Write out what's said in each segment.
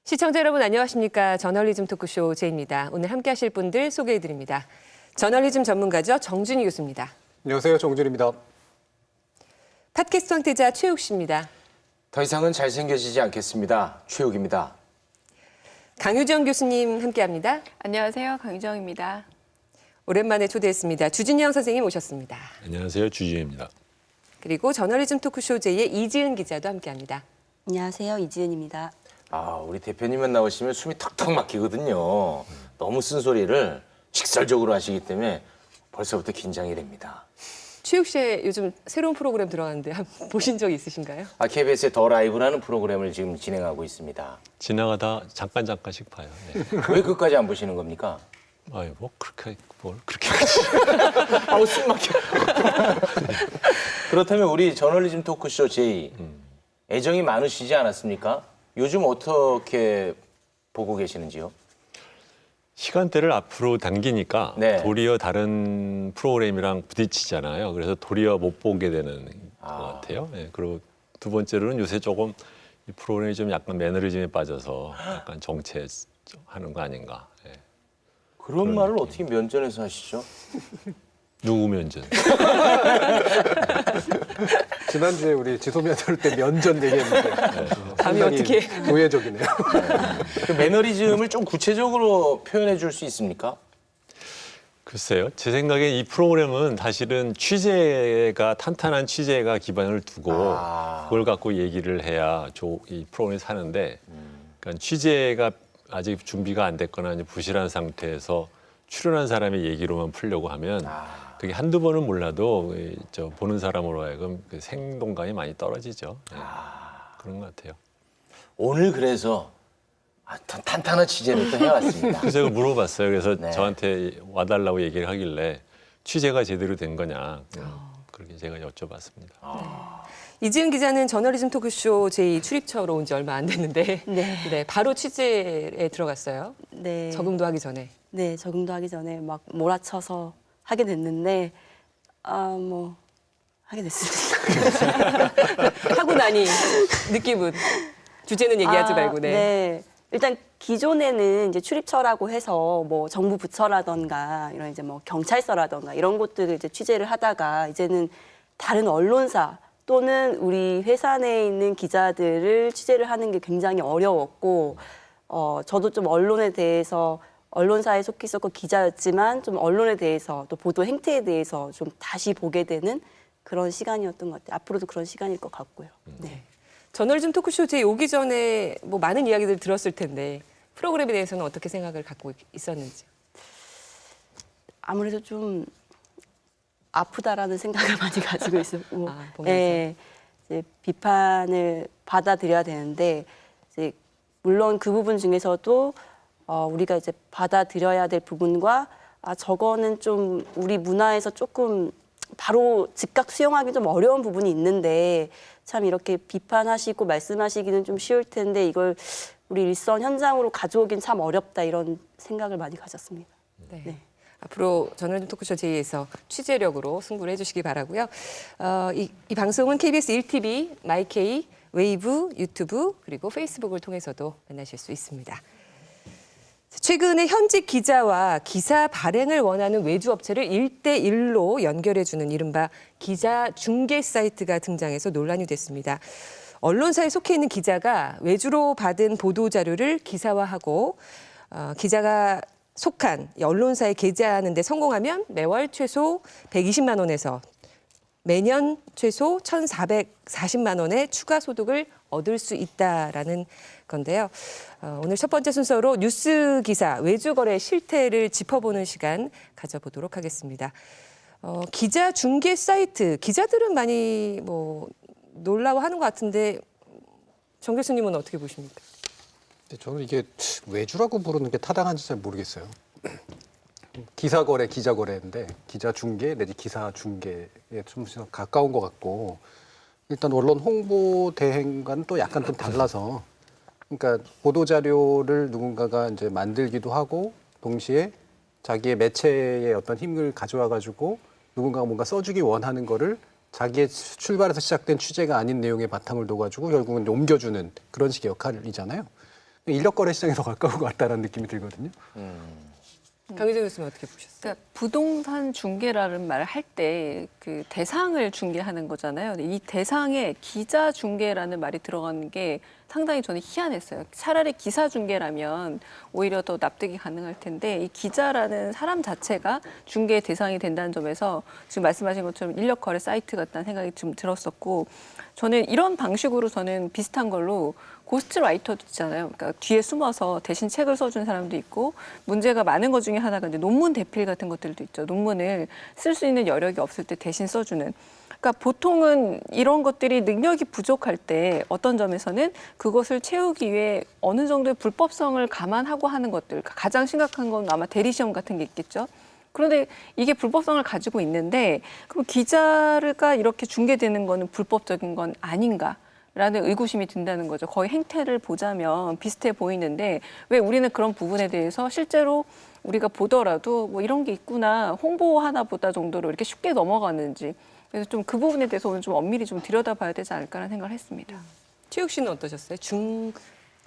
시청자 여러분 안녕하십니까. 저널리즘 토크쇼 제입니다. 오늘 함께 하실 분들 소개해드립니다. 저널리즘 전문가죠. 정준희 교수입니다. 안녕하세요. 정준희입니다. 팟캐스트 황태자 최욱 씨입니다. 더 이상은 잘생겨지지 않겠습니다. 최욱입니다. 강유정 교수님 함께합니다. 안녕하세요. 강유정입니다. 오랜만에 초대했습니다. 주진영 선생님 오셨습니다. 안녕하세요. 주진입니다. 그리고 저널리즘 토크쇼 제의 이지은 기자도 함께합니다. 안녕하세요. 이지은입니다. 우리 대표님만 나오시면 숨이 턱턱 막히거든요. 너무 쓴소리를 직설적으로 하시기 때문에 벌써부터 긴장이 됩니다. 최욱 씨의 요즘 새로운 프로그램 들어갔는데 보신 적 있으신가요? KBS의 더 라이브라는 프로그램을 지금 진행하고 있습니다. 지나가다 잠깐씩 봐요. 네. 왜 그것까지 안 보시는 겁니까? 아유, 뭐 그렇게 숨 막혀. 그렇다면 우리 저널리즘 토크쇼 제이 애정이 많으시지 않았습니까? 요즘 어떻게 보고 계시는지요? 시간대를 앞으로 당기니까 네. 도리어 다른 프로그램이랑 부딪히잖아요. 그래서 도리어 못 보게 되는 것 같아요. 네, 그리고 두 번째로는 요새 조금 이 프로그램이 좀 약간 매너리즘에 빠져서 약간 정체하는 거 아닌가. 네. 그런 말을 어떻게 면전에서 하시죠? 누구 면전? 지난주에 우리 지소미아 들을 때 면전 얘기했는데 감이 상당히 어떻게 고해적이네요. 그 매너리즘을 좀 구체적으로 표현해 줄 수 있습니까? 글쎄요. 제 생각에 이 프로그램은 사실은 취재가 탄탄한 취재가 기반을 두고 그걸 갖고 얘기를 해야 이 프로그램이 사는데 그러니까 취재가 아직 준비가 안 됐거나 이제 부실한 상태에서 출연한 사람의 얘기로만 풀려고 하면 그게 한두 번은 몰라도 보는 사람으로 하여금 그 생동감이 많이 떨어지죠. 네. 그런 것 같아요. 오늘 그래서 탄탄한 취재를 또 해왔습니다. 그래서 제가 물어봤어요. 그래서 네. 저한테 와달라고 얘기를 하길래 취재가 제대로 된 거냐. 그렇게 제가 여쭤봤습니다. 이지은 기자는 저널리즘 토크쇼 제이 출입처로 온 지 얼마 안 됐는데 네. 바로 취재에 들어갔어요. 네. 적응도 하기 전에. 네, 적응도 하기 전에 막 몰아쳐서 하게 됐는데 하게 됐습니다. 하고 나니 느낌은 주제는 얘기하지 말고 네. 일단 기존에는 이제 출입처라고 해서 뭐 정부 부처라던가 이런 이제 뭐 경찰서라던가 이런 곳들을 이제 취재를 하다가 이제는 다른 언론사 또는 우리 회사 내에 있는 기자들을 취재를 하는 게 굉장히 어려웠고 저도 좀 언론에 대해서 언론사에 속해 있었고 기자였지만 좀 언론에 대해서 또 보도 행태에 대해서 좀 다시 보게 되는 그런 시간이었던 것 같아요. 앞으로도 그런 시간일 것 같고요. 네. 저널리즘 토크쇼 제이 오기 전에 뭐 많은 이야기들 들었을 텐데 프로그램에 대해서는 어떻게 생각을 갖고 있었는지. 아무래도 좀 아프다라는 생각을 많이 가지고 있었고, 보면서. 네, 이제 비판을 받아들여야 되는데, 이제 물론 그 부분 중에서도 우리가 이제 받아들여야 될 부분과 저거는 좀 우리 문화에서 조금 바로 즉각 수용하기 좀 어려운 부분이 있는데 참 이렇게 비판하시고 말씀하시기는 좀 쉬울 텐데 이걸 우리 일선 현장으로 가져오긴 참 어렵다 이런 생각을 많이 가졌습니다. 네. 네. 앞으로 저널리즘 토크쇼 제이에서 취재력으로 승부를 해주시기 바라고요. 이 방송은 KBS 1TV, 마이케이, 웨이브, 유튜브 그리고 페이스북을 통해서도 만나실 수 있습니다. 최근에 현직 기자와 기사 발행을 원하는 외주 업체를 1대1로 연결해주는 이른바 기자 중개 사이트가 등장해서 논란이 됐습니다. 언론사에 속해 있는 기자가 외주로 받은 보도 자료를 기사화하고 기자가 속한 언론사에 게재하는 데 성공하면 매월 최소 120만 원에서 매년 최소 1,440만 원의 추가 소득을 얻을 수 있다라는 건데요. 오늘 첫 번째 순서로 뉴스 기사 외주 거래 실태를 짚어보는 시간 가져보도록 하겠습니다. 기자 중개 사이트 기자들은 많이 놀라워하는 것 같은데 정 교수님은 어떻게 보십니까? 저는 이게 외주라고 부르는 게 타당한지 잘 모르겠어요. 기사 거래, 기자 거래인데 기자 중개 내지 기사 중개에 좀 가까운 것 같고 일단 언론 홍보 대행과는 또 약간 좀 달라서 그러니까 보도 자료를 누군가가 이제 만들기도 하고 동시에 자기의 매체의 어떤 힘을 가져와 가지고 누군가가 뭔가 써주기 원하는 거를 자기의 출발해서 시작된 취재가 아닌 내용의 바탕을 둬가지고 결국은 옮겨주는 그런 식의 역할이잖아요. 인력 거래 시장에 더 가까운 것 같다라는 느낌이 들거든요. 강희정 교수님 어떻게 보셨어요? 그러니까 부동산 중개라는 말을 할 때 그 대상을 중개하는 거잖아요. 근데 이 대상에 기자 중개라는 말이 들어가는 게 상당히 저는 희한했어요. 차라리 기사 중개라면 오히려 더 납득이 가능할 텐데 이 기자라는 사람 자체가 중개의 대상이 된다는 점에서 지금 말씀하신 것처럼 인력 거래 사이트 같다는 생각이 좀 들었었고 저는 이런 방식으로 저는 비슷한 걸로 고스트라이터도 있잖아요. 그러니까 뒤에 숨어서 대신 책을 써준 사람도 있고 문제가 많은 것 중에 하나가 이제 논문 대필 같은 것들도 있죠. 논문을 쓸 수 있는 여력이 없을 때 대신 써주는. 그러니까 보통은 이런 것들이 능력이 부족할 때 어떤 점에서는 그것을 채우기 위해 어느 정도의 불법성을 감안하고 하는 것들. 가장 심각한 건 아마 대리시험 같은 게 있겠죠. 그런데 이게 불법성을 가지고 있는데 그럼 기자가 이렇게 중개되는 거는 불법적인 건 아닌가? 라는 의구심이 든다는 거죠. 거의 행태를 보자면 비슷해 보이는데 왜 우리는 그런 부분에 대해서 실제로 우리가 보더라도 뭐 이런 게 있구나 홍보 하나 보다 정도로 이렇게 쉽게 넘어가는지 그래서 좀 그 부분에 대해서 오늘 좀 엄밀히 좀 들여다봐야 되지 않을까라는 생각을 했습니다. 최욱 씨는 어떠셨어요?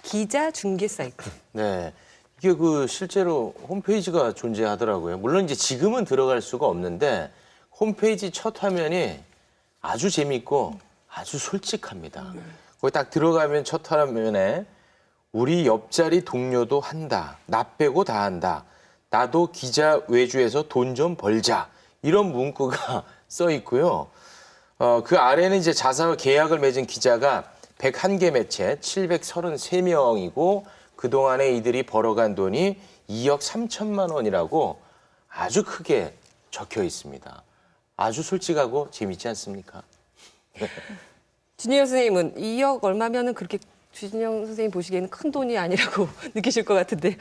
기자 중개 사이트. 네. 이게 그 실제로 홈페이지가 존재하더라고요. 물론 이제 지금은 들어갈 수가 없는데 홈페이지 첫 화면이 아주 재밌고 아주 솔직합니다. 거기 딱 들어가면 첫 화면에 우리 옆자리 동료도 한다. 나 빼고 다 한다. 나도 기자 외주에서 돈 좀 벌자. 이런 문구가 써 있고요. 그 아래는 이제 자사와 계약을 맺은 기자가 101개 매체 733명이고 그동안에 이들이 벌어간 돈이 2억 3천만 원이라고 아주 크게 적혀 있습니다. 아주 솔직하고 재밌지 않습니까? 준영 선생님은 2억 얼마면은 그렇게 준영 선생님 보시기에는 큰 돈이 아니라고 느끼실 것 같은데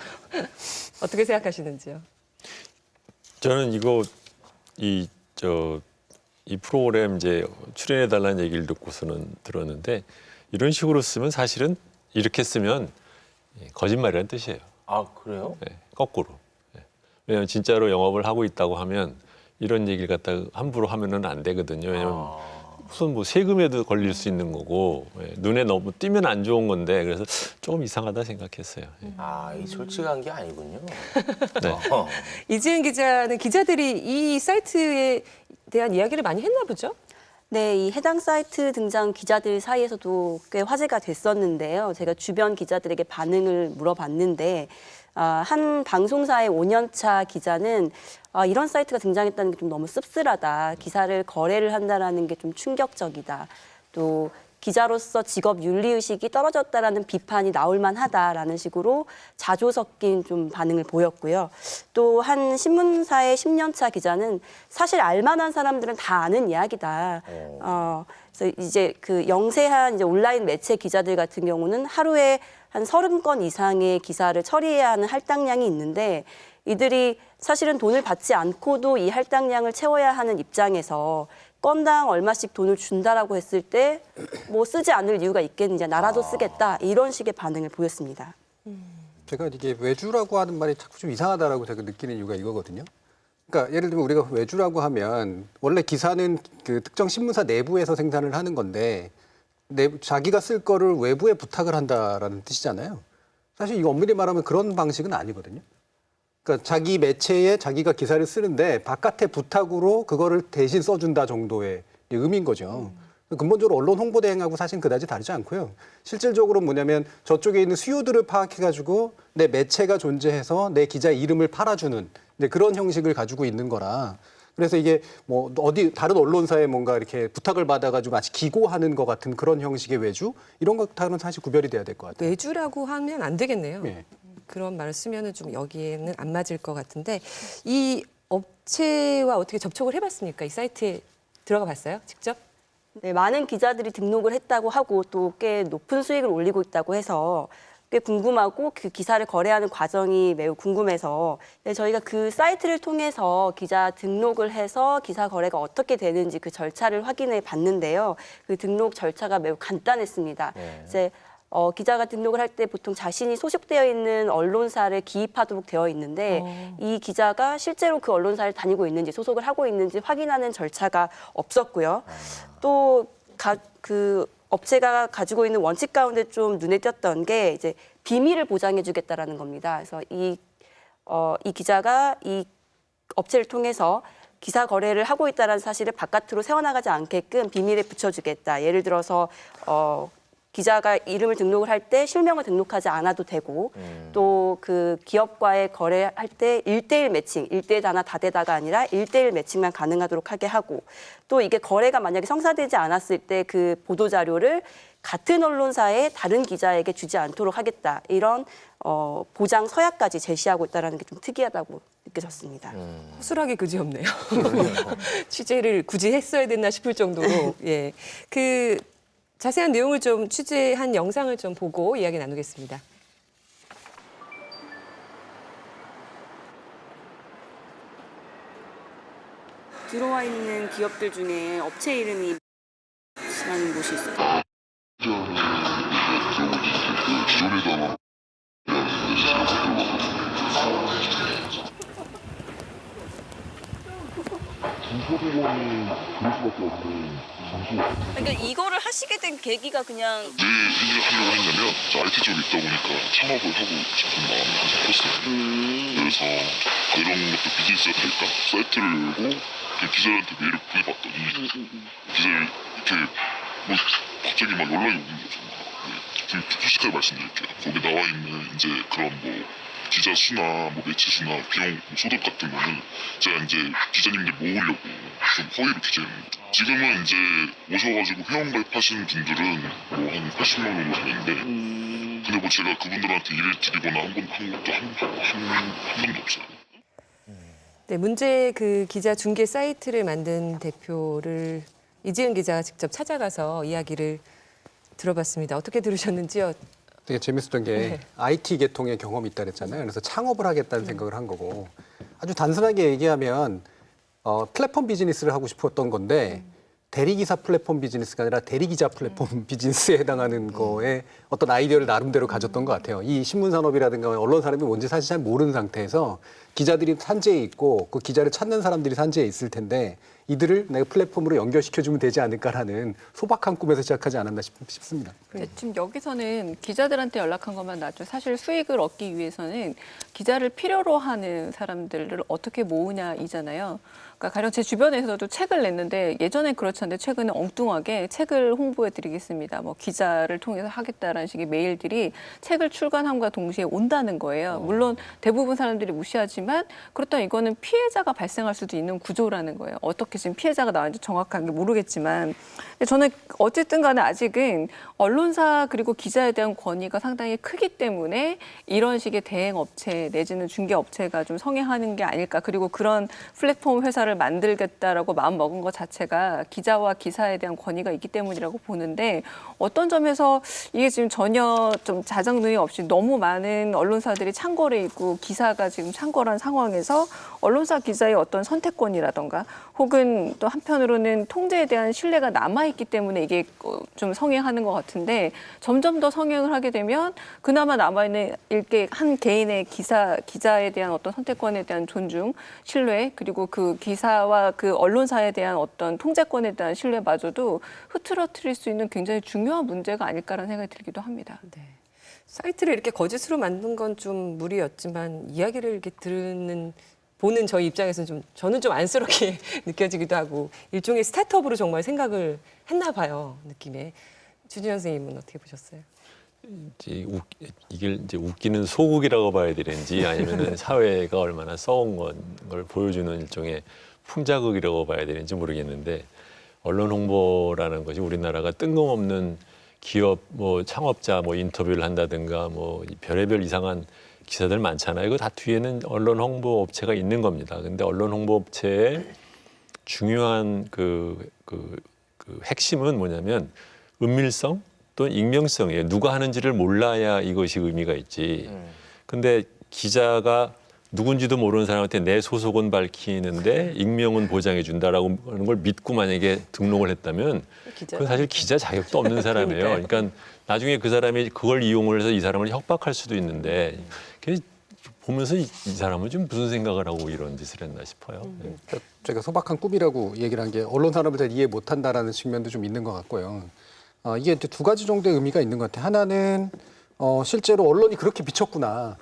어떻게 생각하시는지요? 저는 이거 이 프로그램 이제 출연해 달라는 얘기를 듣고서는 들었는데 이런 식으로 쓰면 사실은 이렇게 쓰면 거짓말이라는 뜻이에요. 아, 그래요? 네, 거꾸로. 네. 왜냐하면 진짜로 영업을 하고 있다고 하면 이런 얘기를 갖다가 함부로 하면은 안 되거든요. 왜냐하면 우선 뭐 세금에도 걸릴 수 있는 거고 눈에 너무 띄면 안 좋은 건데 그래서 조금 이상하다 생각했어요. 아, 이 솔직한 게 아니군요. 네. 이지은 기자는 기자들이 이 사이트에 대한 이야기를 많이 했나 보죠? 네, 이 해당 사이트 등장 기자들 사이에서도 꽤 화제가 됐었는데요. 제가 주변 기자들에게 반응을 물어봤는데 한 방송사의 5년차 기자는 이런 사이트가 등장했다는 게 좀 너무 씁쓸하다. 기사를 거래를 한다라는 게 좀 충격적이다. 또 기자로서 직업 윤리의식이 떨어졌다라는 비판이 나올 만하다라는 식으로 자조 섞인 좀 반응을 보였고요. 또 한 신문사의 10년차 기자는 사실 알만한 사람들은 다 아는 이야기다. 그래서 이제 그 영세한 이제 온라인 매체 기자들 같은 경우는 하루에 한 30건 이상의 기사를 처리해야 하는 할당량이 있는데 이들이 사실은 돈을 받지 않고도 이 할당량을 채워야 하는 입장에서 건당 얼마씩 돈을 준다라고 했을 때 뭐 쓰지 않을 이유가 있겠느냐, 나라도 쓰겠다 이런 식의 반응을 보였습니다. 제가 이게 외주라고 하는 말이 자꾸 좀 이상하다라고 제가 느끼는 이유가 이거거든요. 그러니까 예를 들면 우리가 외주라고 하면 원래 기사는 그 특정 신문사 내부에서 생산을 하는 건데 자기가 쓸 거를 외부에 부탁을 한다라는 뜻이잖아요. 사실 이거 엄밀히 말하면 그런 방식은 아니거든요. 그러니까 자기 매체에 자기가 기사를 쓰는데 바깥에 부탁으로 그거를 대신 써준다 정도의 의미인 거죠. 근본적으로 언론 홍보 대행하고 사실 그다지 다르지 않고요. 실질적으로 뭐냐면 저쪽에 있는 수요들을 파악해가지고 내 매체가 존재해서 내 기자 이름을 팔아주는 그런 형식을 가지고 있는 거라. 그래서 이게 뭐 어디 다른 언론사에 뭔가 이렇게 부탁을 받아가지고 마치 기고하는 것 같은 그런 형식의 외주 이런 것과는 사실 구별이 돼야 될 것 같아요. 외주라고 하면 안 되겠네요. 네. 그런 말을 쓰면은 좀 여기에는 안 맞을 것 같은데 이 업체와 어떻게 접촉을 해봤습니까? 이 사이트에 들어가 봤어요? 직접? 네, 많은 기자들이 등록을 했다고 하고 또 꽤 높은 수익을 올리고 있다고 해서 꽤 궁금하고 그 기사를 거래하는 과정이 매우 궁금해서 저희가 그 사이트를 통해서 기자 등록을 해서 기사 거래가 어떻게 되는지 그 절차를 확인해 봤는데요. 그 등록 절차가 매우 간단했습니다. 이제 기자가 등록을 할 때 보통 자신이 소속되어 있는 언론사를 기입하도록 되어 있는데 이 기자가 실제로 그 언론사를 다니고 있는지 소속을 하고 있는지 확인하는 절차가 없었고요. 또 그 업체가 가지고 있는 원칙 가운데 좀 눈에 띄었던 게 이제 비밀을 보장해주겠다라는 겁니다. 그래서 이 기자가 이 업체를 통해서 기사 거래를 하고 있다는 사실을 바깥으로 새어나가지 않게끔 비밀에 붙여주겠다. 예를 들어서 기자가 이름을 등록을 할 때 실명을 등록하지 않아도 되고 또 그 기업과의 거래할 때 1대1 매칭, 1대 다나 다대다가 아니라 1대1 매칭만 가능하도록 하게 하고 또 이게 거래가 만약에 성사되지 않았을 때 그 보도 자료를 같은 언론사의 다른 기자에게 주지 않도록 하겠다. 이런 보장 서약까지 제시하고 있다는 게 좀 특이하다고 느껴졌습니다. 허술하게 그지없네요. 취재를 굳이 했어야 됐나 싶을 정도로 예, 그 자세한 내용을 좀 취재한 영상을 좀 보고 이야기 나누겠습니다. 들어와 있는 기업들 중에 업체 이름이 라는 곳이 있어요. 그러니까 이거를 하시게 된 계기가 그냥 왜 일을 하려고 했냐면 저 IT 쪽에 있다 보니까 창업을 하고 싶은 마음이 항상 컸어요. 그래서 이런 것도 비즈니스가 될까? 사이트를 열고 그냥 기자들한테 메일을 보내봤더니 기자들이 이렇게 뭐 갑자기 막 연락이 오는 거죠. 좀 솔직하게 말씀드릴게요. 거기 나와 있는 이제 그런 뭐 기자 수나 뭐 매체 수나 비용 뭐 소득 같은 거는 제가 이제 기자님들 모으려고 좀 허위로 기재하는 거죠. 지금은 이제 오셔가지고 회원 가입하시는 분들은 뭐 한 80만 원 정도 되는데 근데 뭐 제가 그분들한테 일을 드리거나 한 번도 없어요. 네, 문제 그 기자 중개 사이트를 만든 대표를 이지은 기자가 직접 찾아가서 이야기를 들어봤습니다. 어떻게 들으셨는지요? 되게 재밌었던 게 네. IT 계통의 경험이 있다 그랬잖아요. 그래서 창업을 하겠다는 생각을 한 거고 아주 단순하게 얘기하면 플랫폼 비즈니스를 하고 싶었던 건데 대리기사 플랫폼 비즈니스가 아니라 대리기자 플랫폼 비즈니스에 해당하는 거에 어떤 아이디어를 나름대로 가졌던 것 같아요. 이 신문산업이라든가 언론 산업이 뭔지 사실 잘 모르는 상태에서 기자들이 산재에 있고 그 기자를 찾는 사람들이 산재에 있을 텐데 이들을 내가 플랫폼으로 연결시켜주면 되지 않을까라는 소박한 꿈에서 시작하지 않았나 싶습니다. 네, 지금 여기서는 기자들한테 연락한 것만 놔도 사실 수익을 얻기 위해서는 기자를 필요로 하는 사람들을 어떻게 모으냐이잖아요. 그러니까 가령 제 주변에서도 책을 냈는데 예전엔 그렇지 않은데 최근에 엉뚱하게 책을 홍보해드리겠습니다. 뭐 기자를 통해서 하겠다라는 식의 메일들이 책을 출간함과 동시에 온다는 거예요. 물론 대부분 사람들이 무시하지만 그렇다면 이거는 피해자가 발생할 수도 있는 구조라는 거예요. 어떻게 지금 피해자가 나왔는지 정확하게 모르겠지만 근데 저는 어쨌든 간에 아직은 언론사 그리고 기자에 대한 권위가 상당히 크기 때문에 이런 식의 대행업체 내지는 중개업체가 좀 성행하는 게 아닐까. 그리고 그런 플랫폼 회사를 만들겠다라고 마음먹은 것 자체가 기자와 기사에 대한 권위가 있기 때문이라고 보는데 어떤 점에서 이게 지금 전혀 좀 자정론이 없이 너무 많은 언론사들이 창궐해 있고 기사가 지금 창궐한 상황에서 언론사 기자의 어떤 선택권이라던가 혹은 또 한편으로는 통제에 대한 신뢰가 남아있기 때문에 이게 좀 성행하는 것 같은데 점점 더 성행을 하게 되면 그나마 남아있는 일개 한 개인의 기자에 대한 어떤 선택권에 대한 존중, 신뢰 그리고 그 기사와 그 언론사에 대한 어떤 통제권에 대한 신뢰마저도 흐트러뜨릴 수 있는 굉장히 중요한 문제가 아닐까라는 생각이 들기도 합니다. 네. 사이트를 이렇게 거짓으로 만든 건 좀 무리였지만 이야기를 이렇게 보는 저희 입장에서는 저는 좀 안쓰럽게 느껴지기도 하고 일종의 스타트업으로 정말 생각을 했나 봐요, 느낌에. 주진영 선생님은 어떻게 보셨어요? 이게 이제 웃기는 소국이라고 봐야 되는지 아니면은 사회가 얼마나 썩은 걸 보여주는 일종의 풍자극이라고 봐야 되는지 모르겠는데 언론 홍보라는 것이 우리나라가 뜬금없는 기업 뭐 창업자 뭐 인터뷰를 한다든가 뭐 별의별 이상한 기사들 많잖아요. 이거 다 뒤에는 언론 홍보 업체가 있는 겁니다. 근데 언론 홍보 업체의 중요한 그 핵심은 뭐냐면 은밀성 또는 익명성이에요. 누가 하는지를 몰라야 이것이 의미가 있지. 근데 기자가 누군지도 모르는 사람한테 내 소속은 밝히는데 익명은 보장해 준다라고 하는 걸 믿고 만약에 등록을 했다면 그건 사실 기자 자격도 없는 사람이에요. 그러니까 나중에 그 사람이 그걸 이용을 해서 이 사람을 협박할 수도 있는데 보면서 이 사람은 좀 무슨 생각을 하고 이런 짓을 했나 싶어요. 제가 소박한 꿈이라고 얘기를 한 게 언론 산업을 잘 이해 못한다라는 측면도 좀 있는 것 같고요. 이게 이제 두 가지 정도의 의미가 있는 것 같아요. 하나는 실제로 언론이 그렇게 미쳤구나.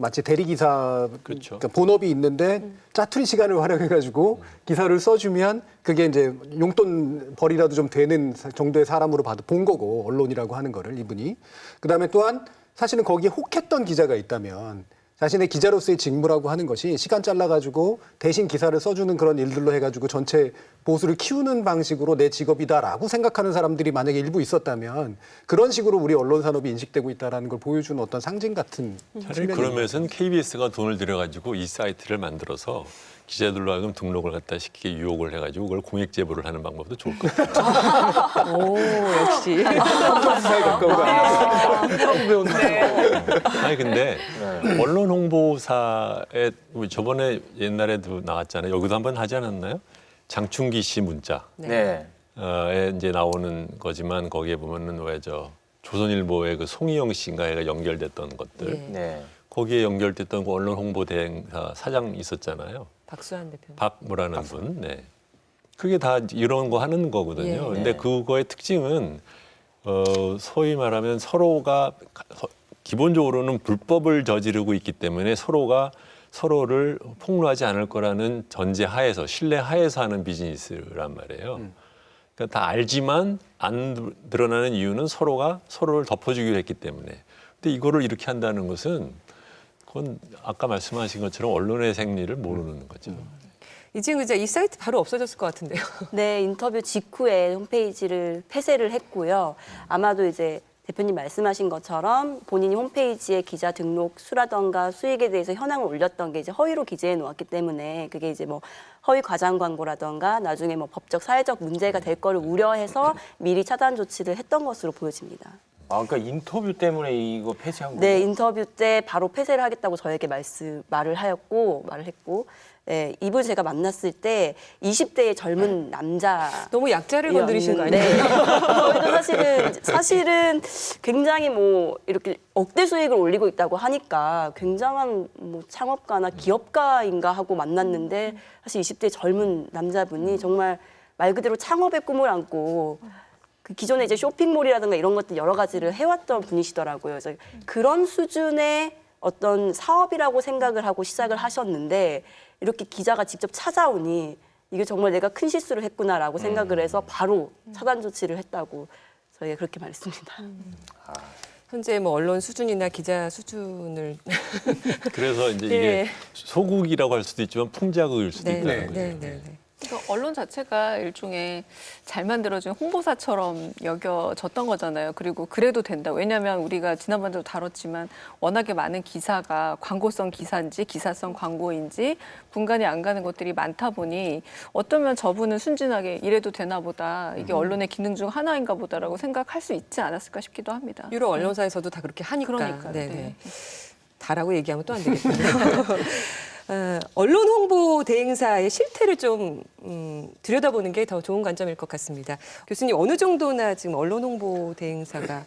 마치 대리기사 그렇죠. 그러니까 본업이 있는데 짜투리 시간을 활용해가지고 기사를 써주면 그게 이제 용돈 벌이라도 좀 되는 정도의 사람으로 본 거고 언론이라고 하는 거를 이분이. 그다음에 또한 사실은 거기에 혹했던 기자가 있다면 자신의 기자로서의 직무라고 하는 것이 시간 잘라가지고 대신 기사를 써주는 그런 일들로 해가지고 전체 보수를 키우는 방식으로 내 직업이다라고 생각하는 사람들이 만약에 일부 있었다면 그런 식으로 우리 언론 산업이 인식되고 있다는 걸 보여주는 어떤 상징 같은 차라리 그런 면에서는 KBS가 돈을 들여가지고 이 사이트를 만들어서 기자들로 하여금 등록을 갖다 시키게 유혹을 해가지고 그걸 공익 제보를 하는 방법도 좋을 것 같아요. 오, 역시. 수사에 가까운 거 아니에요? 아니 근데 언론 홍보사에 우리 저번에 옛날에도 나왔잖아요. 여기도 한번 하지 않았나요? 장충기 씨 문자. 네. 에 이제 나오는 거지만 거기에 보면은 왜 조선일보의 그 송희영 씨인가가 연결됐던 것들. 예. 네. 거기에 연결됐던 그 언론 홍보 대행사 사장 있었잖아요. 박수환 대표. 박무라는 분. 네. 그게 다 이런 거 하는 거거든요. 예. 근데 그거의 특징은 소위 말하면 서로가 기본적으로는 불법을 저지르고 있기 때문에 서로가 서로를 폭로하지 않을 거라는 전제 하에서 신뢰 하에서 하는 비즈니스란 말이에요. 그러니까 다 알지만 안 드러나는 이유는 서로가 서로를 덮어주기로 했기 때문에. 근데 이거를 이렇게 한다는 것은 그건 아까 말씀하신 것처럼 언론의 생리를 모르는 거죠. 이지은 기자, 이 사이트 바로 없어졌을 것 같은데요. 네, 인터뷰 직후에 홈페이지를 폐쇄를 했고요. 아마도 이제 대표님 말씀하신 것처럼 본인이 홈페이지에 기자 등록 수라던가 수익에 대해서 현황을 올렸던 게 이제 허위로 기재해 놓았기 때문에 그게 이제 뭐 허위 과장 광고라던가 나중에 뭐 법적 사회적 문제가 될 거를 우려해서 미리 차단 조치를 했던 것으로 보여집니다. 아, 그러니까 인터뷰 때문에 이거 폐쇄한 거예요? 네, 인터뷰 때 바로 폐쇄를 하겠다고 저에게 말을 했고, 네, 이분 제가 만났을 때 20대의 젊은 남자. 너무 약자를 건드리신 거 아니에요? 네. 저희도 사실은 굉장히 뭐 이렇게 억대 수익을 올리고 있다고 하니까 굉장한 뭐 창업가나 기업가인가 하고 만났는데 사실 20대 젊은 남자분이 정말 말 그대로 창업의 꿈을 안고 그 기존에 이제 쇼핑몰이라든가 이런 것들 여러 가지를 해왔던 분이시더라고요. 그래서 그런 수준의 어떤 사업이라고 생각을 하고 시작을 하셨는데 이렇게 기자가 직접 찾아오니 이게 정말 내가 큰 실수를 했구나라고 생각을 해서 바로 차단 조치를 했다고 저희가 그렇게 말했습니다. 현재 뭐 언론 수준이나 기자 수준을 그래서 이제 네. 이게 소국이라고 할 수도 있지만 풍자극일 수도 네, 있다는 네, 거죠. 네, 네. 그러니까 언론 자체가 일종의 잘 만들어진 홍보사처럼 여겨졌던 거잖아요. 그리고 그래도 된다. 왜냐하면 우리가 지난번에도 다뤘지만 워낙에 많은 기사가 광고성 기사인지 기사성 광고인지 분간이 안 가는 것들이 많다 보니 어쩌면 저분은 순진하게 이래도 되나 보다. 이게 언론의 기능 중 하나인가 보다라고 생각할 수 있지 않았을까 싶기도 합니다. 유럽 언론사에서도 다 그렇게 하니까. 그러니까요. 네, 네. 네. 다라고 얘기하면 또 안 되겠군요. 언론 홍보 대행사의 실태를 좀 들여다보는 게 더 좋은 관점일 것 같습니다. 교수님, 어느 정도나 지금 언론 홍보 대행사가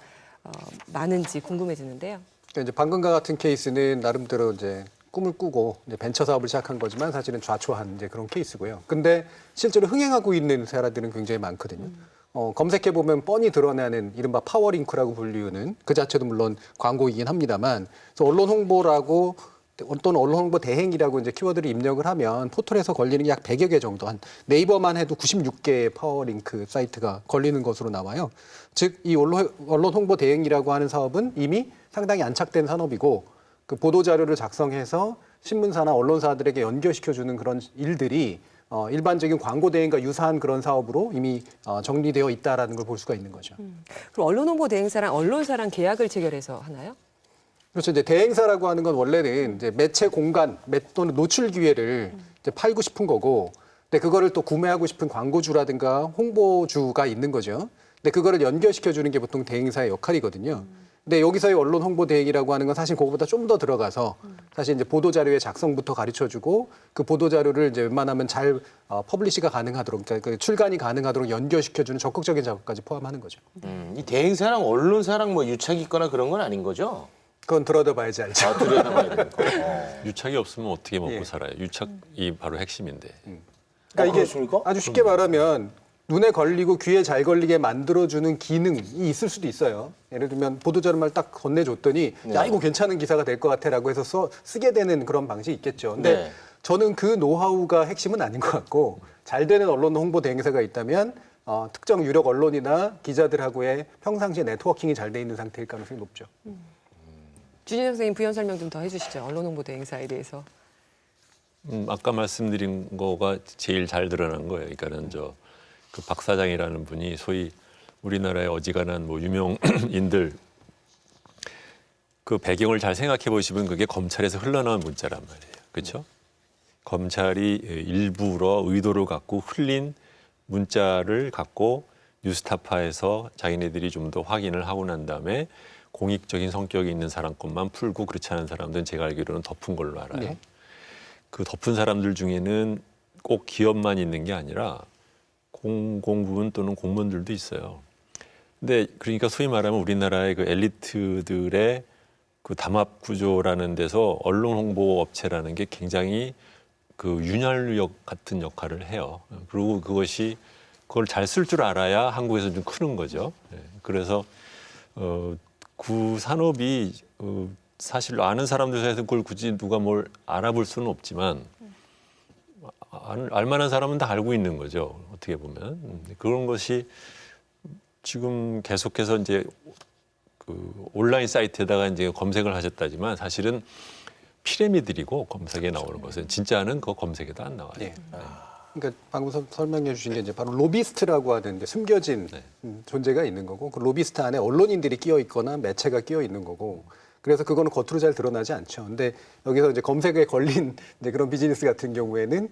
많은지 궁금해지는데요. 그러니까 이제 방금과 같은 케이스는 나름대로 이제 꿈을 꾸고 이제 벤처 사업을 시작한 거지만 사실은 좌초한 이제 그런 케이스고요. 근데 실제로 흥행하고 있는 사례들은 굉장히 많거든요. 검색해 보면 뻔히 드러나는 이른바 파워링크라고 불리우는 그 자체도 물론 광고이긴 합니다만, 그래서 언론 홍보라고 어떤 언론 홍보 대행이라고 이제 키워드를 입력을 하면 포털에서 걸리는 게 약 100여 개 정도, 한 네이버만 해도 96개의 파워링크 사이트가 걸리는 것으로 나와요. 즉, 이 언론 홍보 대행이라고 하는 사업은 이미 상당히 안착된 산업이고 그 보도 자료를 작성해서 신문사나 언론사들에게 연결시켜주는 그런 일들이 일반적인 광고 대행과 유사한 그런 사업으로 이미 정리되어 있다라는 걸 볼 수가 있는 거죠. 그럼 언론 홍보 대행사랑 언론사랑 계약을 체결해서 하나요? 그렇죠. 이제 대행사라고 하는 건 원래는 이제 매체 공간 또는 노출 기회를 이제 팔고 싶은 거고, 근데 그거를 또 구매하고 싶은 광고주라든가 홍보주가 있는 거죠. 근데 그거를 연결시켜 주는 게 보통 대행사의 역할이거든요. 근데 여기서의 언론 홍보 대행이라고 하는 건 사실 그거보다 좀 더 들어가서 사실 이제 보도 자료의 작성부터 가르쳐 주고 그 보도 자료를 이제 웬만하면 잘 퍼블리시가 가능하도록, 그러니까 그 출간이 가능하도록 연결시켜 주는 적극적인 작업까지 포함하는 거죠. 이 대행사랑 언론사랑 뭐 유착이 있거나 그런 건 아닌 거죠? 그건 들여다봐야지 알죠. 아, 들여다봐야 되는 거. 유착이 없으면 어떻게 먹고 예. 살아요? 유착이 바로 핵심인데. 그러니까 이게 그렇습니까? 아주 쉽게 말하면 눈에 걸리고 귀에 잘 걸리게 만들어주는 기능이 있을 수도 있어요. 예를 들면 보도자료만 딱 건네줬더니 야 이거 괜찮은 기사가 될 것 같아라고 해서 쓰게 되는 그런 방식이 있겠죠. 근데 네. 저는 그 노하우가 핵심은 아닌 것 같고 잘 되는 언론 홍보 대행사가 있다면 특정 유력 언론이나 기자들하고의 평상시에 네트워킹이 잘 돼 있는 상태일 가능성이 높죠. 주진영 선생님 부연 설명 좀 더 해주시죠. 언론홍보대 행사에 대해서. 아까 말씀드린 거가 제일 잘 드러난 거예요. 그러니까는 그 박 사장이라는 분이 소위 우리나라의 어지간한 뭐 유명인들 그 배경을 잘 생각해 보시면 그게 검찰에서 흘러나온 문자란 말이에요. 그렇죠? 검찰이 일부러 의도를 갖고 흘린 문자를 갖고 뉴스타파에서 자기네들이 좀 더 확인을 하고 난 다음에 공익적인 성격이 있는 사람 것만 풀고 그렇지 않은 사람들은 제가 알기로는 덮은 걸로 알아요. 네. 그 덮은 사람들 중에는 꼭 기업만 있는 게 아니라 공부원 또는 공무원들도 있어요. 근데 그러니까 소위 말하면 우리나라의 그 엘리트들의 그 담합 구조라는 데서 언론 홍보 업체라는 게 굉장히 그 윤활유역 같은 역할을 해요. 그리고 그걸 잘 쓸 줄 알아야 한국에서 좀 크는 거죠. 그래서 그 산업이 사실 아는 사람들 사이에서 그걸 굳이 누가 뭘 알아볼 수는 없지만 알만한 사람은 다 알고 있는 거죠. 어떻게 보면 그런 것이 지금 계속해서 이제 그 온라인 사이트에다가 이제 검색을 하셨다지만 사실은 피라미드이고 검색에 나오는 것은 진짜는 그 검색에도 안 나와요. 네. 그러니까 방금 설명해 주신 게 이제 바로 로비스트라고 하는데 숨겨진 존재가 있는 거고 그 로비스트 안에 언론인들이 끼어 있거나 매체가 끼어 있는 거고 그래서 그거는 겉으로 잘 드러나지 않죠. 근데 여기서 이제 검색에 걸린 이제 그런 비즈니스 같은 경우에는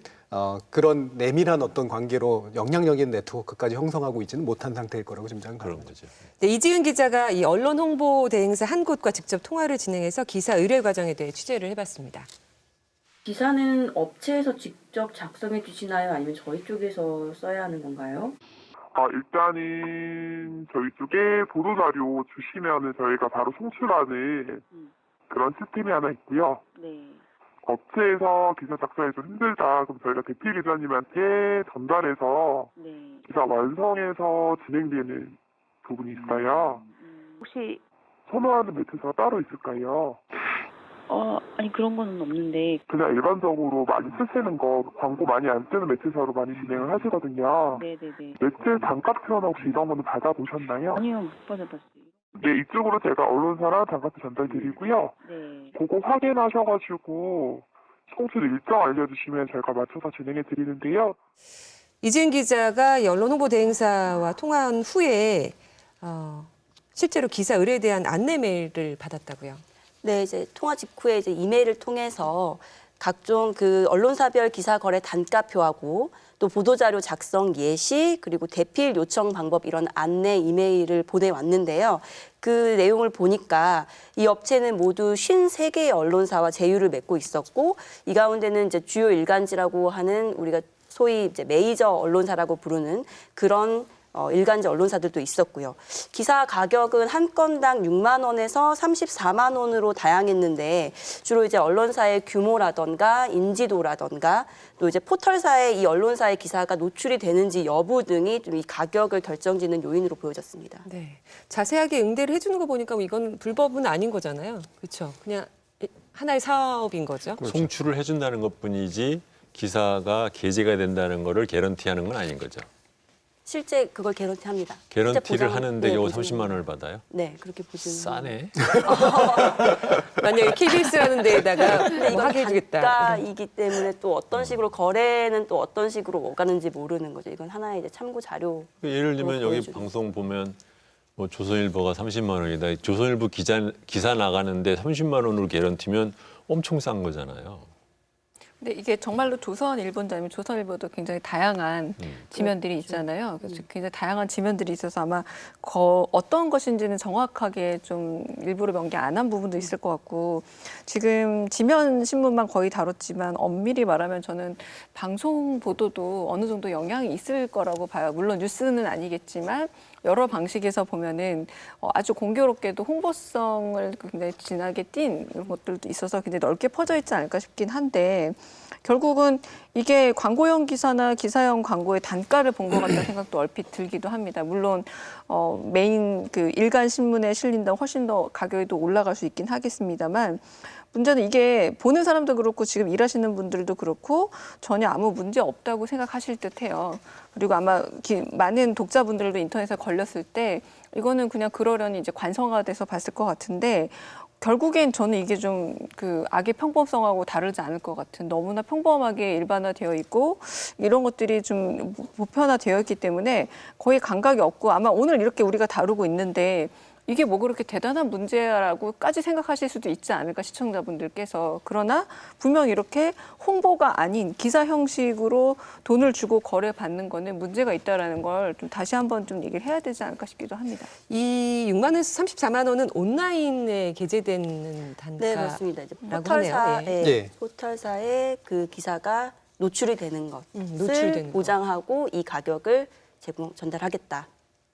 그런 내밀한 어떤 관계로 영향력인 네트워크까지 형성하고 있지는 못한 상태일 거라고 짐작은 그런 합니다. 거죠. 네, 이지은 기자가 이 언론 홍보 대행사 한 곳과 직접 통화를 진행해서 기사 의뢰 과정에 대해 취재를 해봤습니다. 기사는 업체에서 직접 작성해 주시나요? 아니면 저희 쪽에서 써야 하는 건가요? 일단은 저희 쪽에 보도자료 주시면은 저희가 바로 송출하는 그런 시스템이 하나 있고요. 네. 업체에서 기사 작성이 좀 힘들다. 그럼 저희가 대피 기자님한테 전달해서 네. 기사 완성해서 진행되는 부분이 있어요. 혹시 선호하는 매체사가 따로 있을까요? 아니 그런 거는 없는데. 그냥 일반적으로 많이 쓰시는 거, 광고 많이 안 쓰는 매체사로 많이 진행을 하시거든요. 네네네. 매체 단가표나 혹시 이런 거는 받아보셨나요? 아니요, 못 받아봤어요. 네, 이쪽으로 제가 언론사랑 단가표 전달드리고요. 네. 그거 확인하셔가지고 송출 일정 알려주시면 저희가 맞춰서 진행해 드리는데요. 이지은 기자가 이 언론 홍보 대행사와 통화한 후에 실제로 기사 의뢰에 대한 안내 메일을 받았다고요. 네, 이제 통화 직후에 이제 이메일을 통해서 각종 그 언론사별 기사 거래 단가표하고 또 보도자료 작성 예시 그리고 대필 요청 방법 이런 안내 이메일을 보내왔는데요. 그 내용을 보니까 이 업체는 모두 53개의 언론사와 제휴를 맺고 있었고 이 가운데는 이제 주요 일간지라고 하는 우리가 소위 이제 메이저 언론사라고 부르는 그런 일간지 언론사들도 있었고요. 기사 가격은 한 건당 6만 원에서 34만 원으로 다양했는데 주로 이제 언론사의 규모라던가 인지도라던가 또 이제 포털사에 이 언론사의 기사가 노출이 되는지 여부 등이 좀 이 가격을 결정짓는 요인으로 보여졌습니다. 네, 자세하게 응대를 해주는 거 보니까 이건 불법은 아닌 거잖아요. 그렇죠? 그냥 하나의 사업인 거죠. 송출을 해준다는 것뿐이지 기사가 게재가 된다는 거를 개런티하는 건 아닌 거죠. 실제 그걸 개런티합니다. 개런티를 하는데 네, 요거 보증. 30만 원을 받아요? 네, 그렇게 보증. 싸네. 만약에 KBS라는 데에다가 근데 뭐 하게 이건 해주겠다. 단가이기 때문에 또 어떤 식으로 거래는 또 어떤 식으로 오가는지 모르는 거죠. 이건 하나의 이제 참고 자료. 예를 들면 여기 보여주는. 방송 보면 뭐 조선일보가 30만 원이다. 조선일보 기사 나가는데 30만 원으로 개런티면 엄청 싼 거잖아요. 근데 이게 정말로 조선일보인지 아니면 조선일보도 굉장히 다양한 지면들이 있잖아요. 그래서 굉장히 다양한 지면들이 있어서 아마 어떤 것인지는 정확하게 좀 일부러 명기 안 한 부분도 있을 것 같고 지금 지면 신문만 거의 다뤘지만 엄밀히 말하면 저는 방송 보도도 어느 정도 영향이 있을 거라고 봐요. 물론 뉴스는 아니겠지만 여러 방식에서 보면은 아주 공교롭게도 홍보성을 굉장히 진하게 띈 이런 것들도 있어서 굉장히 넓게 퍼져 있지 않을까 싶긴 한데 결국은 이게 광고형 기사나 기사형 광고의 단가를 본 것 같다는 생각도 얼핏 들기도 합니다. 물론 메인 그 일간 신문에 실린다 훨씬 더 가격이 또 올라갈 수 있긴 하겠습니다만 문제는 이게 보는 사람도 그렇고 지금 일하시는 분들도 그렇고 전혀 아무 문제 없다고 생각하실 듯해요. 그리고 아마 많은 독자분들도 인터넷에 걸렸을 때 이거는 그냥 그러려니 이제 관성화돼서 봤을 것 같은데 결국엔 저는 이게 좀 그 악의 평범성하고 다르지 않을 것 같은 너무나 평범하게 일반화되어 있고 이런 것들이 좀 보편화되어 있기 때문에 거의 감각이 없고 아마 오늘 이렇게 우리가 다루고 있는데 이게 뭐 그렇게 대단한 문제라고까지 생각하실 수도 있지 않을까 시청자분들께서. 그러나 분명 이렇게 홍보가 아닌 기사 형식으로 돈을 주고 거래받는 거는 문제가 있다라는 걸 좀 다시 한번 좀 얘기를 해야 되지 않을까 싶기도 합니다. 이 6만 원에서 34만 원은 온라인에 게재되는 단가. 네, 그렇습니다. 이제 하네요. 포털사에 그 기사가 노출이 되는 것을 노출되는 보장하고 이 가격을 전달하겠다.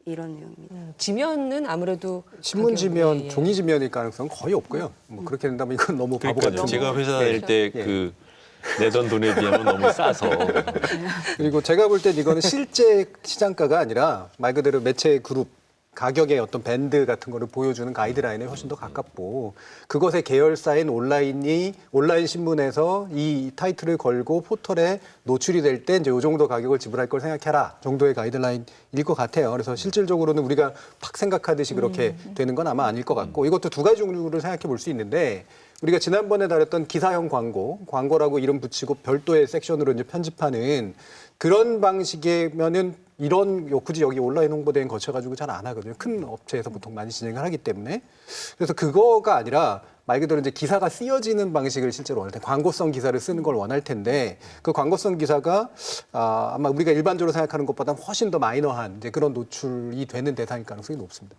이런 내용입니다. 지면은 아무래도 신문 가격이, 지면, 예. 종이 지면일 가능성은 거의 없고요. 뭐 그렇게 된다면 이건 너무 바보 그러니까요. 같은. 제가 회사 예. 다닐 때 그 내던 돈에 비하면 너무 싸서 그리고 제가 볼 땐 이거는 실제 시장가가 아니라 말 그대로 매체 그룹 가격의 어떤 밴드 같은 거를 보여주는 가이드라인에 훨씬 더 가깝고 그것의 계열사인 온라인 신문에서 이 타이틀을 걸고 포털에 노출이 될 때 이제 이 정도 가격을 지불할 걸 생각해라 정도의 가이드라인일 것 같아요. 그래서 실질적으로는 우리가 팍 생각하듯이 그렇게 되는 건 아마 아닐 것 같고 이것도 두 가지 종류를 생각해 볼 수 있는데 우리가 지난번에 다뤘던 기사형 광고라고 이름 붙이고 별도의 섹션으로 이제 편집하는 그런 방식이면은 이런 굳이 여기 온라인 홍보대행 거쳐가지고 잘 안 하거든요. 큰 업체에서 보통 많이 진행을 하기 때문에. 그래서 그거가 아니라 말 그대로 이제 기사가 쓰여지는 방식을 실제로 원할 때 광고성 기사를 쓰는 걸 원할 텐데 그 광고성 기사가 아마 우리가 일반적으로 생각하는 것보다 훨씬 더 마이너한 이제 그런 노출이 되는 대상일 가능성이 높습니다.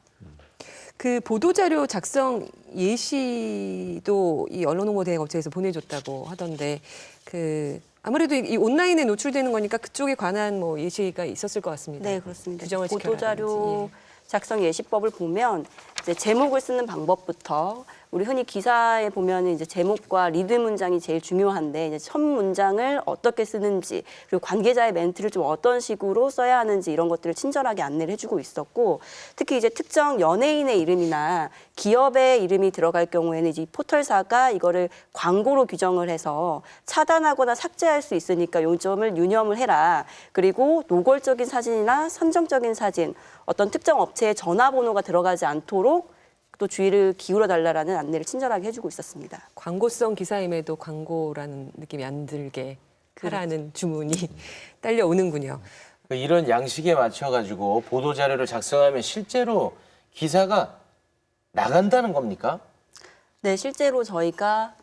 그 보도자료 작성 예시도 이 언론홍보대행 업체에서 보내줬다고 하던데 그 아무래도 이 온라인에 노출되는 거니까 그쪽에 관한 뭐 예시가 있었을 것 같습니다. 네, 그렇습니다. 규정을 보도자료 지켜라든지, 작성 예시법을 보면 이제 제목을 쓰는 방법부터 우리 흔히 기사에 보면 이제 제목과 리드 문장이 제일 중요한데 이제 첫 문장을 어떻게 쓰는지 그리고 관계자의 멘트를 좀 어떤 식으로 써야 하는지 이런 것들을 친절하게 안내를 해주고 있었고 특히 이제 특정 연예인의 이름이나 기업의 이름이 들어갈 경우에는 이제 이 포털사가 이거를 광고로 규정을 해서 차단하거나 삭제할 수 있으니까 요 점을 유념을 해라. 그리고 노골적인 사진이나 선정적인 사진, 어떤 특정 업체의 전화번호가 들어가지 않도록 또 주의를 기울여달라는 안내를 친절하게 해주고 있었습니다. 광고성 기사임에도 광고라는 느낌이 안 들게 하라는 주문이 딸려오는군요. 이런 양식에 맞춰가지고 보도 자료를 작성하면 실제로 기사가 나간다는 겁니까? 네, 실제로 저희가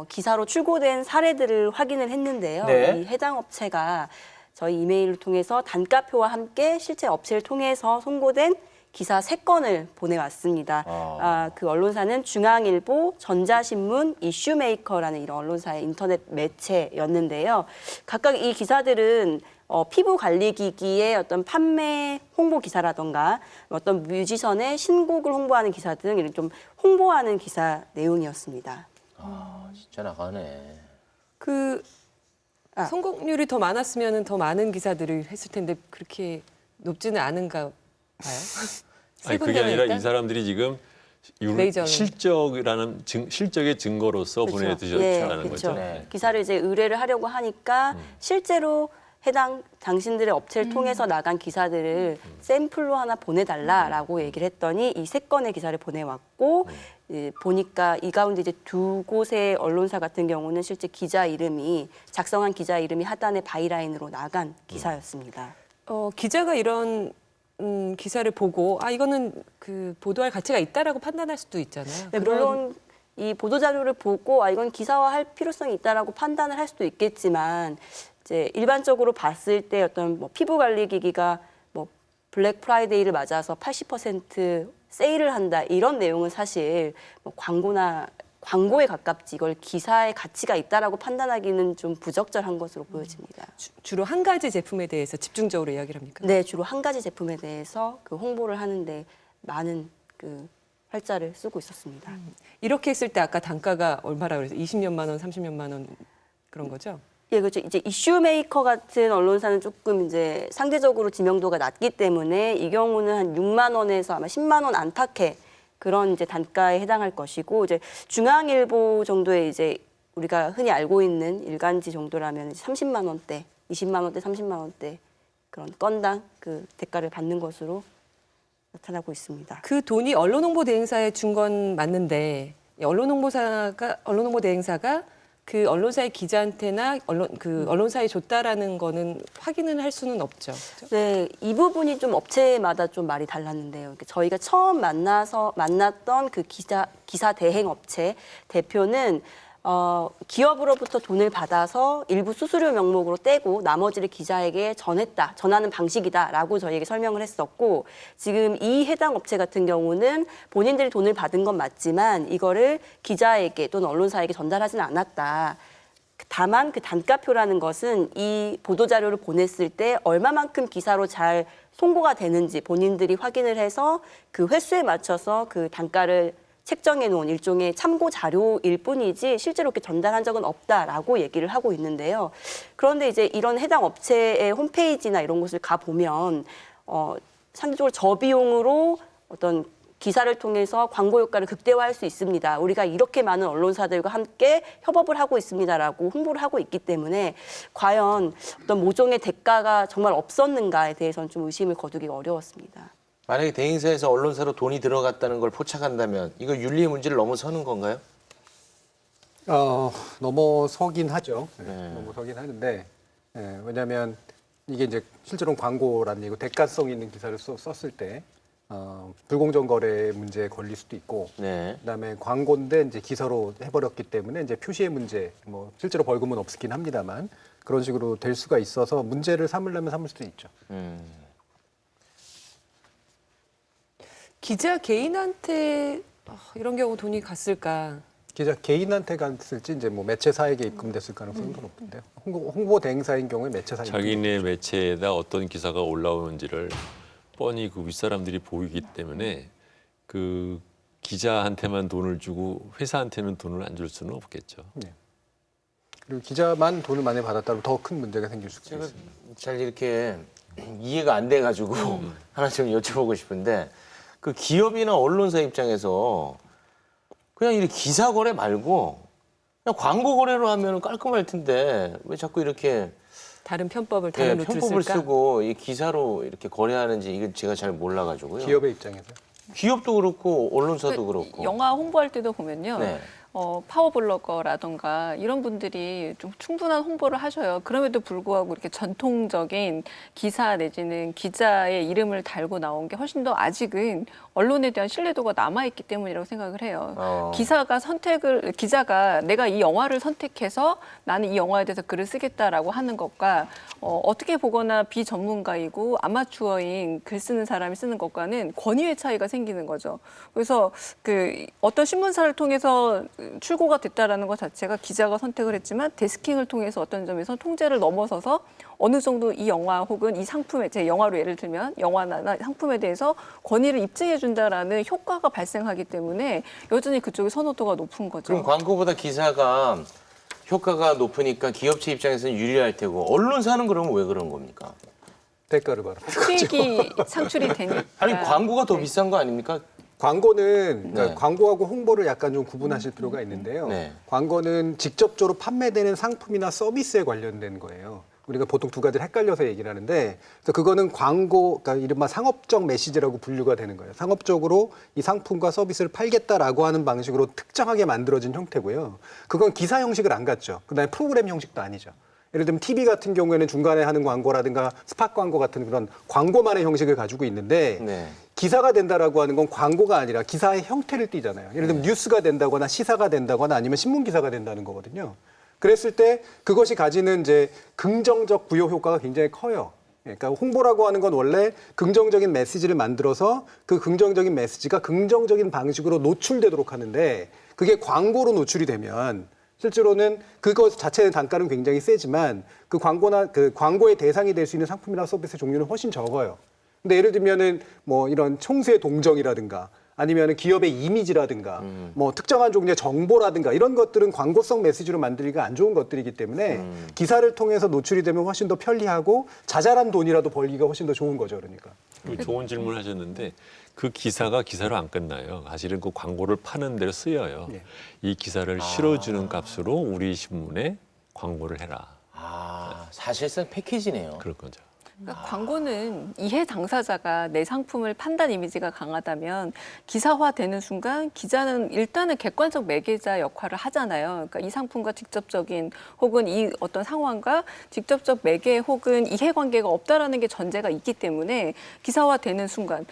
기사로 출고된 사례들을 확인을 했는데요. 네. 이 해당 업체가 저희 이메일을 통해서 단가표와 함께 실제 업체를 통해서 송고된 기사 3건을 보내왔습니다. 그 언론사는 중앙일보, 전자신문, 이슈메이커라는 이런 언론사의 인터넷 매체였는데요. 각각 이 기사들은 피부 관리기기의 어떤 판매 홍보 기사라던가 어떤 뮤지션의 신곡을 홍보하는 기사 등 이런 좀 홍보하는 기사 내용이었습니다. 진짜 나가네. 그 성공률이 더 많았으면 더 많은 기사들을 했을 텐데 그렇게 높지는 않은가 봐요. 아니 그게 아니라 이 사람들이 지금 레이저는. 실적의 증거로서 그렇죠. 보내드셨다는 그렇죠. 거죠. 네. 기사를 이제 의뢰를 하려고 하니까 실제로 해당 당신들의 업체를 통해서 나간 기사들을 샘플로 하나 보내달라라고 얘기를 했더니 이 3건의 기사를 보내왔고 보니까 이 가운데 이제 2곳의 언론사 같은 경우는 실제 작성한 기자 이름이 하단의 바이라인으로 나간 기사였습니다. 기자가 이런 기사를 보고 이거는 그 보도할 가치가 있다라고 판단할 수도 있잖아요. 네, 물론 이 보도 자료를 보고 이건 기사화할 필요성이 있다라고 판단을 할 수도 있겠지만 이제 일반적으로 봤을 때 어떤 뭐 피부 관리 기기가 뭐 블랙 프라이데이를 맞아서 80% 세일을 한다 이런 내용은 사실 뭐 광고나 광고에 가깝지 이걸 기사의 가치가 있다라고 판단하기는 좀 부적절한 것으로 보여집니다. 주로 한 가지 제품에 대해서 집중적으로 이야기를 합니까? 네, 주로 한 가지 제품에 대해서 그 홍보를 하는데 많은 그 활자를 쓰고 있었습니다. 이렇게 했을 때 아까 단가가 얼마라고 그래서 20년만 원, 30년만 원 그런 거죠? 예, 그렇죠. 이제 이슈메이커 같은 언론사는 조금 이제 상대적으로 지명도가 낮기 때문에 이 경우는 한 6만 원에서 아마 10만 원 안팎의 그런 이제 단가에 해당할 것이고, 이제 중앙일보 정도의 이제 우리가 흔히 알고 있는 일간지 정도라면 30만 원대, 20만 원대, 30만 원대 그런 건당 그 대가를 받는 것으로 나타나고 있습니다. 그 돈이 언론홍보대행사에 준 건 맞는데 언론홍보대행사가 그 언론사의 기자한테나 언론사에 줬다라는 거는 확인을 할 수는 없죠. 그렇죠? 네, 이 부분이 좀 업체마다 좀 말이 달랐는데요. 저희가 처음 만났던 그 기사 대행 업체 대표는 기업으로부터 돈을 받아서 일부 수수료 명목으로 떼고 나머지를 기자에게 전하는 방식이다라고 저희에게 설명을 했었고, 지금 이 해당 업체 같은 경우는 본인들이 돈을 받은 건 맞지만 이거를 기자에게 또는 언론사에게 전달하지는 않았다. 다만 그 단가표라는 것은 이 보도자료를 보냈을 때 얼마만큼 기사로 잘 송고가 되는지 본인들이 확인을 해서 그 횟수에 맞춰서 그 단가를 책정해 놓은 일종의 참고 자료일 뿐이지 실제로 이렇게 전달한 적은 없다라고 얘기를 하고 있는데요. 그런데 이제 이런 해당 업체의 홈페이지나 이런 곳을 가보면 상대적으로 저비용으로 어떤 기사를 통해서 광고 효과를 극대화할 수 있습니다. 우리가 이렇게 많은 언론사들과 함께 협업을 하고 있습니다라고 홍보를 하고 있기 때문에 과연 어떤 모종의 대가가 정말 없었는가에 대해서는 좀 의심을 거두기가 어려웠습니다. 만약에 대행사에서 언론사로 돈이 들어갔다는 걸 포착한다면 이거 윤리의 문제를 넘어서는 건가요? 넘어서긴 하죠. 넘어서긴 하는데, 왜냐하면 이게 이제 실제로는 광고라는 얘기고 대가성 있는 기사를 썼을 때 불공정 거래 문제에 걸릴 수도 있고, 네. 그다음에 광고인데 이제 기사로 해버렸기 때문에 이제 표시의 문제, 뭐 실제로 벌금은 없긴 합니다만 그런 식으로 될 수가 있어서 문제를 삼으려면 삼을 수도 있죠. 기자 개인한테 이런 경우 돈이 갔을까? 기자 개인한테 갔을지 이제 뭐 매체사에게 입금됐을 가능성은 더 높은데요. 홍보 대행사인 경우에 매체사에 자기네 매체에다 어떤 기사가 올라오는지를 뻔히 그 윗사람들이 보이기 때문에 그 기자한테만 돈을 주고 회사한테는 돈을 안 줄 수는 없겠죠. 네. 그리고 기자만 돈을 많이 받았다면 더 큰 문제가 생길 수가 제가 있습니다. 잘 이렇게 이해가 안 돼가지고 하나 좀 여쭤보고 싶은데, 그 기업이나 언론사 입장에서 그냥 이 기사 거래 말고 그냥 광고 거래로 하면 깔끔할 텐데 왜 자꾸 이렇게 다른 편법을 다른 루트를 편법을 쓸까? 쓰고 이 기사로 이렇게 거래하는지 이게 제가 잘 몰라가지고요. 기업의 입장에서. 기업도 그렇고 언론사도 그렇고. 영화 홍보할 때도 보면요. 네. 파워블로거라던가 이런 분들이 좀 충분한 홍보를 하셔요. 그럼에도 불구하고 이렇게 전통적인 기사 내지는 기자의 이름을 달고 나온 게 훨씬 더 아직은 언론에 대한 신뢰도가 남아있기 때문이라고 생각을 해요. 기자가 내가 이 영화를 선택해서 나는 이 영화에 대해서 글을 쓰겠다라고 하는 것과 어떻게 보거나 비전문가이고 아마추어인 글 쓰는 사람이 쓰는 것과는 권위의 차이가 생기는 거죠. 그래서 그 어떤 신문사를 통해서 출고가 됐다라는 것 자체가 기자가 선택을 했지만 데스킹을 통해서 어떤 점에서 통제를 넘어서서 어느 정도 이 영화 혹은 이 상품에, 제 영화로 예를 들면 영화나 상품에 대해서 권위를 입증해 준다라는 효과가 발생하기 때문에 여전히 그쪽의 선호도가 높은 거죠. 그럼 광고보다 기사가 효과가 높으니까 기업체 입장에서는 유리할 테고 언론사는 그러면 왜 그런 겁니까? 대가를 받아. 수익이 상출이 되니까. 아니 광고가 더 비싼 거 아닙니까? 광고는 그러니까 네. 광고하고 홍보를 약간 좀 구분하실 필요가 있는데요. 네. 광고는 직접적으로 판매되는 상품이나 서비스에 관련된 거예요. 우리가 보통 두 가지를 헷갈려서 얘기를 하는데, 그래서 그거는 광고, 그러니까 이른바 상업적 메시지라고 분류가 되는 거예요. 상업적으로 이 상품과 서비스를 팔겠다라고 하는 방식으로 특정하게 만들어진 형태고요. 그건 기사 형식을 안 갖죠. 그다음에 프로그램 형식도 아니죠. 예를 들면 TV 같은 경우에는 중간에 하는 광고라든가 스팟 광고 같은 그런 광고만의 형식을 가지고 있는데, 네. 기사가 된다라고 하는 건 광고가 아니라 기사의 형태를 띠잖아요. 예를 들면 뉴스가 된다거나 시사가 된다거나 아니면 신문 기사가 된다는 거거든요. 그랬을 때 그것이 가지는 이제 긍정적 부여 효과가 굉장히 커요. 그러니까 홍보라고 하는 건 원래 긍정적인 메시지를 만들어서 그 긍정적인 메시지가 긍정적인 방식으로 노출되도록 하는데, 그게 광고로 노출이 되면 실제로는 그것 자체의 단가는 굉장히 세지만 그 광고나 그 광고의 대상이 될 수 있는 상품이나 서비스 종류는 훨씬 적어요. 근데 예를 들면은 뭐 이런 총수의 동정이라든가 아니면 기업의 이미지라든가 뭐 특정한 종류의 정보라든가 이런 것들은 광고성 메시지로 만들기가 안 좋은 것들이기 때문에 기사를 통해서 노출이 되면 훨씬 더 편리하고 자잘한 돈이라도 벌기가 훨씬 더 좋은 거죠. 그러니까. 좋은 질문 하셨는데 그 기사가 기사로 안 끝나요. 사실은 그 광고를 파는 데로 쓰여요. 네. 이 기사를 실어주는 값으로 우리 신문에 광고를 해라. 사실상 패키지네요. 그럴 거죠. 그러니까 광고는 이해 당사자가 내 상품을 판단 이미지가 강하다면 기사화되는 순간 기자는 일단은 객관적 매개자 역할을 하잖아요. 그러니까 이 상품과 직접적인 혹은 이 어떤 상황과 직접적 매개 혹은 이해관계가 없다라는 게 전제가 있기 때문에 기사화되는 순간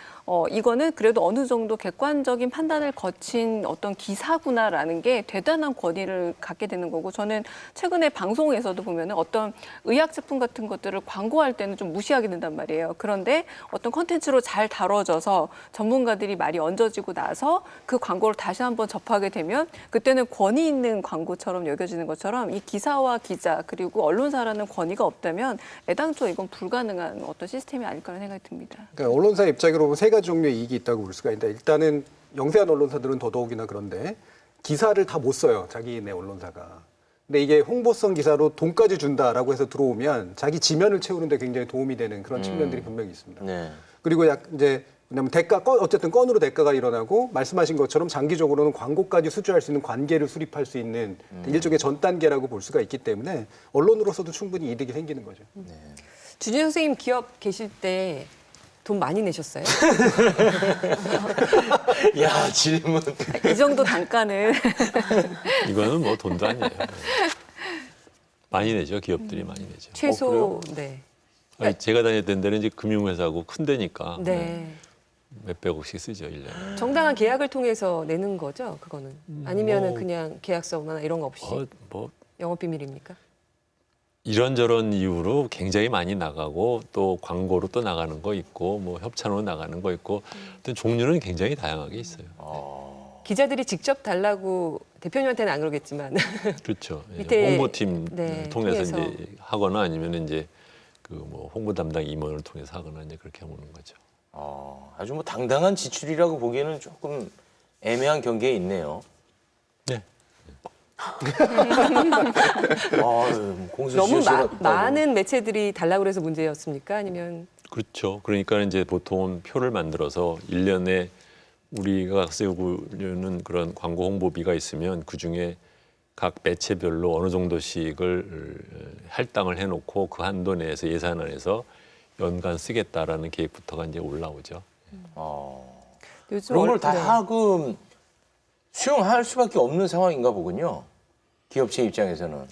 이거는 그래도 어느 정도 객관적인 판단을 거친 어떤 기사구나라는 게 대단한 권위를 갖게 되는 거고 저는 최근에 방송에서도 보면은 어떤 의학 제품 같은 것들을 광고할 때는 좀 무시하게 된단 말이에요. 그런데 어떤 콘텐츠로 잘 다뤄져서 전문가들이 말이 얹어지고 나서 그 광고를 다시 한번 접하게 되면 그때는 권위 있는 광고처럼 여겨지는 것처럼 이 기사와 기자 그리고 언론사라는 권위가 없다면 애당초 이건 불가능한 어떤 시스템이 아닐까라는 생각이 듭니다. 그러니까 언론사 입장으로 보면 세 가지 종류의 이익이 있다고 볼 수가 있는데 일단은 영세한 언론사들은 더더욱이나 그런데 기사를 다 못 써요. 자기네 언론사가. 근데 이게 홍보성 기사로 돈까지 준다라고 해서 들어오면 자기 지면을 채우는 데 굉장히 도움이 되는 그런 측면들이 분명히 있습니다. 네. 그리고 이제 왜냐면 어쨌든 건으로 대가가 일어나고 말씀하신 것처럼 장기적으로는 광고까지 수주할 수 있는 관계를 수립할 수 있는 일종의 전 단계라고 볼 수가 있기 때문에 언론으로서도 충분히 이득이 생기는 거죠. 준현 선생님 기업 계실 때 돈 많이 내셨어요? 야, 질문. 이 정도 단가는 이거는 뭐 돈도 아니에요. 많이 내죠. 기업들이 많이 내죠. 최소 네. 아니, 제가 다녔던 데는 이제 금융회사고 큰 데니까 네. 몇백억씩 쓰죠, 1년에. 정당한 계약을 통해서 내는 거죠, 그거는. 아니면은 뭐, 그냥 계약서나 이런 거 없이 뭐 영업 비밀입니까? 이런저런 이유로 굉장히 많이 나가고 또 광고로 또 나가는 거 있고 뭐 협찬으로 나가는 거 있고 어떤 종류는 굉장히 다양하게 있어요. 기자들이 직접 달라고 대표님한테는 안 그러겠지만 그렇죠. 예, 밑에, 홍보팀 네, 통해서 통해서. 이제 하거나 아니면 이제 그 뭐 홍보 담당 임원을 통해서 하거나 이제 그렇게 하는 거죠. 아주 뭐 당당한 지출이라고 보기에는 조금 애매한 경계에 있네요. 네. 공수 너무 지어서 많은 매체들이 달라고 그래서 문제였습니까? 아니면 그렇죠. 그러니까 이제 보통은 표를 만들어서 1년에 우리가 세우는 그런 광고 홍보비가 있으면 그중에 각 매체별로 어느 정도씩을 할당을 해놓고 그 한도 내에서 예산 안에서 연간 쓰겠다라는 계획부터가 이제 올라오죠. 요즘 그런 걸 다 네. 하금 수용할 수밖에 없는 상황인가 보군요. 기업체 입장에서는.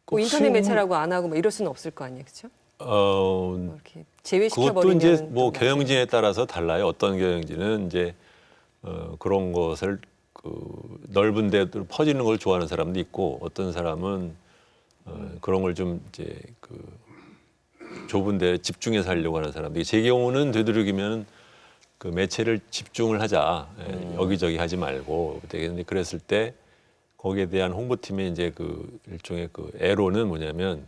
뭐 인터넷 매체라고 안 하고 뭐 이럴 수는 없을 거 아니에요, 그렇죠? 뭐 이렇게 제외시켜 그것도 이제 버리면 뭐 경영진에 따라서 달라요. 어떤 경영진은 이제 그런 것을 그 넓은 데로 퍼지는 걸 좋아하는 사람도 있고 어떤 사람은 그런 걸 좀 이제 그 좁은 데 집중해서 하려고 하는 사람들. 제 경우는 되도록이면 그 매체를 집중을 하자. 여기저기 하지 말고. 근데 그랬을 때 거기에 대한 홍보팀의 이제 그 일종의 그 애로는 뭐냐면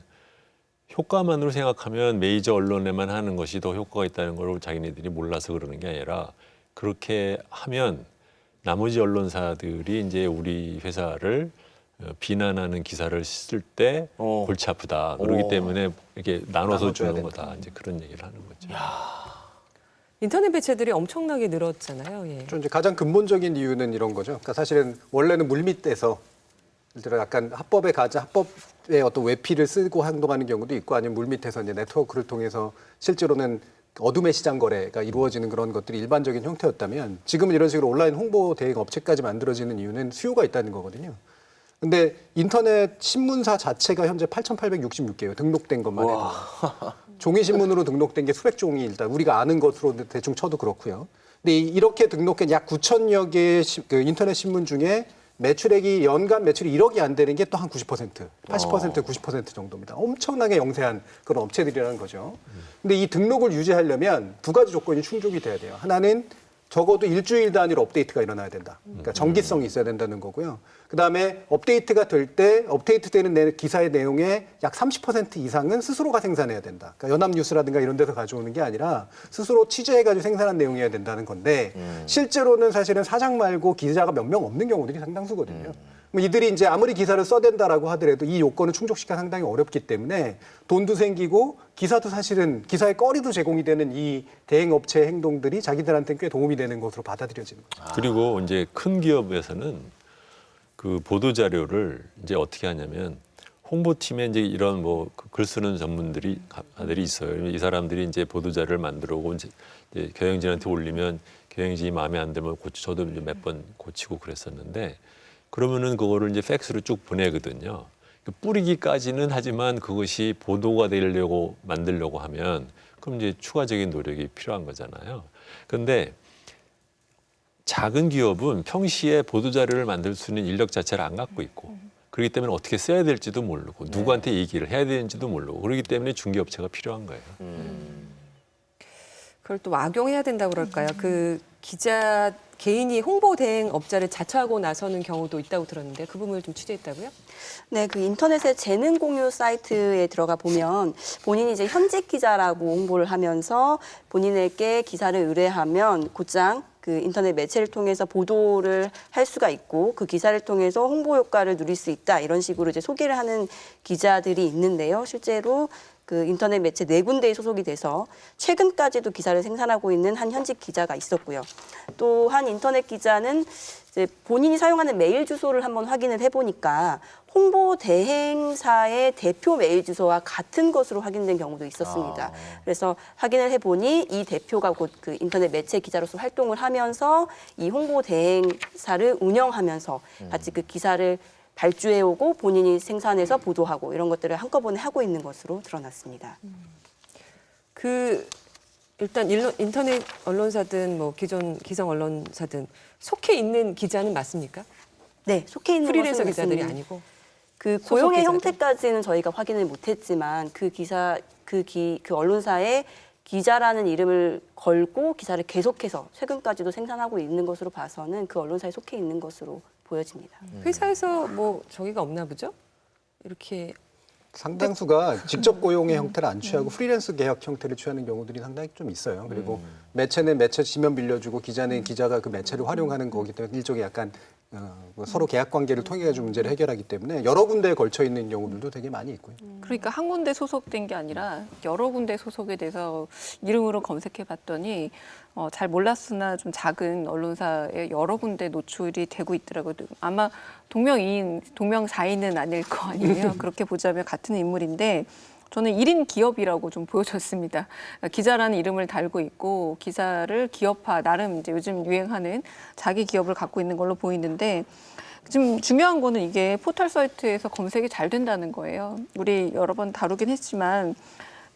효과만으로 생각하면 메이저 언론에만 하는 것이 더 효과가 있다는 걸 자기네들이 몰라서 그러는 게 아니라 그렇게 하면 나머지 언론사들이 이제 우리 회사를 비난하는 기사를 쓸 때 골치 아프다. 그렇기 때문에 이렇게 나눠서 주는 거다. 이제 그런 얘기를 하는 거죠. 인터넷 매체들이 엄청나게 늘었잖아요. 예. 좀 이제 가장 근본적인 이유는 이런 거죠. 그러니까 사실은 원래는 물밑에서 예를 들어 약간 합법의 어떤 외피를 쓰고 행동하는 경우도 있고 아니면 물밑에서 이제 네트워크를 통해서 실제로는 어둠의 시장 거래가 이루어지는 그런 것들이 일반적인 형태였다면 지금은 이런 식으로 온라인 홍보 대행 업체까지 만들어지는 이유는 수요가 있다는 거거든요. 근데 인터넷 신문사 자체가 현재 8,866개예요. 등록된 것만 해도. 종이 신문으로 등록된 게 수백 종이 일단 우리가 아는 것으로 대충 쳐도 그렇고요. 근데 이렇게 등록된 약 9천여 개의 그 인터넷 신문 중에 매출액이 연간 매출이 1억이 안 되는 게 또 한 90%, 80%, 90% 정도입니다. 엄청나게 영세한 그런 업체들이라는 거죠. 근데 이 등록을 유지하려면 두 가지 조건이 충족이 돼야 돼요. 하나는 적어도 일주일 단위로 업데이트가 일어나야 된다. 그러니까 정기성이 있어야 된다는 거고요. 그다음에 업데이트가 될 때 업데이트되는 기사의 내용의 약 30% 이상은 스스로가 생산해야 된다. 그러니까 연합뉴스라든가 이런 데서 가져오는 게 아니라 스스로 취재해가지고 생산한 내용이어야 된다는 건데 실제로는 사실은 사장 말고 기자가 몇 명 없는 경우들이 상당수거든요. 이들이 이제 아무리 기사를 써댄다라고 하더라도 이 요건을 충족시키기가 상당히 어렵기 때문에 돈도 생기고 기사도 사실은 기사의 거리도 제공이 되는 이 대행업체의 행동들이 자기들한테는 꽤 도움이 되는 것으로 받아들여지는 거죠. 그리고 이제 큰 기업에서는 그 보도 자료를 이제 어떻게 하냐면 홍보팀에 이제 이런 뭐 글 쓰는 전문들이 있어요. 이 사람들이 이제 보도 자료를 만들어 오고 이제 경영진한테 올리면 경영진이 마음에 안 들면 저도 몇 번 고치고 그랬었는데 그러면은 그거를 이제 팩스로 쭉 보내거든요. 뿌리기까지는 하지만 그것이 보도가 되려고 만들려고 하면 그럼 이제 추가적인 노력이 필요한 거잖아요. 그런데 작은 기업은 평시에 보도 자료를 만들 수 있는 인력 자체를 안 갖고 있고 그렇기 때문에 어떻게 써야 될지도 모르고 누구한테 얘기를 해야 되는지도 모르고 그렇기 때문에 중개업체가 필요한 거예요. 그걸 또 악용해야 된다고 그럴까요? 그 기자 개인이 홍보 대행 업자를 자처하고 나서는 경우도 있다고 들었는데 그 부분을 좀 취재했다고요? 네, 그 인터넷의 재능 공유 사이트에 들어가 보면 본인이 이제 현직 기자라고 홍보를 하면서 본인에게 기사를 의뢰하면 곧장 그 인터넷 매체를 통해서 보도를 할 수가 있고 그 기사를 통해서 홍보 효과를 누릴 수 있다 이런 식으로 이제 소개를 하는 기자들이 있는데요. 실제로 그 인터넷 매체 4군데에 소속이 돼서 최근까지도 기사를 생산하고 있는 한 현직 기자가 있었고요. 또 한 인터넷 기자는 이제 본인이 사용하는 메일 주소를 한번 확인을 해보니까 홍보 대행사의 대표 메일 주소와 같은 것으로 확인된 경우도 있었습니다. 그래서 확인을 해보니 이 대표가 곧 그 인터넷 매체 기자로서 활동을 하면서 이 홍보 대행사를 운영하면서 같이 그 기사를 발주해오고 본인이 생산해서 보도하고 이런 것들을 한꺼번에 하고 있는 것으로 드러났습니다. 그 일단 인터넷 언론사든 뭐 기존 기성 언론사든 속해 있는 기자는 맞습니까? 네, 속해 있는 프리랜서 것은 기자들이 맞습니다. 아니고 그 소속 고용의 기자들? 형태까지는 저희가 확인을 못했지만 그 언론사의 기자라는 이름을 걸고 기사를 계속해서 최근까지도 생산하고 있는 것으로 봐서는 그 언론사에 속해 있는 것으로 보여집니다. 회사에서 뭐 저기가 없나 보죠? 이렇게 상당수가 직접 고용의 형태를 안 취하고 프리랜서 계약 형태를 취하는 경우들이 상당히 좀 있어요. 그리고 매체는 매체 지면 빌려주고 기자는 기자가 그 매체를 활용하는 거기 때문에 일종의 약간 서로 계약 관계를 통해 가지고 문제를 해결하기 때문에 여러 군데에 걸쳐 있는 경우들도 되게 많이 있고요. 그러니까 한 군데 소속된 게 아니라 여러 군데 소속에 대해서 이름으로 검색해 봤더니 잘 몰랐으나 좀 작은 언론사에 여러 군데 노출이 되고 있더라고요. 아마 동명사인은 아닐 거 아니에요. 그렇게 보자면 같은 인물인데 저는 1인 기업이라고 좀 보여졌습니다. 그러니까 기자라는 이름을 달고 있고 기사를 기업화, 나름 이제 요즘 유행하는 자기 기업을 갖고 있는 걸로 보이는데 지금 중요한 거는 이게 포털 사이트에서 검색이 잘 된다는 거예요. 우리 여러 번 다루긴 했지만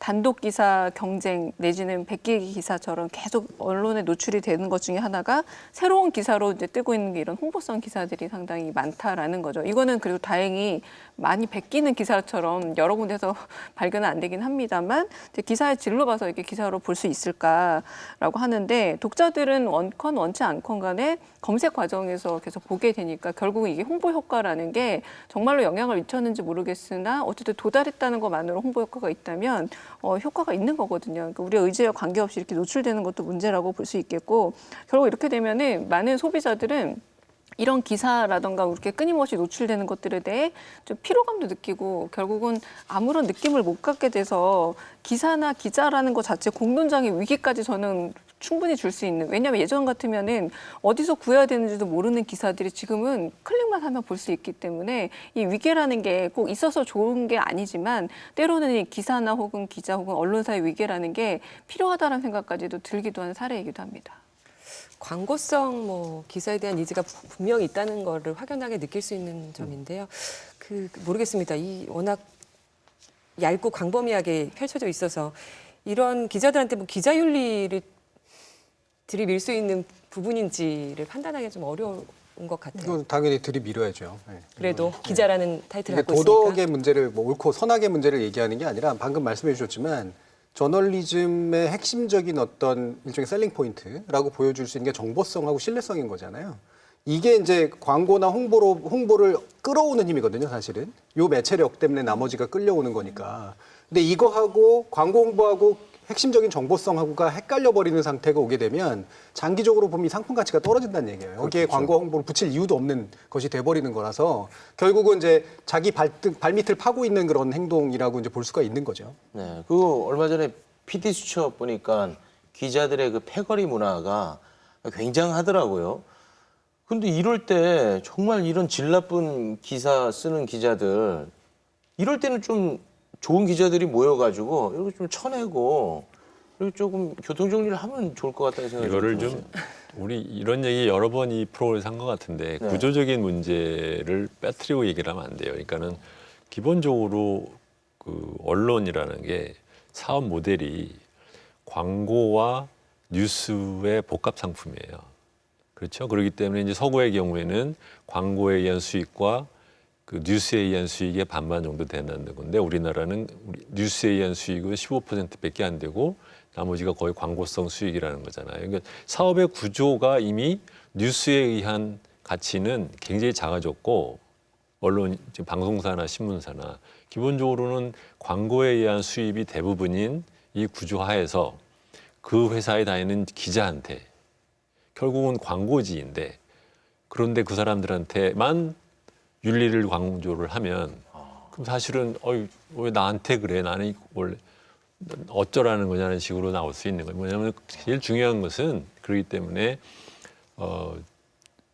단독 기사 경쟁 내지는 백기 기사처럼 계속 언론에 노출이 되는 것 중에 하나가 새로운 기사로 이제 뜨고 있는 게 이런 홍보성 기사들이 상당히 많다라는 거죠. 이거는 그래도 다행히 많이 베끼는 기사처럼 여러 군데서 발견은 안 되긴 합니다만 기사의 질로 봐서 이렇게 기사로 볼 수 있을까라고 하는데 독자들은 원컨 원치 않건 간에 검색 과정에서 계속 보게 되니까 결국은 이게 홍보 효과라는 게 정말로 영향을 미쳤는지 모르겠으나 어쨌든 도달했다는 것만으로 홍보 효과가 있다면 효과가 있는 거거든요. 그러니까 우리의 의지와 관계없이 이렇게 노출되는 것도 문제라고 볼 수 있겠고 결국 이렇게 되면은 많은 소비자들은 이런 기사라던가 이렇게 끊임없이 노출되는 것들에 대해 좀 피로감도 느끼고 결국은 아무런 느낌을 못 갖게 돼서 기사나 기자라는 것 자체 공론장의 위기까지 저는 충분히 줄 수 있는. 왜냐하면 예전 같으면은 어디서 구해야 되는지도 모르는 기사들이 지금은 클릭만 하면 볼 수 있기 때문에 이 위계라는 게 꼭 있어서 좋은 게 아니지만 때로는 이 기사나 혹은 기자 혹은 언론사의 위계라는 게 필요하다는 생각까지도 들기도 하는 사례이기도 합니다. 광고성 뭐 기사에 대한 니즈가 분명히 있다는 거를 확연하게 느낄 수 있는 점인데요. 모르겠습니다. 이 워낙 얇고 광범위하게 펼쳐져 있어서 이런 기자들한테 뭐 기자윤리를 들이밀 수 있는 부분인지를 판단하기가 좀 어려운 것 같아요. 이건 당연히 들이밀어야죠. 네. 그래도 기자라는 타이틀을 이게 갖고 있으니까. 도덕의 문제를 뭐 옳고 선악의 문제를 얘기하는 게 아니라 방금 말씀해 주셨지만 저널리즘의 핵심적인 어떤 일종의 셀링 포인트라고 보여줄 수 있는 게 정보성하고 신뢰성인 거잖아요. 이게 이제 광고나 홍보를 끌어오는 힘이거든요, 사실은. 요 매체력 때문에 나머지가 끌려오는 거니까. 근데 이거하고 광고 홍보하고 핵심적인 정보성하고가 헷갈려 버리는 상태가 오게 되면 장기적으로 보면 이 상품 가치가 떨어진다는 얘기예요. 여기에 광고 홍보를 붙일 이유도 없는 것이 돼 버리는 거라서 결국은 이제 자기 발밑을 파고 있는 그런 행동이라고 이제 볼 수가 있는 거죠. 네, 그 얼마 전에 PD 수첩 보니까 기자들의 그 패거리 문화가 굉장하더라고요. 근데 이럴 때 정말 이런 질 나쁜 기사 쓰는 기자들 이럴 때는 좀 좋은 기자들이 모여가지고 이렇게 좀 쳐내고 이렇게 조금 교통 정리를 하면 좋을 것 같다는 생각이 이거를 들었어요. 좀 우리 이런 얘기 여러 번 이 프로그램에서 한 것 같은데 네. 구조적인 문제를 빼뜨리고 얘기를 하면 안 돼요. 그러니까는 기본적으로 그 언론이라는 게 사업 모델이 광고와 뉴스의 복합 상품이에요. 그렇죠? 그렇기 때문에 이제 서구의 경우에는 광고에 의한 수익과 그 뉴스에 의한 수익의 반반 정도 되는 건데 우리나라는 뉴스에 의한 수익은 15%밖에 안 되고 나머지가 거의 광고성 수익이라는 거잖아요. 그러니까 사업의 구조가 이미 뉴스에 의한 가치는 굉장히 작아졌고 언론, 지금 방송사나 신문사나 기본적으로는 광고에 의한 수입이 대부분인 이 구조하에서 그 회사에 다니는 기자한테 결국은 광고지인데 그런데 그 사람들한테만 윤리를 강조를 하면 그럼 사실은 왜 나한테 그래? 나는 원래 어쩌라는 거냐는 식으로 나올 수 있는 거예요. 뭐냐면 제일 중요한 것은 그렇기 때문에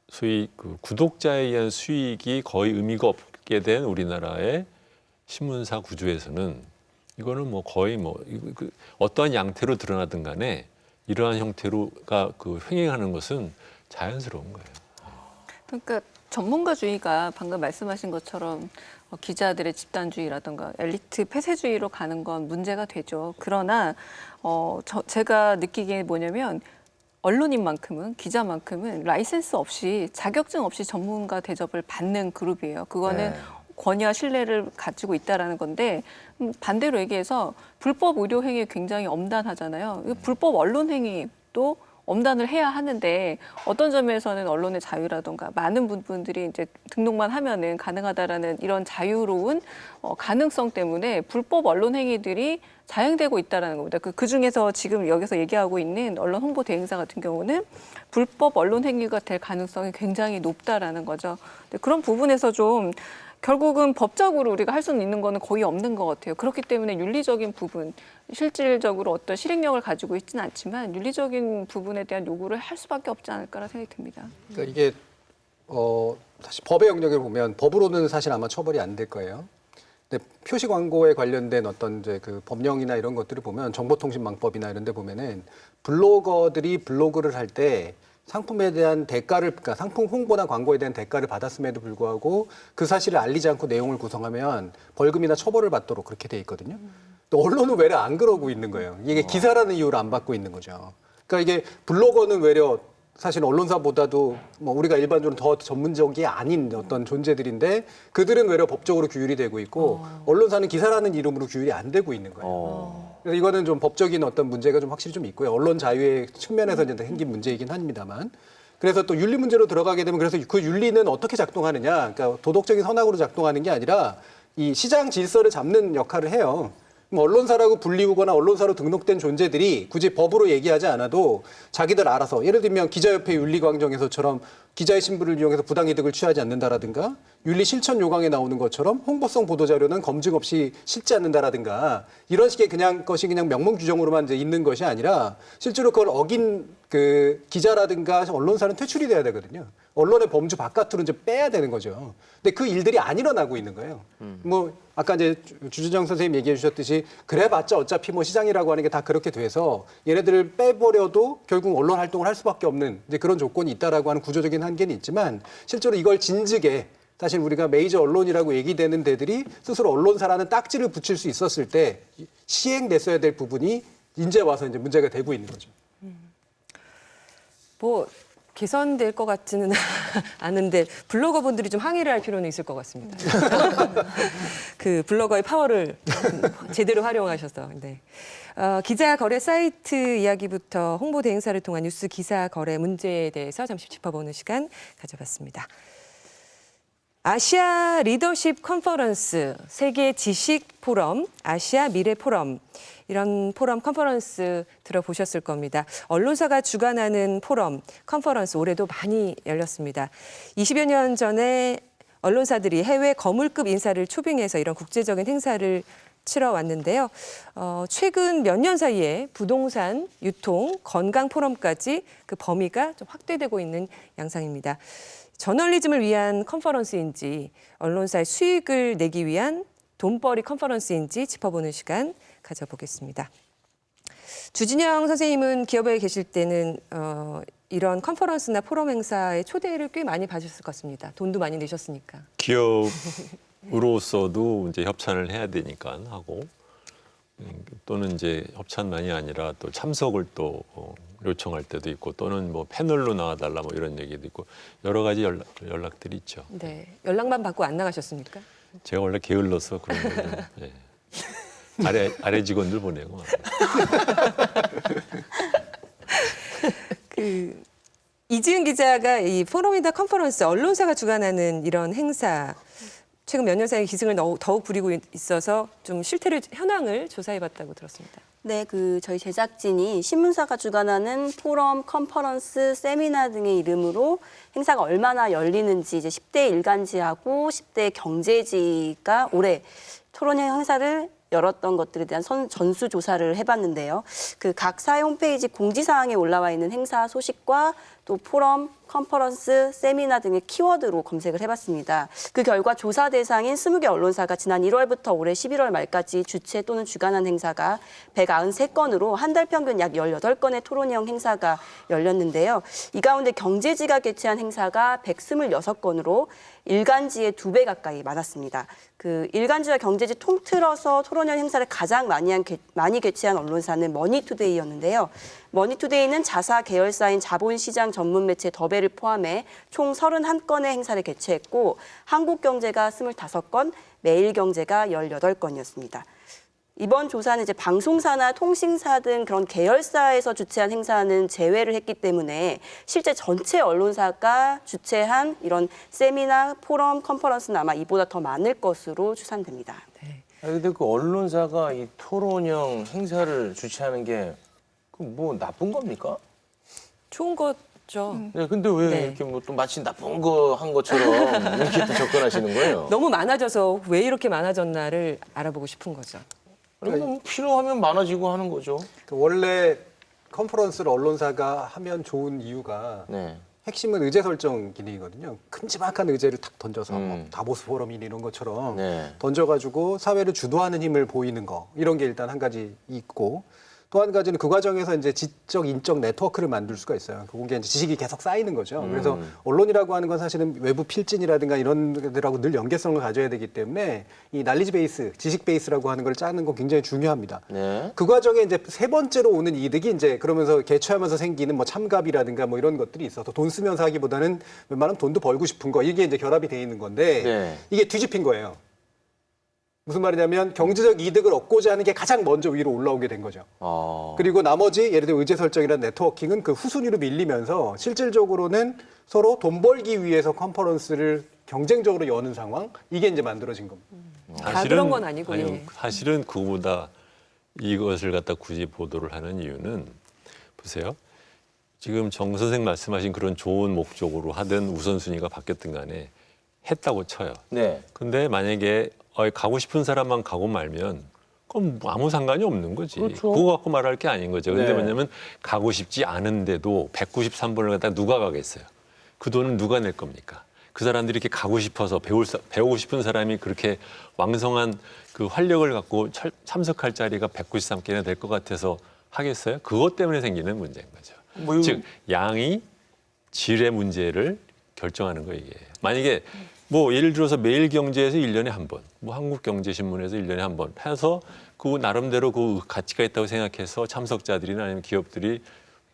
소위 그 구독자에 의한 수익이 거의 의미가 없게 된 우리나라의 신문사 구조에서는 이거는 뭐 거의 어떠한 양태로 드러나든 간에 이러한 형태로가 그 횡행하는 것은 자연스러운 거예요. 그러니까 전문가주의가 방금 말씀하신 것처럼 기자들의 집단주의라든가 엘리트 폐쇄주의로 가는 건 문제가 되죠. 그러나 제가 느끼기에 뭐냐면 언론인만큼은 기자만큼은 라이센스 없이 자격증 없이 전문가 대접을 받는 그룹이에요. 그거는 네. 권위와 신뢰를 가지고 있다라는 건데 반대로 얘기해서 불법 의료 행위 굉장히 엄단하잖아요. 불법 언론 행위도 엄단을 해야 하는데 어떤 점에서는 언론의 자유라든가 많은 부분들이 이제 등록만 하면은 가능하다라는 이런 자유로운 가능성 때문에 불법 언론 행위들이 자행되고 있다라는 겁니다. 그 중에서 지금 여기서 얘기하고 있는 언론 홍보 대행사 같은 경우는 불법 언론 행위가 될 가능성이 굉장히 높다라는 거죠. 근데 그런 부분에서 좀 결국은 법적으로 우리가 할 수는 있는 거는 거의 없는 것 같아요. 그렇기 때문에 윤리적인 부분, 실질적으로 어떤 실행력을 가지고 있지는 않지만 윤리적인 부분에 대한 요구를 할 수밖에 없지 않을까라는 생각이 듭니다. 그러니까 이게 사실 법의 영역을 보면 법으로는 사실 아마 처벌이 안 될 거예요. 근데 표시 광고에 관련된 어떤 이제 그 법령이나 이런 것들을 보면 정보통신망법이나 이런 데 보면은 블로거들이 블로그를 할 때 상품에 대한 대가를, 그러니까 상품 홍보나 광고에 대한 대가를 받았음에도 불구하고 그 사실을 알리지 않고 내용을 구성하면 벌금이나 처벌을 받도록 그렇게 돼 있거든요. 또 언론은 외려 안 그러고 있는 거예요. 이게 기사라는 이유로 안 받고 있는 거죠. 그러니까 이게 블로거는 외려 사실 언론사보다도 뭐 우리가 일반적으로 더 전문적이 아닌 어떤 존재들인데 그들은 외려 법적으로 규율이 되고 있고 언론사는 기사라는 이름으로 규율이 안 되고 있는 거예요. 그래서 이거는 좀 법적인 어떤 문제가 좀 확실히 좀 있고요. 언론 자유의 측면에서 이제 생긴 문제이긴 합니다만. 그래서 또 윤리 문제로 들어가게 되면 그래서 그 윤리는 어떻게 작동하느냐. 그러니까 도덕적인 선악으로 작동하는 게 아니라 이 시장 질서를 잡는 역할을 해요. 언론사라고 불리우거나 언론사로 등록된 존재들이 굳이 법으로 얘기하지 않아도 자기들 알아서 예를 들면 기자협회 윤리광정에서처럼 기자의 신분을 이용해서 부당이득을 취하지 않는다라든가 윤리 실천 요강에 나오는 것처럼 홍보성 보도자료는 검증 없이 싣지 않는다라든가 이런 식의 것이 그냥 명문 규정으로만 이제 있는 것이 아니라 실제로 그걸 어긴 그 기자라든가 언론사는 퇴출이 돼야 되거든요. 언론의 범주 바깥으로 이제 빼야 되는 거죠. 근데 그 일들이 안 일어나고 있는 거예요. 뭐 아까 이제 주준정 선생님 얘기해 주셨듯이 그래봤자 어차피 뭐 시장이라고 하는 게 다 그렇게 돼서 얘네들을 빼버려도 결국 언론 활동을 할 수밖에 없는 이제 그런 조건이 있다라고 하는 구조적인 한계는 있지만 실제로 이걸 진즉에 사실 우리가 메이저 언론이라고 얘기되는 데들이 스스로 언론사라는 딱지를 붙일 수 있었을 때 시행됐어야 될 부분이 이제 와서 이제 문제가 되고 있는 거죠. 뭐 개선될 것 같지는 않은데 블로거분들이 좀 항의를 할 필요는 있을 것 같습니다. 그 블로거의 파워를 제대로 활용하셔서. 네. 기자 거래 사이트 이야기부터 홍보 대행사를 통한 뉴스 기사 거래 문제에 대해서 잠시 짚어보는 시간 가져봤습니다. 아시아 리더십 컨퍼런스, 세계 지식 포럼, 아시아 미래 포럼, 이런 포럼 컨퍼런스 들어보셨을 겁니다. 언론사가 주관하는 포럼 컨퍼런스 올해도 많이 열렸습니다. 20여 년 전에 언론사들이 해외 거물급 인사를 초빙해서 이런 국제적인 행사를 치러 왔는데요. 최근 몇 년 사이에 부동산, 유통, 건강 포럼까지 그 범위가 좀 확대되고 있는 양상입니다. 저널리즘을 위한 컨퍼런스인지 언론사의 수익을 내기 위한 돈벌이 컨퍼런스인지 짚어보는 시간 가져보겠습니다. 주진영 선생님은 기업에 계실 때는 이런 컨퍼런스나 포럼 행사의 초대를 꽤 많이 받으셨을 것 같습니다. 돈도 많이 내셨으니까. 기업으로서도 이제 협찬을 해야 되니까 하고 또는 이제 협찬만이 아니라 또 참석을 또 요청할 때도 있고 또는 뭐 패널로 나와달라 뭐 이런 얘기도 있고 여러 가지 연락들이 있죠. 네, 연락만 받고 안 나가셨습니까? 제가 원래 게을러서 그런 거 좀, 예. 아래 직원들 보내고. 이지은 기자가 이 포럼이나 컨퍼런스 언론사가 주관하는 이런 행사 최근 몇 년 사이 기승을 더욱 부리고 있어서 좀 실태를 현황을 조사해봤다고 들었습니다. 네, 저희 제작진이 신문사가 주관하는 포럼, 컨퍼런스, 세미나 등의 이름으로 행사가 얼마나 열리는지 이제 10대 일간지하고 10대 경제지가 올해 토론형 행사를 열었던 것들에 대한 전수 조사를 해봤는데요. 각 사회 홈페이지 공지사항에 올라와 있는 행사 소식과 또 포럼, 컨퍼런스, 세미나 등의 키워드로 검색을 해봤습니다. 그 결과 조사 대상인 20개 언론사가 지난 1월부터 올해 11월 말까지 주최 또는 주관한 행사가 193건으로 한 달 평균 약 18건의 토론형 행사가 열렸는데요. 이 가운데 경제지가 개최한 행사가 126건으로 일간지의 2배 가까이 많았습니다. 일간지와 경제지 통틀어서 토론형 행사를 가장 많이 개최한 언론사는 머니투데이였는데요. 머니투데이는 자사 계열사인 자본시장 전문 매체 더베를 포함해 총 31건의 행사를 개최했고 한국경제가 25건, 매일경제가 18건이었습니다. 이번 조사는 이제 방송사나 통신사 등 그런 계열사에서 주최한 행사는 제외를 했기 때문에 실제 전체 언론사가 주최한 이런 세미나, 포럼, 컨퍼런스는 아마 이보다 더 많을 것으로 추산됩니다. 근데 그 언론사가 이 토론형 행사를 주최하는 게 뭐 나쁜 겁니까? 좋은 거죠. 네, 근데 왜 네. 이렇게 뭐 또 마치 나쁜 거 한 것처럼 이렇게 또 접근하시는 거예요? 너무 많아져서 왜 이렇게 많아졌나를 알아보고 싶은 거죠. 아니, 뭐 필요하면 많아지고 하는 거죠. 원래 컨퍼런스를 언론사가 하면 좋은 이유가 네. 핵심은 의제 설정 기능이거든요. 큼지막한 의제를 탁 던져서 뭐 다보스 포럼이나 이런 것처럼 네. 던져가지고 사회를 주도하는 힘을 보이는 거 이런 게 일단 한 가지 있고 또 한 가지는 그 과정에서 이제 지적 인적 네트워크를 만들 수가 있어요. 그게 이제 지식이 계속 쌓이는 거죠. 그래서 언론이라고 하는 건 사실은 외부 필진이라든가 이런 것들하고 늘 연계성을 가져야 되기 때문에 이 날리지 베이스, 지식 베이스라고 하는 걸 짜는 건 굉장히 중요합니다. 네. 그 과정에 이제 세 번째로 오는 이득이 이제 그러면서 개최하면서 생기는 뭐 참갑이라든가 뭐 이런 것들이 있어서 돈 쓰면서 하기보다는 웬만하면 돈도 벌고 싶은 거 이게 이제 결합이 돼 있는 건데 네. 이게 뒤집힌 거예요. 무슨 말이냐면 경제적 이득을 얻고자 하는 게 가장 먼저 위로 올라오게 된 거죠. 그리고 나머지 예를 들어 의제 설정이나 네트워킹은 그 후순위로 밀리면서 실질적으로는 서로 돈 벌기 위해서 컨퍼런스를 경쟁적으로 여는 상황 이게 이제 만들어진 겁니다. 다 그런 건 아니고. 예. 사실은 그거보다 이것을 갖다 굳이 보도를 하는 이유는 보세요. 지금 정 선생 말씀하신 그런 좋은 목적으로 하든 우선순위가 바뀌었든 간에 했다고 쳐요. 네. 근데 만약에 가고 싶은 사람만 가고 말면 그럼 아무 상관이 없는 거지. 그렇죠. 그거 갖고 말할 게 아닌 거죠. 근데 네. 뭐냐면 가고 싶지 않은데도 193번을 갖다 누가 가겠어요. 그 돈은 누가 낼 겁니까? 그 사람들이 이렇게 가고 싶어서 배우고 싶은 사람이 그렇게 왕성한 그 활력을 갖고 참석할 자리가 193개나 될 것 같아서 하겠어요? 그것 때문에 생기는 문제인 거죠. 뭐 즉 양이 질의 문제를 결정하는 거예요, 이게. 만약에 뭐 예를 들어서 매일경제에서 1년에 한 번, 뭐 한국경제신문에서 1년에 한 번 해서 그 나름대로 그 가치가 있다고 생각해서 참석자들이나 아니면 기업들이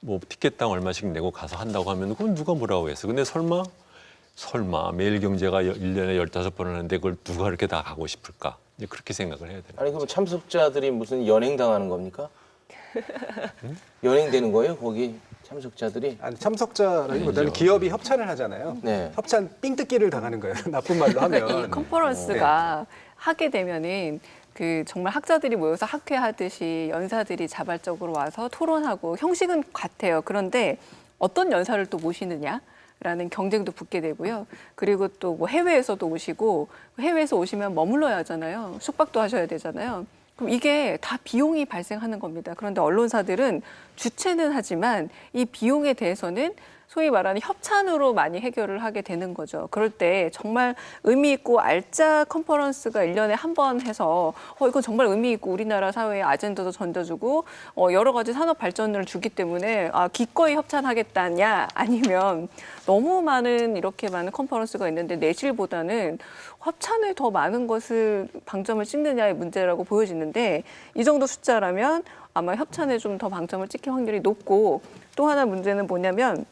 뭐 티켓당 얼마씩 내고 가서 한다고 하면 그건 누가 뭐라고 했어. 근데 설마 매일경제가 1년에 15번 하는데 그걸 누가 이렇게 다 가고 싶을까? 이제 그렇게 생각을 해야 되는 아니 그럼 참석자들이 무슨 연행 당하는 겁니까? 연행되는 거예요? 거기 참석자들이? 아니, 참석자라기보다는 아니죠. 기업이 협찬을 하잖아요. 네. 협찬 삥뜯기를 당하는 거예요. 나쁜 말로 하면. 이 컨퍼런스가 하게 되면은 그 정말 학자들이 모여서 학회하듯이 연사들이 자발적으로 와서 토론하고 형식은 같아요. 그런데 어떤 연사를 또 모시느냐라는 경쟁도 붙게 되고요. 그리고 또 뭐 해외에서도 오시고 해외에서 오시면 머물러야 하잖아요. 숙박도 하셔야 되잖아요. 그럼 이게 다 비용이 발생하는 겁니다. 그런데 언론사들은 주최는 하지만 이 비용에 대해서는 소위 말하는 협찬으로 많이 해결을 하게 되는 거죠. 그럴 때 정말 의미 있고 알짜 컨퍼런스가 1년에 한 번 해서 이건 정말 의미 있고 우리나라 사회의 아젠다도 전져주고 여러 가지 산업 발전을 주기 때문에 기꺼이 협찬하겠다냐 아니면 너무 많은 이렇게 많은 컨퍼런스가 있는데 내실보다는 협찬을 더 많은 것을 방점을 찍느냐의 문제라고 보여지는데 이 정도 숫자라면 아마 협찬에 좀 더 방점을 찍힐 확률이 높고 또 하나 문제는 뭐냐면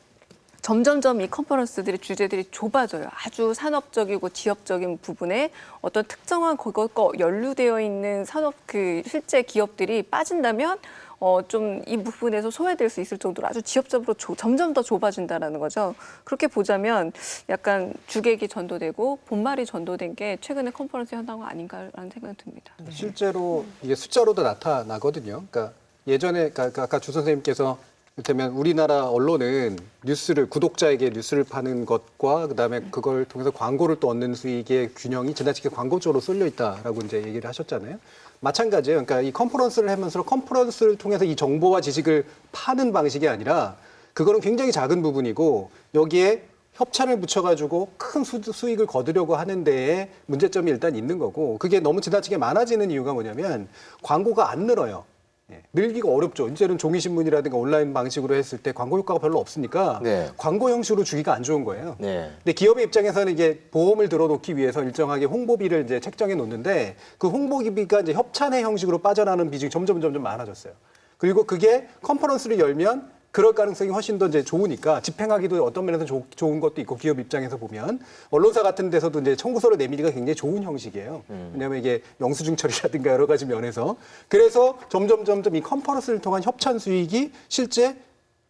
점점점 이 컨퍼런스들의 주제들이 좁아져요. 아주 산업적이고 지역적인 부분에 어떤 특정한 그것과 연루되어 있는 산업 실제 기업들이 빠진다면 좀 이 부분에서 소외될 수 있을 정도로 아주 지역적으로 점점 더 좁아진다라는 거죠. 그렇게 보자면 약간 주객이 전도되고 본말이 전도된 게 최근에 컨퍼런스 현상은 아닌가라는 생각이 듭니다. 실제로 이게 숫자로도 나타나거든요. 그러니까 예전에 아까 주 선생님께서 이를테면 우리나라 언론은 구독자에게 뉴스를 파는 것과 그다음에 그걸 통해서 광고를 또 얻는 수익의 균형이 지나치게 광고 쪽으로 쏠려 있다라고 이제 얘기를 하셨잖아요. 마찬가지예요. 그러니까 이 컨퍼런스를 하면서 컨퍼런스를 통해서 이 정보와 지식을 파는 방식이 아니라 그거는 굉장히 작은 부분이고 여기에 협찬을 붙여가지고 큰 수익을 거두려고 하는 데에 문제점이 일단 있는 거고 그게 너무 지나치게 많아지는 이유가 뭐냐면 광고가 안 늘어요. 늘기가 어렵죠. 이제는 종이신문이라든가 온라인 방식으로 했을 때 광고 효과가 별로 없으니까 네. 광고 형식으로 주기가 안 좋은 거예요. 네. 근데 기업의 입장에서는 이게 보험을 들어놓기 위해서 일정하게 홍보비를 이제 책정해 놓는데 그 홍보비가 이제 협찬의 형식으로 빠져나가는 비중이 점점 많아졌어요. 그리고 그게 컨퍼런스를 열면 그럴 가능성이 훨씬 더 이제 좋으니까 집행하기도 어떤 면에서 좋은 것도 있고 기업 입장에서 보면 언론사 같은 데서도 이제 청구서를 내밀기가 굉장히 좋은 형식이에요. 왜냐하면 이게 영수증 처리라든가 여러 가지 면에서 그래서 점점 이 컨퍼런스를 통한 협찬 수익이 실제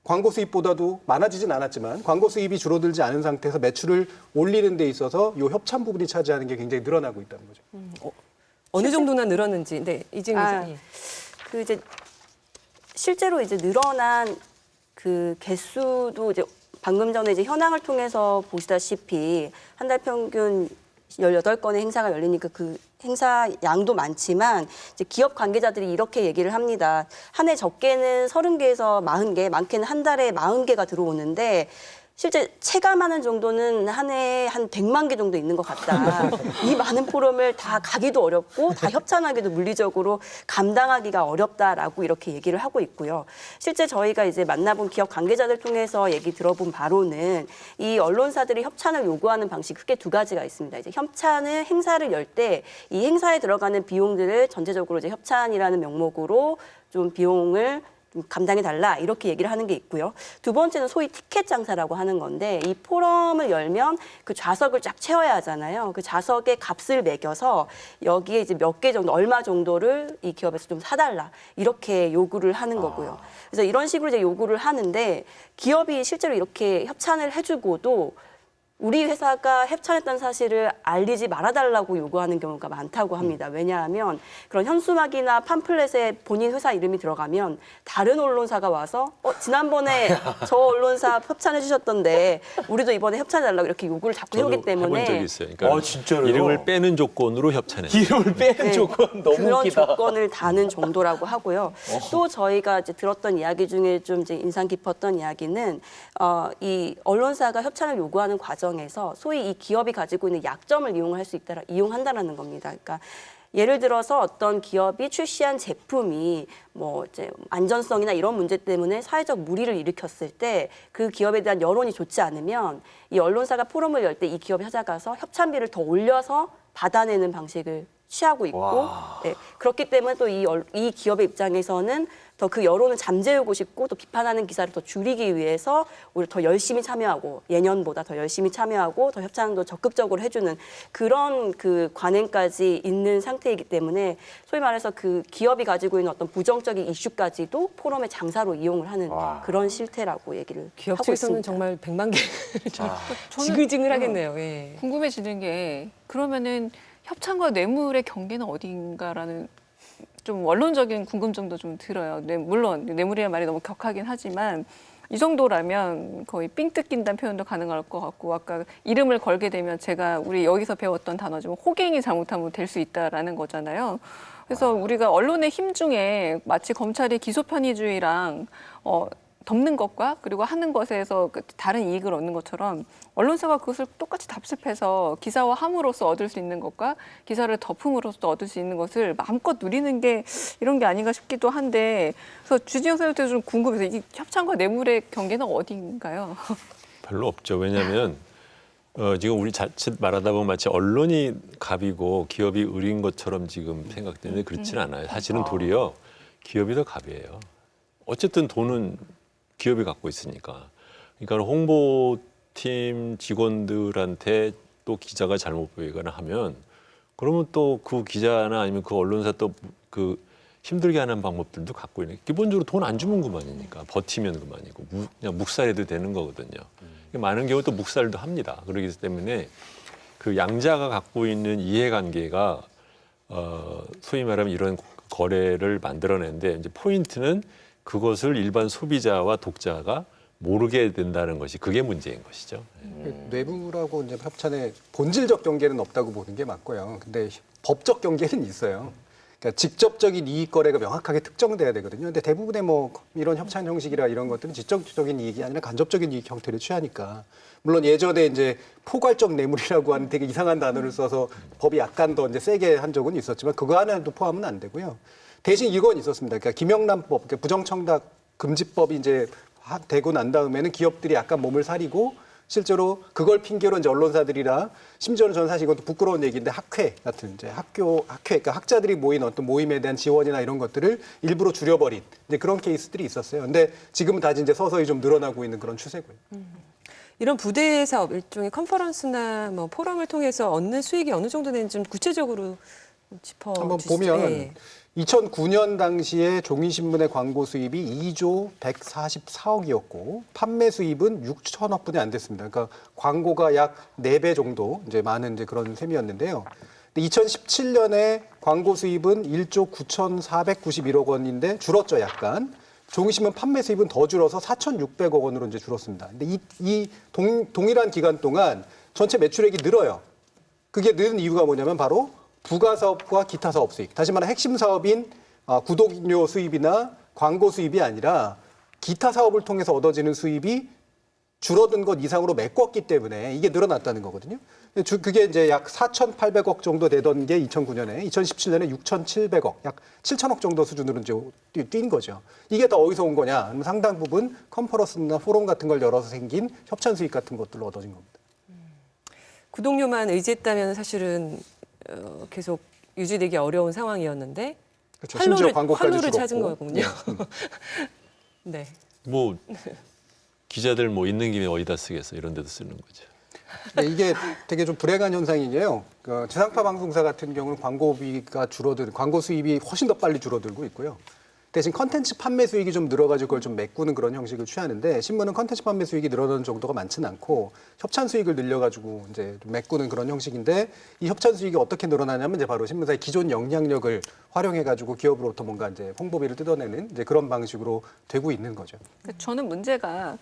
광고 수입보다도 많아지진 않았지만 광고 수입이 줄어들지 않은 상태에서 매출을 올리는 데 있어서 이 협찬 부분이 차지하는 게 굉장히 늘어나고 있다는 거죠. 어느 정도나 늘었는지. 네, 이재용 기자님. 그 이제 실제로 이제 늘어난 그 개수도 이제 방금 전에 이제 현황을 통해서 보시다시피 한 달 평균 18건의 행사가 열리니까 그 행사 양도 많지만 이제 기업 관계자들이 이렇게 얘기를 합니다. 한 해 적게는 30개에서 40개, 많게는 한 달에 40개가 들어오는데 실제 체감하는 정도는 한 해에 한 100만 개 정도 있는 것 같다. 이 많은 포럼을 다 가기도 어렵고 다 협찬하기도 물리적으로 감당하기가 어렵다라고 이렇게 얘기를 하고 있고요. 실제 저희가 이제 만나본 기업 관계자들 통해서 얘기 들어본 바로는 이 언론사들이 협찬을 요구하는 방식 크게 두 가지가 있습니다. 이제 협찬은 행사를 열 때 이 행사에 들어가는 비용들을 전체적으로 이제 협찬이라는 명목으로 좀 비용을 감당해달라 이렇게 얘기를 하는 게 있고요. 두 번째는 소위 티켓 장사라고 하는 건데 이 포럼을 열면 그 좌석을 쫙 채워야 하잖아요. 그 좌석의 값을 매겨서 여기에 이제 몇 개 정도 얼마 정도를 이 기업에서 좀 사달라 이렇게 요구를 하는 거고요. 그래서 이런 식으로 이제 요구를 하는데 기업이 실제로 이렇게 협찬을 해주고도 우리 회사가 협찬했다는 사실을 알리지 말아달라고 요구하는 경우가 많다고 합니다. 왜냐하면 그런 현수막이나 팜플렛에 본인 회사 이름이 들어가면 다른 언론사가 와서 지난번에 저 언론사 협찬해 주셨던데 우리도 이번에 협찬해달라고 이렇게 요구를 자꾸 해오기 때문에 해본 적이 있어요. 그러니까 진짜로요? 이름을 빼는 조건으로 협찬했어요. 이름을 빼는 조건 너무 그런 웃기다. 조건을 다는 정도라고 하고요. 또 저희가 이제 들었던 이야기 중에 좀 이제 인상 깊었던 이야기는 이 언론사가 협찬을 요구하는 과정에서 소위 이 기업이 가지고 있는 약점을 이용한다라는 겁니다. 그러니까 예를 들어서 어떤 기업이 출시한 제품이 뭐 이제 안전성이나 이런 문제 때문에 사회적 물의를 일으켰을 때 그 기업에 대한 여론이 좋지 않으면 이 언론사가 포럼을 열 때 이 기업이 찾아가서 협찬비를 더 올려서 받아내는 방식을 취하고 있고 와. 네, 그렇기 때문에 또 이 기업의 입장에서는 더 그 여론을 잠재우고 싶고 또 비판하는 기사를 더 줄이기 위해서 오히려 더 열심히 참여하고 예년보다 더 열심히 참여하고 더 협찬도 적극적으로 해주는 그런 그 관행까지 있는 상태이기 때문에 소위 말해서 그 기업이 가지고 있는 어떤 부정적인 이슈까지도 포럼의 장사로 이용을 하는 와. 그런 실태라고 얘기를 기업 하고 측에서는 있습니다. 정말 100만 개 저는 지글지글하겠네요. 예. 궁금해지는 게 그러면은 협찬과 뇌물의 경계는 어딘가라는 좀 원론적인 궁금증도 좀 들어요. 물론 뇌물이라는 말이 너무 격하긴 하지만 이 정도라면 거의 삥 뜯긴다는 표현도 가능할 것 같고 아까 이름을 걸게 되면 제가 우리 여기서 배웠던 단어지만 호갱이 잘못하면 될 수 있다라는 거잖아요. 그래서 우리가 언론의 힘 중에 마치 검찰이 기소 편의주의랑 덮는 것과 그리고 하는 것에서 다른 이익을 얻는 것처럼 언론사가 그것을 똑같이 답습해서 기사화함으로써 얻을 수 있는 것과 기사를 덮음으로써 얻을 수 있는 것을 마음껏 누리는 게 이런 게 아닌가 싶기도 한데 그래서 주진영 선생님도 좀 궁금해서 이 협찬과 뇌물의 경계는 어딘가요? 별로 없죠. 왜냐하면 지금 우리 자칫 말하다 보면 마치 언론이 갑이고 기업이 을인 것처럼 지금 생각되는데 그렇진 않아요. 사실은 도리어 기업이 더 갑이에요. 어쨌든 돈은 기업이 갖고 있으니까. 그러니까 홍보팀 직원들한테 또 기자가 잘못 보이거나 하면 그러면 또 그 기자나 아니면 그 언론사 또 그 힘들게 하는 방법들도 갖고 있는. 기본적으로 돈 안 주면 그만이니까 버티면 그만이고 그냥 묵살해도 되는 거거든요. 많은 경우 또 묵살도 합니다. 그렇기 때문에 그 양자가 갖고 있는 이해관계가 소위 말하면 이런 거래를 만들어내는데 이제 포인트는 그것을 일반 소비자와 독자가 모르게 된다는 것이 그게 문제인 것이죠. 뇌물하고 이제 협찬의 본질적 경계는 없다고 보는 게 맞고요. 근데 법적 경계는 있어요. 그러니까 직접적인 이익 거래가 명확하게 특정돼야 되거든요. 근데 대부분의 뭐 이런 협찬 형식이라 이런 것들은 직접적인 이익이 아니라 간접적인 이익 형태를 취하니까. 물론 예전에 이제 포괄적 뇌물이라고 하는 되게 이상한 단어를 써서 법이 약간 더 이제 세게 한 적은 있었지만 그거 안에도 포함은 안 되고요. 대신 이건 있었습니다. 그러니까 김영란법, 그러니까 부정청탁 금지법이 이제 되고 난 다음에는 기업들이 약간 몸을 사리고 실제로 그걸 핑계로 이제 언론사들이라 심지어는 저는 사실 이것도 부끄러운 얘기인데 학회 같은 이제 학회, 그러니까 학자들이 모인 어떤 모임에 대한 지원이나 이런 것들을 일부러 줄여버린 이제 그런 케이스들이 있었어요. 근데 지금은 다시 이제 서서히 좀 늘어나고 있는 그런 추세고요. 이런 부대 사업, 일종의 컨퍼런스나 뭐 포럼을 통해서 얻는 수익이 어느 정도 되는지 좀 구체적으로 짚어 한번 주시죠. 보면 예. 2009년 당시에 종이신문의 광고 수입이 2조 144억이었고 판매 수입은 6천억 분이 안 됐습니다. 그러니까 광고가 약 4배 정도 이제 많은 이제 그런 셈이었는데요. 2017년에 광고 수입은 1조 9,491억 원인데 줄었죠, 약간. 종이신문 판매 수입은 더 줄어서 4,600억 원으로 이제 줄었습니다. 근데 이 동일한 기간 동안 전체 매출액이 늘어요. 그게 는 이유가 뭐냐면 바로 부가 사업과 기타 사업 수익. 다시 말해 핵심 사업인 구독료 수입이나 광고 수입이 아니라 기타 사업을 통해서 얻어지는 수입이 줄어든 것 이상으로 메꿨기 때문에 이게 늘어났다는 거거든요. 그게 이제 약 4,800억 정도 되던 게 2009년에, 2017년에 6,700억, 약 7천억 정도 수준으로 이제 뛴 거죠. 이게 다 어디서 온 거냐? 상당 부분 컨퍼런스나 포럼 같은 걸 열어서 생긴 협찬 수익 같은 것들로 얻어진 겁니다. 구독료만 의지했다면 사실은 계속 유지되기 어려운 상황이었는데 그렇죠. 심지어 광고까지 활로를 줄었고. 찾은 거군요. 네. 뭐 기자들 뭐 있는 김에 어디다 쓰겠어 이런 데도 쓰는 거죠. 네, 이게 되게 좀 불행한 현상인 게요. 그 지상파 방송사 같은 경우는 광고비가 광고 수입이 훨씬 더 빨리 줄어들고 있고요. 대신 컨텐츠 판매 수익이 좀 늘어가지고 그걸 좀 메꾸는 그런 형식을 취하는데 신문은 컨텐츠 판매 수익이 늘어나는 정도가 많지는 않고 협찬 수익을 늘려가지고 이제 좀 메꾸는 그런 형식인데 이 협찬 수익이 어떻게 늘어나냐면 이제 바로 신문사의 기존 영향력을 활용해가지고 기업으로부터 뭔가 이제 홍보비를 뜯어내는 이제 그런 방식으로 되고 있는 거죠. 저는 문제가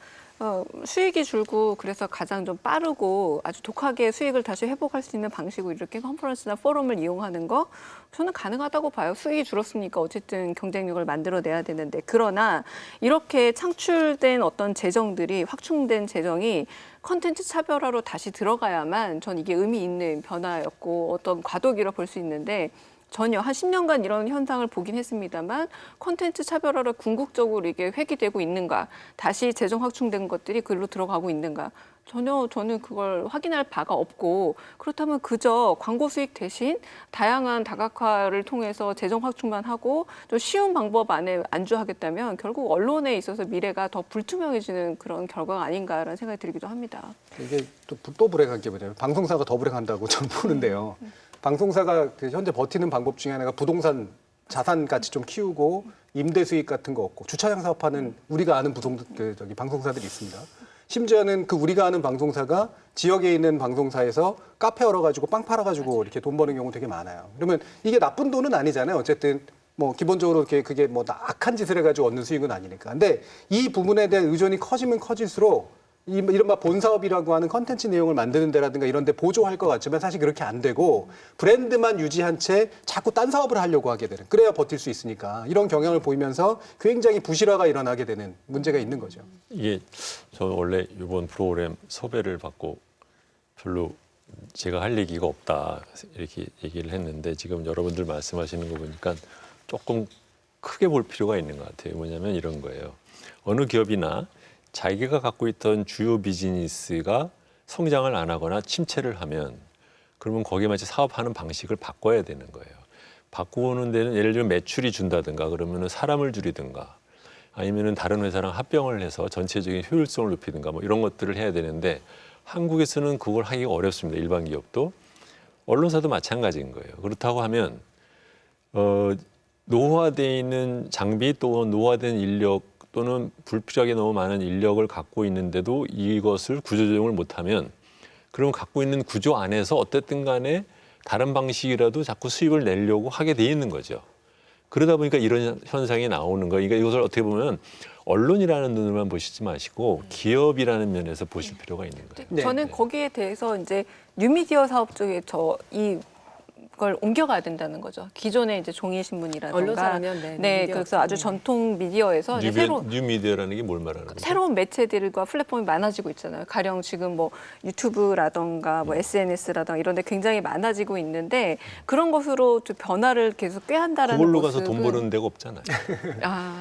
수익이 줄고 그래서 가장 좀 빠르고 아주 독하게 수익을 다시 회복할 수 있는 방식으로 이렇게 컨퍼런스나 포럼을 이용하는 거 저는 가능하다고 봐요. 수익이 줄었으니까 어쨌든 경쟁력을 만들어내야 되는데 그러나 이렇게 창출된 어떤 재정들이 확충된 재정이 컨텐츠 차별화로 다시 들어가야만 전 이게 의미 있는 변화였고 어떤 과도기로 볼 수 있는데 전혀 한 10년간 이런 현상을 보긴 했습니다만 콘텐츠 차별화를 궁극적으로 이게 회귀되고 있는가, 다시 재정 확충된 것들이 글로 들어가고 있는가, 전혀 저는 그걸 확인할 바가 없고, 그렇다면 그저 광고 수익 대신 다양한 다각화를 통해서 재정 확충만 하고 좀 쉬운 방법 안에 안주하겠다면 결국 언론에 있어서 미래가 더 불투명해지는 그런 결과가 아닌가라는 생각이 들기도 합니다. 이게 또 불행한 게 뭐냐면 방송사가 더 불행한다고 저는 보는데요. 방송사가 그 현재 버티는 방법 중에 하나가 부동산 자산 가치 좀 키우고 임대 수익 같은 거 얻고 주차장 사업하는 우리가 아는 방송사들이 있습니다. 심지어는 그 우리가 아는 방송사가 지역에 있는 방송사에서 카페 열어가지고 빵 팔아가지고 이렇게 돈 버는 경우 되게 많아요. 그러면 이게 나쁜 돈은 아니잖아요. 어쨌든 뭐 기본적으로 그게 뭐 악한 짓을 해가지고 얻는 수익은 아니니까. 근데 이 부분에 대한 의존이 커지면 커질수록 이른바 본사업이라고 하는 컨텐츠 내용을 만드는 데라든가 이런 데 보조할 것 같지만 사실 그렇게 안 되고 브랜드만 유지한 채 자꾸 딴 사업을 하려고 하게 되는, 그래야 버틸 수 있으니까 이런 경향을 보이면서 굉장히 부실화가 일어나게 되는 문제가 있는 거죠. 이게 저는 원래 이번 프로그램 섭외를 받고 별로 제가 할 얘기가 없다 이렇게 얘기를 했는데 지금 여러분들 말씀하시는 거 보니까 조금 크게 볼 필요가 있는 것 같아요. 뭐냐면 이런 거예요. 어느 기업이나 자기가 갖고 있던 주요 비즈니스가 성장을 안 하거나 침체를 하면 그러면 거기에 맞게 사업하는 방식을 바꿔야 되는 거예요. 바꾸는 데는 예를 들면 매출이 준다든가 그러면은 사람을 줄이든가 아니면은 다른 회사랑 합병을 해서 전체적인 효율성을 높이든가 뭐 이런 것들을 해야 되는데 한국에서는 그걸 하기가 어렵습니다. 일반 기업도. 언론사도 마찬가지인 거예요. 그렇다고 하면 노화되어 있는 장비 또 노화된 인력 또는 불필요하게 너무 많은 인력을 갖고 있는데도 이것을 구조조정을 못하면 그럼 갖고 있는 구조 안에서 어쨌든 간에 다른 방식이라도 자꾸 수입을 내려고 하게 돼 있는 거죠. 그러다 보니까 이런 현상이 나오는 거예요. 그러니까 이것을 어떻게 보면 언론이라는 눈으로만 보시지 마시고 기업이라는 면에서 보실 필요가 있는 거예요. 네. 저는 거기에 대해서 이제 뉴미디어 사업 쪽에 이걸 옮겨가야 된다는 거죠. 기존의 이제 종이 신문이라든가, 언론사라면 네, 그래서 아주 전통 미디어에서 이제 뉴미디어라는 게 뭘 말하는 거예요? 새로운 매체들과 플랫폼이 많아지고 있잖아요. 가령 지금 뭐 유튜브라던가 뭐 SNS라던가 이런 데 굉장히 많아지고 있는데 그런 것으로 좀 변화를 계속 꾀한다라는 그걸로 모습은 가서 돈 버는 데가 없잖아요.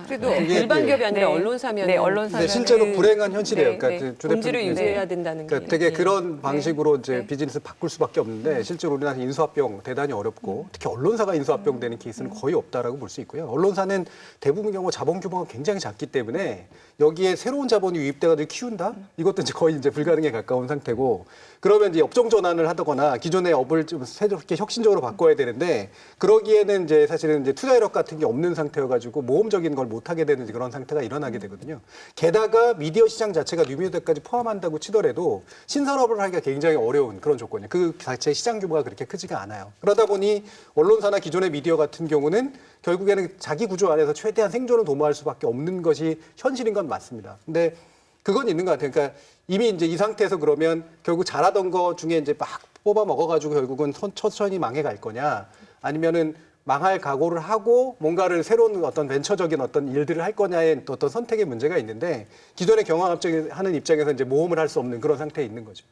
그래도 네. 일반 기업이 아니라 네. 언론사면 네, 언론사면 실제로 불행한 현실이에요. 네, 그러니까 네. 주 본질을 대표님, 유지해야 된다는 게. 그러니까 되게 예. 그런 방식으로 이제 네. 비즈니스 바꿀 수밖에 없는데 실제로 우리나라 인수합병 대단히 어렵고 특히 언론사가 인수합병되는 케이스는 거의 없다라고 볼 수 있고요. 언론사는 대부분 경우 자본 규모가 굉장히 작기 때문에 여기에 새로운 자본이 유입돼가지고 키운다? 이것도 이제 거의 이제 불가능에 가까운 상태고 그러면 이제 업종 전환을 하거나 기존의 업을 좀 새롭게 혁신적으로 바꿔야 되는데 그러기에는 이제 사실은 이제 투자 이력 같은 게 없는 상태여가지고 모험적인 걸 못 하게 되는 그런 상태가 일어나게 되거든요. 게다가 미디어 시장 자체가 뉴미디어까지 포함한다고 치더라도 신산업을 하기가 굉장히 어려운 그런 조건이에요. 그 자체 시장 규모가 그렇게 크지가 않아요. 그러다 보니 언론사나 기존의 미디어 같은 경우는 결국에는 자기 구조 안에서 최대한 생존을 도모할 수밖에 없는 것이 현실인 건 맞습니다. 근데 그건 있는 것 같아요. 그러니까 이미 이제 이 상태에서 그러면 결국 잘하던 거 중에 이제 막 뽑아 먹어가지고 결국은 천천히 망해갈 거냐, 아니면은 망할 각오를 하고 뭔가를 새로운 어떤 벤처적인 어떤 일들을 할 거냐의 어떤 선택의 문제가 있는데 기존의 경영하는 입장에서 이제 모험을 할 수 없는 그런 상태에 있는 거죠.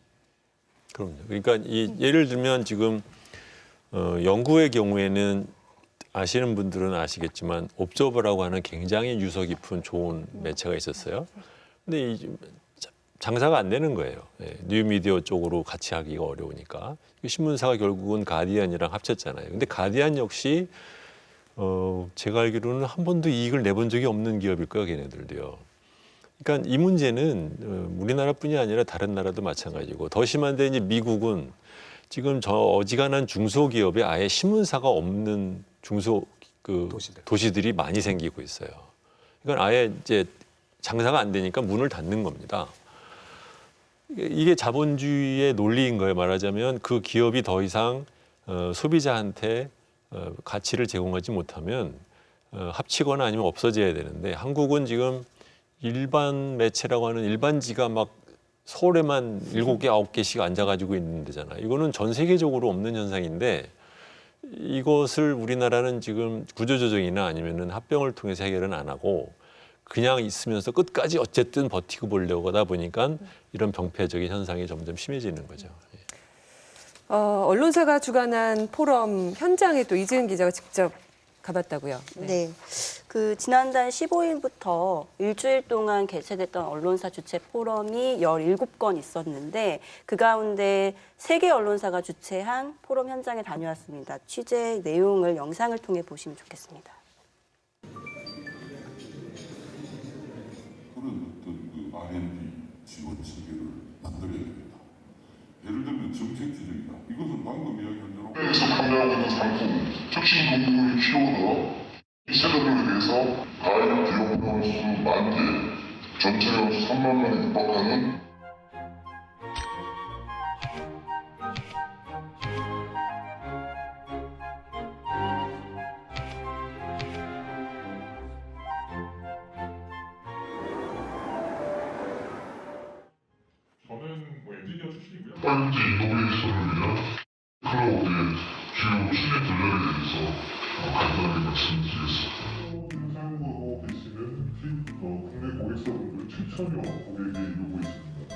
그럼요. 그러니까 예를 들면 지금 영구의 경우에는 아시는 분들은 아시겠지만 옵저버라고 하는 굉장히 유서 깊은 좋은 매체가 있었어요. 근데 장사가 안 되는 거예요. 예, 뉴미디어 쪽으로 같이 하기가 어려우니까. 신문사가 결국은 가디언이랑 합쳤잖아요. 근데 가디언 역시 제가 알기로는 한 번도 이익을 내본 적이 없는 기업일 거예요, 걔네들도요. 그러니까 이 문제는 우리나라뿐이 아니라 다른 나라도 마찬가지고 더 심한데 이제 미국은 지금 저 어지간한 중소기업에 아예 신문사가 없는 도시들이 많이 생기고 있어요. 그러니까 아예 이제 장사가 안 되니까 문을 닫는 겁니다. 이게 자본주의의 논리인 거예요. 말하자면 그 기업이 더 이상 소비자한테 가치를 제공하지 못하면 합치거나 아니면 없어져야 되는데 한국은 지금 일반 매체라고 하는 일반지가 막 서울에만 7개, 9개씩 앉아가지고 있는 데잖아요. 이거는 전 세계적으로 없는 현상인데 이것을 우리나라는 지금 구조조정이나 아니면은 합병을 통해서 해결은 안 하고 그냥 있으면서 끝까지 어쨌든 버티고 보려고 하다 보니까 이런 병폐적인 현상이 점점 심해지는 거죠. 언론사가 주관한 포럼 현장에 또 이지은 기자가 직접 가봤다고요. 네. 그 지난달 15일부터 일주일 동안 개최됐던 언론사 주최 포럼이 17건 있었는데 그 가운데 3개 언론사가 주최한 포럼 현장에 다녀왔습니다. 취재 내용을 영상을 통해 보시면 좋겠습니다. 그런 어떤 그 R&D 지원 체계를 만들어야 됩니다. 예를 들면 정책 지적이다. 이것은 방금 이야기한 대로 해외에서 판매하고 있는 상품, 특징 동물을 키우는 이 세력에 대해서 가입 대용량 수 10,000개, 전체 수 30,000명에 육박하는 저는 뭐 엔지니어 출신이고요. 5G 이노베이션을 위한 클라우드의 주요 추진 전략에 대해서 간단하게 말씀드리겠습니다. 사용하고 계시는 국내 고객사분들 7,000여 고객이 이용하고 있습니다.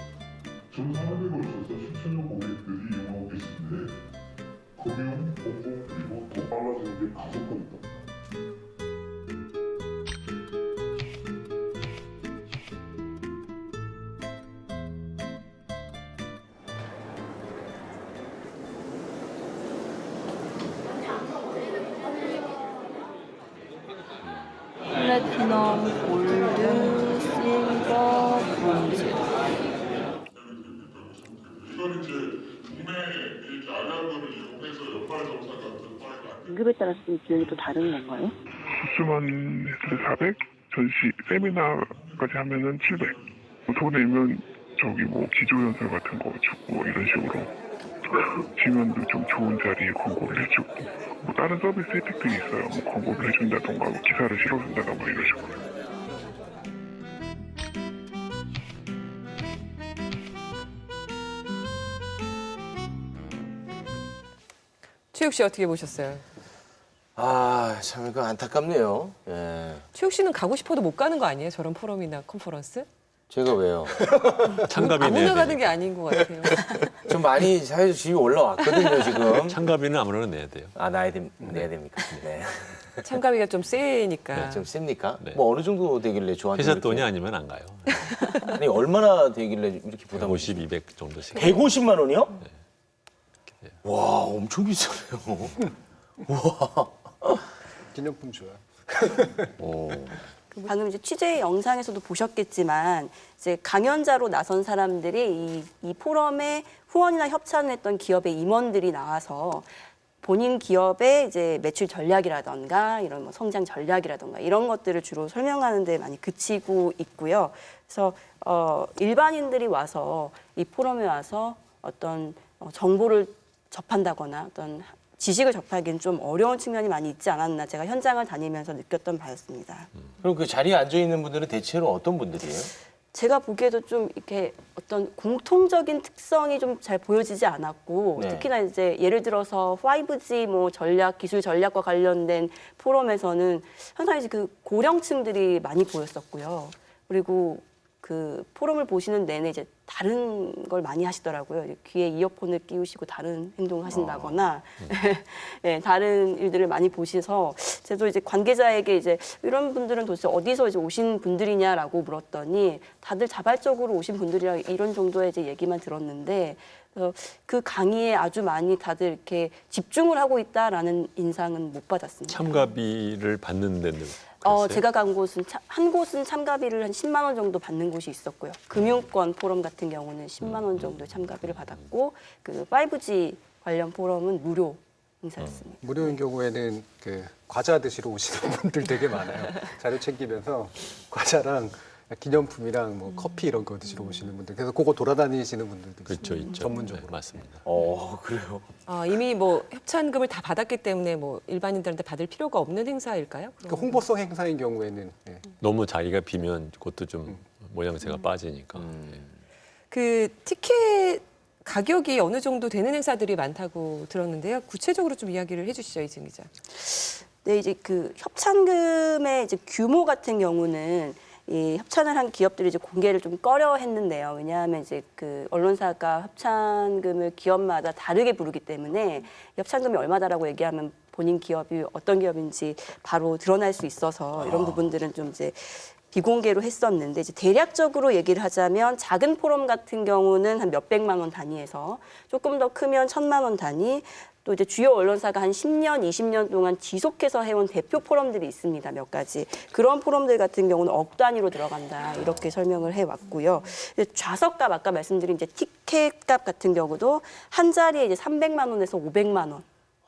전 산업에 걸쳐서 7,000여 고객들이 이용하고 계신데 금융, 공공 그리고 더 빨라지는 게 가속화됐다. 플래티넘, 골드, 실버, 브론즈. 이건 이제 국내 이 아량들을 이용해서 연말 정산 같은 파일을 안 등급에 따라서 좀 비용이 또 다른 건가요? 수수만 했을 때 400, 전시, 세미나까지 하면은 700. 손해면 저기 뭐 기조연설 같은 거 주고 뭐 이런 식으로 지면도 좀 좋은 자리에 광고를 해주고 뭐 다른 서비스 혜택들이 있어요. 뭐 광고를 해준다던가 뭐 기사를 실어준다던가 이런 식으로. 최욱 씨 어떻게 보셨어요? 아, 참 이거 안타깝네요. 예. 최욱 씨는 가고 싶어도 못 가는 거 아니에요? 저런 포럼이나 컨퍼런스? 제가 왜요? 참가비 아무나 내야 가는 돼요. 게 아닌 것 같아요. 좀 많이 사회적 지위 올라왔거든요, 지금. 참가비는 아무나 내야 돼요. 아, 내야 됩니까? 네. 참가비가 좀 세니까. 좀 셉니까? 네. 뭐 어느 정도 되길래 저한테 회사 이렇게- 돈이 아니면 안 가요. 아니 얼마나 되길래 이렇게 부담? 150, 200 정도씩. 150만 원이요? 네. 와, 엄청 비싸네요. 기념품 줘요. 오. 방금 이제 취재 영상에서도 보셨겠지만 이제 강연자로 나선 사람들이 이 포럼에 후원이나 협찬을 했던 기업의 임원들이 나와서 본인 기업의 이제 매출 전략이라던가 이런 뭐 성장 전략이라던가 이런 것들을 주로 설명하는 데 많이 그치고 있고요. 그래서 일반인들이 와서 이 포럼에 와서 어떤 정보를 접한다거나 어떤 지식을 접하기는 좀 어려운 측면이 많이 있지 않았나 제가 현장을 다니면서 느꼈던 바였습니다. 그럼 그 자리에 앉아 있는 분들은 대체로 어떤 분들이에요? 제가 보기에도 좀 이렇게 어떤 공통적인 특성이 좀 잘 보여지지 않았고 네. 특히나 이제 예를 들어서 5G 뭐 전략 기술 전략과 관련된 포럼에서는 상당히 그 고령층들이 많이 보였었고요. 그리고 그 포럼을 보시는 내내 이제 다른 걸 많이 하시더라고요. 귀에 이어폰을 끼우시고 다른 행동을 하신다거나 네, 다른 일들을 많이 보셔서 저도 이제 관계자에게 이제 이런 분들은 도대체 어디서 이제 오신 분들이냐라고 물었더니 다들 자발적으로 오신 분들이라 이런 정도의 이제 얘기만 들었는데 그 강의에 아주 많이 다들 이렇게 집중을 하고 있다라는 인상은 못 받았습니다. 참가비를 받는 데는 제가 간 곳은 한 곳은 참가비를 한 10만 원 정도 받는 곳이 있었고요. 금융권 포럼 같은 경우는 10만 원 정도 참가비를 받았고 그 5G 관련 포럼은 무료 행사였습니다. 무료인 경우에는 그 과자 드시러 오시는 분들 되게 많아요. 자료 챙기면서 과자랑 기념품이랑 뭐 커피 이런 거 드시러 오시는 분들. 그래서 그거 돌아다니시는 분들도 그렇죠, 있어요. 있죠. 전문적으로. 네, 맞습니다. 그래요? 이미 뭐 협찬금을 다 받았기 때문에 뭐 일반인들한테 받을 필요가 없는 행사일까요? 그 홍보성 행사인 경우에는 예. 너무 자리가 비면 그것도 좀 모양새가 빠지니까. 그 티켓 가격이 어느 정도 되는 행사들이 많다고 들었는데요. 구체적으로 좀 이야기를 해주시죠, 이진 기자. 네, 이제 그 협찬금의 이제 규모 같은 경우는 이 협찬을 한 기업들이 이제 공개를 좀 꺼려했는데요. 왜냐하면 이제 그 언론사가 협찬금을 기업마다 다르게 부르기 때문에 협찬금이 얼마다라고 얘기하면 본인 기업이 어떤 기업인지 바로 드러날 수 있어서 이런 부분들은 좀 이제 비공개로 했었는데 이제 대략적으로 얘기를 하자면 작은 포럼 같은 경우는 한 몇백만 원 단위에서 조금 더 크면 1,000만 원 단위, 또 이제 주요 언론사가 한 10년, 20년 동안 지속해서 해온 대표 포럼들이 있습니다. 몇 가지. 그런 포럼들 같은 경우는 억 단위로 들어간다. 이렇게 설명을 해왔고요. 좌석값 아까 말씀드린 이제 티켓값 같은 경우도 한 자리에 이제 300만 원에서 500만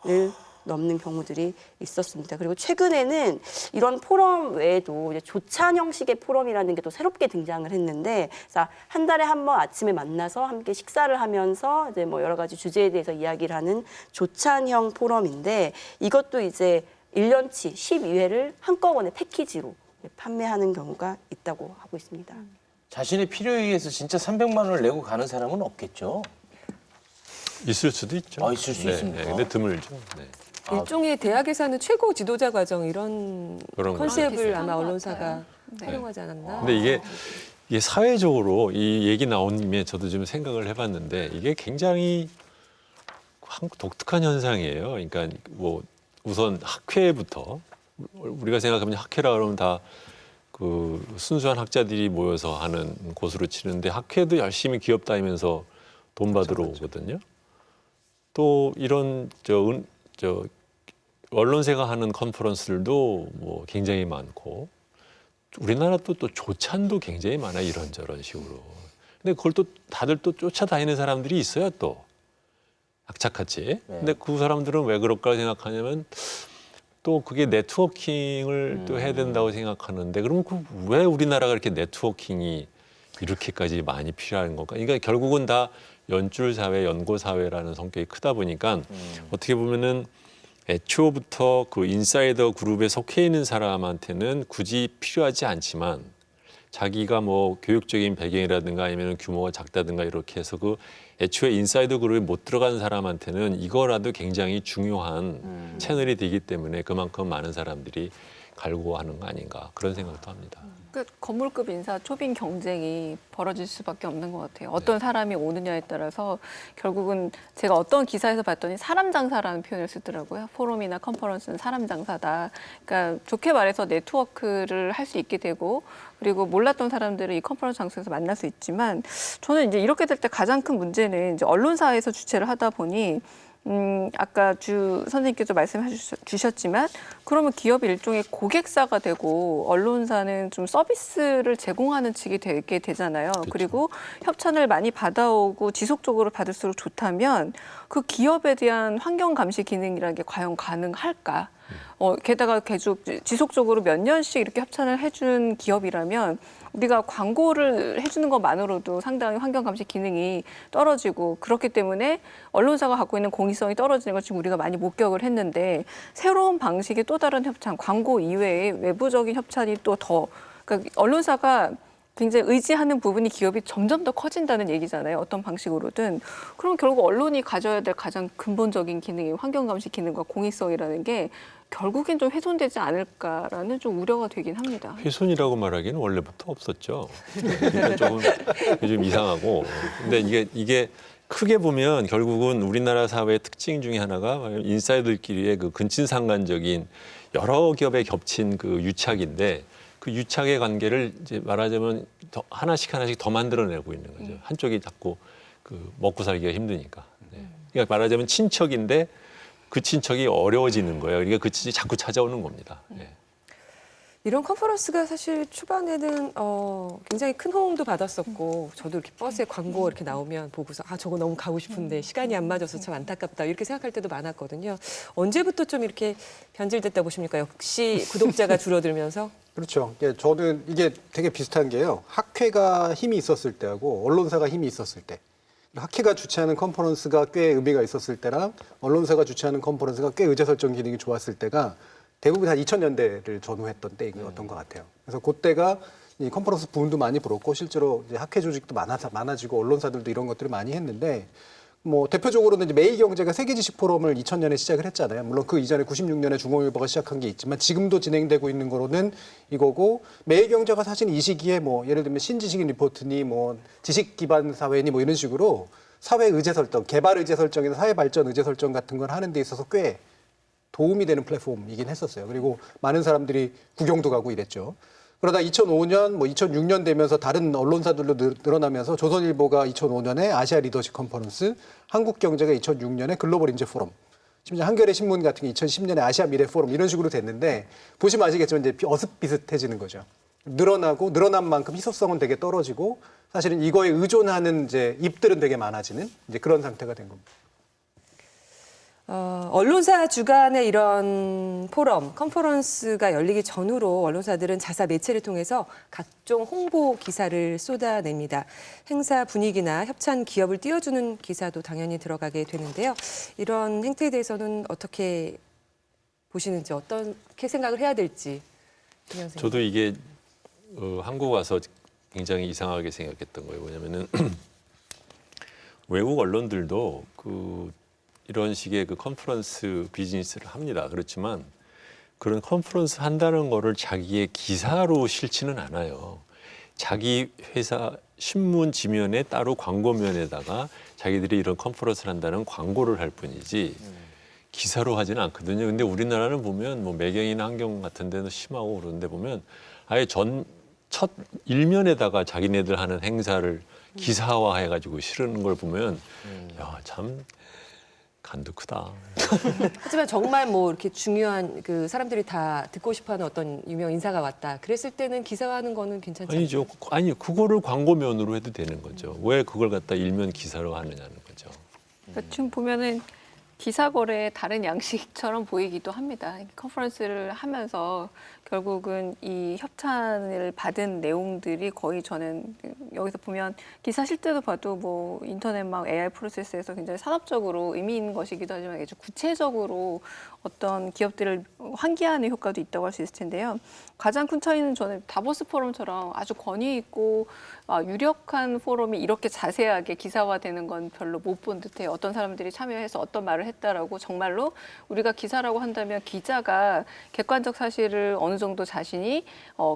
원을 넘는 경우들이 있었습니다. 그리고 최근에는 이런 포럼 외에도 이제 조찬 형식의 포럼이라는 게 또 새롭게 등장을 했는데, 자, 한 달에 한 번 아침에 만나서 함께 식사를 하면서 이제 뭐 여러 가지 주제에 대해서 이야기를 하는 조찬형 포럼인데, 이것도 이제 1년치 12회를 한꺼번에 패키지로 판매하는 경우가 있다고 하고 있습니다. 자신의 필요에 의해서 진짜 300만 원을 내고 가는 사람은 없겠죠? 있을 수도 있죠. 있을 수 있습니까? 네, 근데 드물죠. 네. 일종의 대학에서 하는 최고 지도자 과정 이런 그런 컨셉을 비슷한 아마 것 언론사가 같아요. 네. 활용하지 않았나. 근데 이게 사회적으로 이 얘기 나온 김에 저도 좀 생각을 해봤는데 이게 굉장히 한국 독특한 현상이에요. 그러니까 뭐 우선 학회부터 우리가 생각하면 학회라 그러면 다 그 순수한 학자들이 모여서 하는 곳으로 치는데 학회도 열심히 기업 다니면서 돈 받으러 오거든요. 또 이런 저 언론사가 하는 컨퍼런스들도 뭐 굉장히 많고 우리나라 또 조찬도 굉장히 많아요. 이런저런 식으로. 근데 그걸 또 다들 또 쫓아다니는 사람들이 있어요. 또 악착같이. 근데 그 사람들은 왜 그럴까 생각하냐면 또 그게 네트워킹을 또 해야 된다고 생각하는데 그럼 왜 우리나라가 이렇게 네트워킹이 이렇게까지 많이 필요한 건가? 그러니까 결국은 다 연줄 사회, 연고 사회라는 성격이 크다 보니까 어떻게 보면은 애초부터 그 인사이더 그룹에 속해 있는 사람한테는 굳이 필요하지 않지만 자기가 뭐 교육적인 배경이라든가 아니면 규모가 작다든가 이렇게 해서 그 애초에 인사이더 그룹에 못 들어간 사람한테는 이거라도 굉장히 중요한 채널이 되기 때문에 그만큼 많은 사람들이 갈구하는 거 아닌가 그런 생각도 합니다. 그 건물급 인사 초빙 경쟁이 벌어질 수밖에 없는 것 같아요. 어떤 사람이 오느냐에 따라서 결국은 제가 어떤 기사에서 봤더니 사람 장사라는 표현을 쓰더라고요. 포럼이나 컨퍼런스는 사람 장사다. 그러니까 좋게 말해서 네트워크를 할 수 있게 되고 그리고 몰랐던 사람들을 이 컨퍼런스 장소에서 만날 수 있지만 저는 이제 이렇게 될 때 가장 큰 문제는 이제 언론사에서 주최를 하다 보니 아까 주 선생님께서 말씀해 주셨지만 그러면 기업이 일종의 고객사가 되고 언론사는 좀 서비스를 제공하는 측이 되게 되잖아요. 그렇죠. 그리고 협찬을 많이 받아오고 지속적으로 받을수록 좋다면 그 기업에 대한 환경 감시 기능이라는 게 과연 가능할까? 게다가 계속 지속적으로 몇 년씩 이렇게 협찬을 해준 기업이라면 우리가 광고를 해주는 것만으로도 상당히 환경 감시 기능이 떨어지고 그렇기 때문에 언론사가 갖고 있는 공익성이 떨어지는 걸 지금 우리가 많이 목격을 했는데 새로운 방식의 또 다른 협찬, 광고 이외에 외부적인 협찬이 또 더 그러니까 언론사가 굉장히 의지하는 부분이 기업이 점점 더 커진다는 얘기잖아요. 어떤 방식으로든. 그럼 결국 언론이 가져야 될 가장 근본적인 기능이 환경감시 기능과 공익성이라는 게 결국엔 좀 훼손되지 않을까라는 좀 우려가 되긴 합니다. 훼손이라고 말하기는 원래부터 없었죠. 그러니까 좀 이상하고. 근데 이게 크게 보면 결국은 우리나라 사회의 특징 중에 하나가 인사이더들끼리의 그 근친상간적인 여러 기업에 겹친 그 유착인데 그 유착의 관계를 이제 말하자면 더 하나씩 더 만들어내고 있는 거죠. 한쪽이 자꾸 그 먹고 살기가 힘드니까. 네. 그러니까 말하자면 친척인데 그 친척이 어려워지는 거예요. 그러니까 그 친척이 자꾸 찾아오는 겁니다. 네. 이런 컨퍼런스가 사실 초반에는 굉장히 큰 호응도 받았었고 저도 이렇게 버스에 광고 이렇게 나오면 보고서 아 저거 너무 가고 싶은데 시간이 안 맞아서 참 안타깝다 이렇게 생각할 때도 많았거든요. 언제부터 좀 이렇게 변질됐다 보십니까? 역시 구독자가 줄어들면서? 그렇죠. 저는 이게 되게 비슷한 게요. 학회가 힘이 있었을 때하고 언론사가 힘이 있었을 때. 학회가 주최하는 컨퍼런스가 꽤 의미가 있었을 때랑 언론사가 주최하는 컨퍼런스가 꽤 의제설정 기능이 좋았을 때가 대부분 한 2000년대를 전후했던 때였던 것 같아요. 그래서 그때가 이 컨퍼런스 부분도 많이 불었고 실제로 이제 학회 조직도 많아지고 언론사들도 이런 것들을 많이 했는데 뭐 대표적으로는 이제 매일경제가 세계지식 포럼을 2000년에 시작을 했잖아요. 물론 그 이전에 96년에 중앙일보가 시작한 게 있지만 지금도 진행되고 있는 거로는 이거고, 매일경제가 사실 이 시기에 뭐 예를 들면 신지식인 리포트니 뭐 지식 기반 사회니 뭐 이런 식으로 사회 의제 설정, 개발 의제 설정이나 사회 발전 의제 설정 같은 걸 하는 데 있어서 꽤 도움이 되는 플랫폼이긴 했었어요. 그리고 많은 사람들이 구경도 가고 이랬죠. 그러다 2005년, 뭐 2006년 되면서 다른 언론사들로 늘어나면서 조선일보가 2005년에 아시아 리더십 컨퍼런스, 한국경제가 2006년에 글로벌 인재 포럼, 심지어 한겨레 신문 같은 게 2010년에 아시아 미래 포럼 이런 식으로 됐는데, 보시면 아시겠지만 이제 어슷비슷해지는 거죠. 늘어나고 늘어난 만큼 희소성은 되게 떨어지고 사실은 이거에 의존하는 이제 입들은 되게 많아지는 이제 그런 상태가 된 겁니다. 언론사 주간의 이런 포럼, 컨퍼런스가 열리기 전후로 언론사들은 자사 매체를 통해서 각종 홍보 기사를 쏟아냅니다. 행사 분위기나 협찬 기업을 띄워주는 기사도 당연히 들어가게 되는데요. 이런 행태에 대해서는 어떻게 보시는지, 어떻게 생각을 해야 될지. 저도 이게 한국 와서 굉장히 이상하게 생각했던 거예요. 뭐냐면은 외국 언론들도 이런 식의 컨퍼런스 비즈니스를 합니다. 그렇지만 그런 컨퍼런스 한다는 거를 자기의 기사로 실지는 않아요. 자기 회사 신문 지면에 따로 광고면에다가 자기들이 이런 컨퍼런스를 한다는 광고를 할 뿐이지 기사로 하지는 않거든요. 근데 우리나라는 보면 뭐 매경이나 한경 같은 데는 심하고 그런데 보면 아예 첫 일면에다가 자기네들 하는 행사를 기사화해가지고 실은 걸 보면 야, 참 간도 크다. 하지만 정말 뭐 이렇게 중요한 그 사람들이 다 듣고 싶어하는 어떤 유명 인사가 왔다. 그랬을 때는 기사화하는 거는 괜찮지 아니죠. 아니 그거를 광고면으로 해도 되는 거죠. 왜 그걸 갖다 일면 기사로 하느냐는 거죠. 그러니까 지금 보면은 기사 거래의 다른 양식처럼 보이기도 합니다. 컨퍼런스를 하면서 결국은 이 협찬을 받은 내용들이 거의 저는 여기서 보면 기사 실제도 봐도 뭐 인터넷 막 AI 프로세스에서 굉장히 산업적으로 의미 있는 것이기도 하지만 아주 구체적으로 어떤 기업들을 환기하는 효과도 있다고 할 수 있을 텐데요. 가장 큰 차이는 저는 다보스 포럼처럼 아주 권위 있고 유력한 포럼이 이렇게 자세하게 기사화되는 건 별로 못 본 듯해요. 어떤 사람들이 참여해서 어떤 말을 했다라고 정말로 우리가 기사라고 한다면 기자가 객관적 사실을 어느 정도 자신이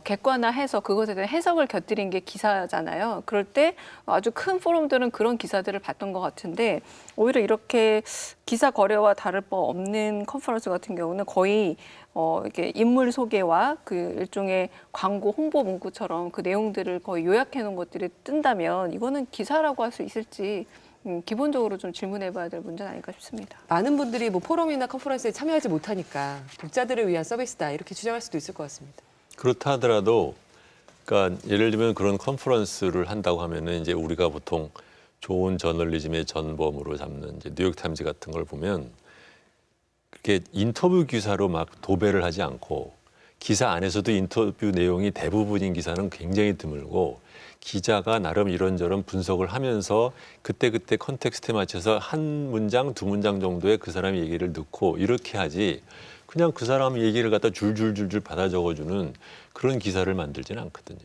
객관화해서 그것에 대한 해석을 곁들인 게 기사잖아요. 그럴 때 아주 큰 포럼들은 그런 기사들을 봤던 것 같은데 오히려 이렇게 기사 거래와 다를 바 없는 컨퍼런스 같은 경우는 거의 이렇게 인물 소개와 그 일종의 광고 홍보 문구처럼 그 내용들을 거의 요약해 놓은 것들이 뜬다면 이거는 기사라고 할 수 있을지 기본적으로 좀 질문해봐야 될 문제는 아닐까 싶습니다. 많은 분들이 뭐 포럼이나 컨퍼런스에 참여하지 못하니까 독자들을 위한 서비스다 이렇게 주장할 수도 있을 것 같습니다. 그렇다 하더라도, 그러니까 예를 들면 그런 컨퍼런스를 한다고 하면은 이제 우리가 보통 좋은 저널리즘의 전범으로 잡는 이제 뉴욕타임즈 같은 걸 보면 그렇게 인터뷰 기사로 막 도배를 하지 않고 기사 안에서도 인터뷰 내용이 대부분인 기사는 굉장히 드물고 기자가 나름 이런저런 분석을 하면서 그때그때 컨텍스트에 맞춰서 한 문장, 두 문장 정도의 그 사람의 얘기를 넣고 이렇게 하지 그냥 그 사람 얘기를 갖다 줄줄줄줄 받아 적어주는 그런 기사를 만들지는 않거든요.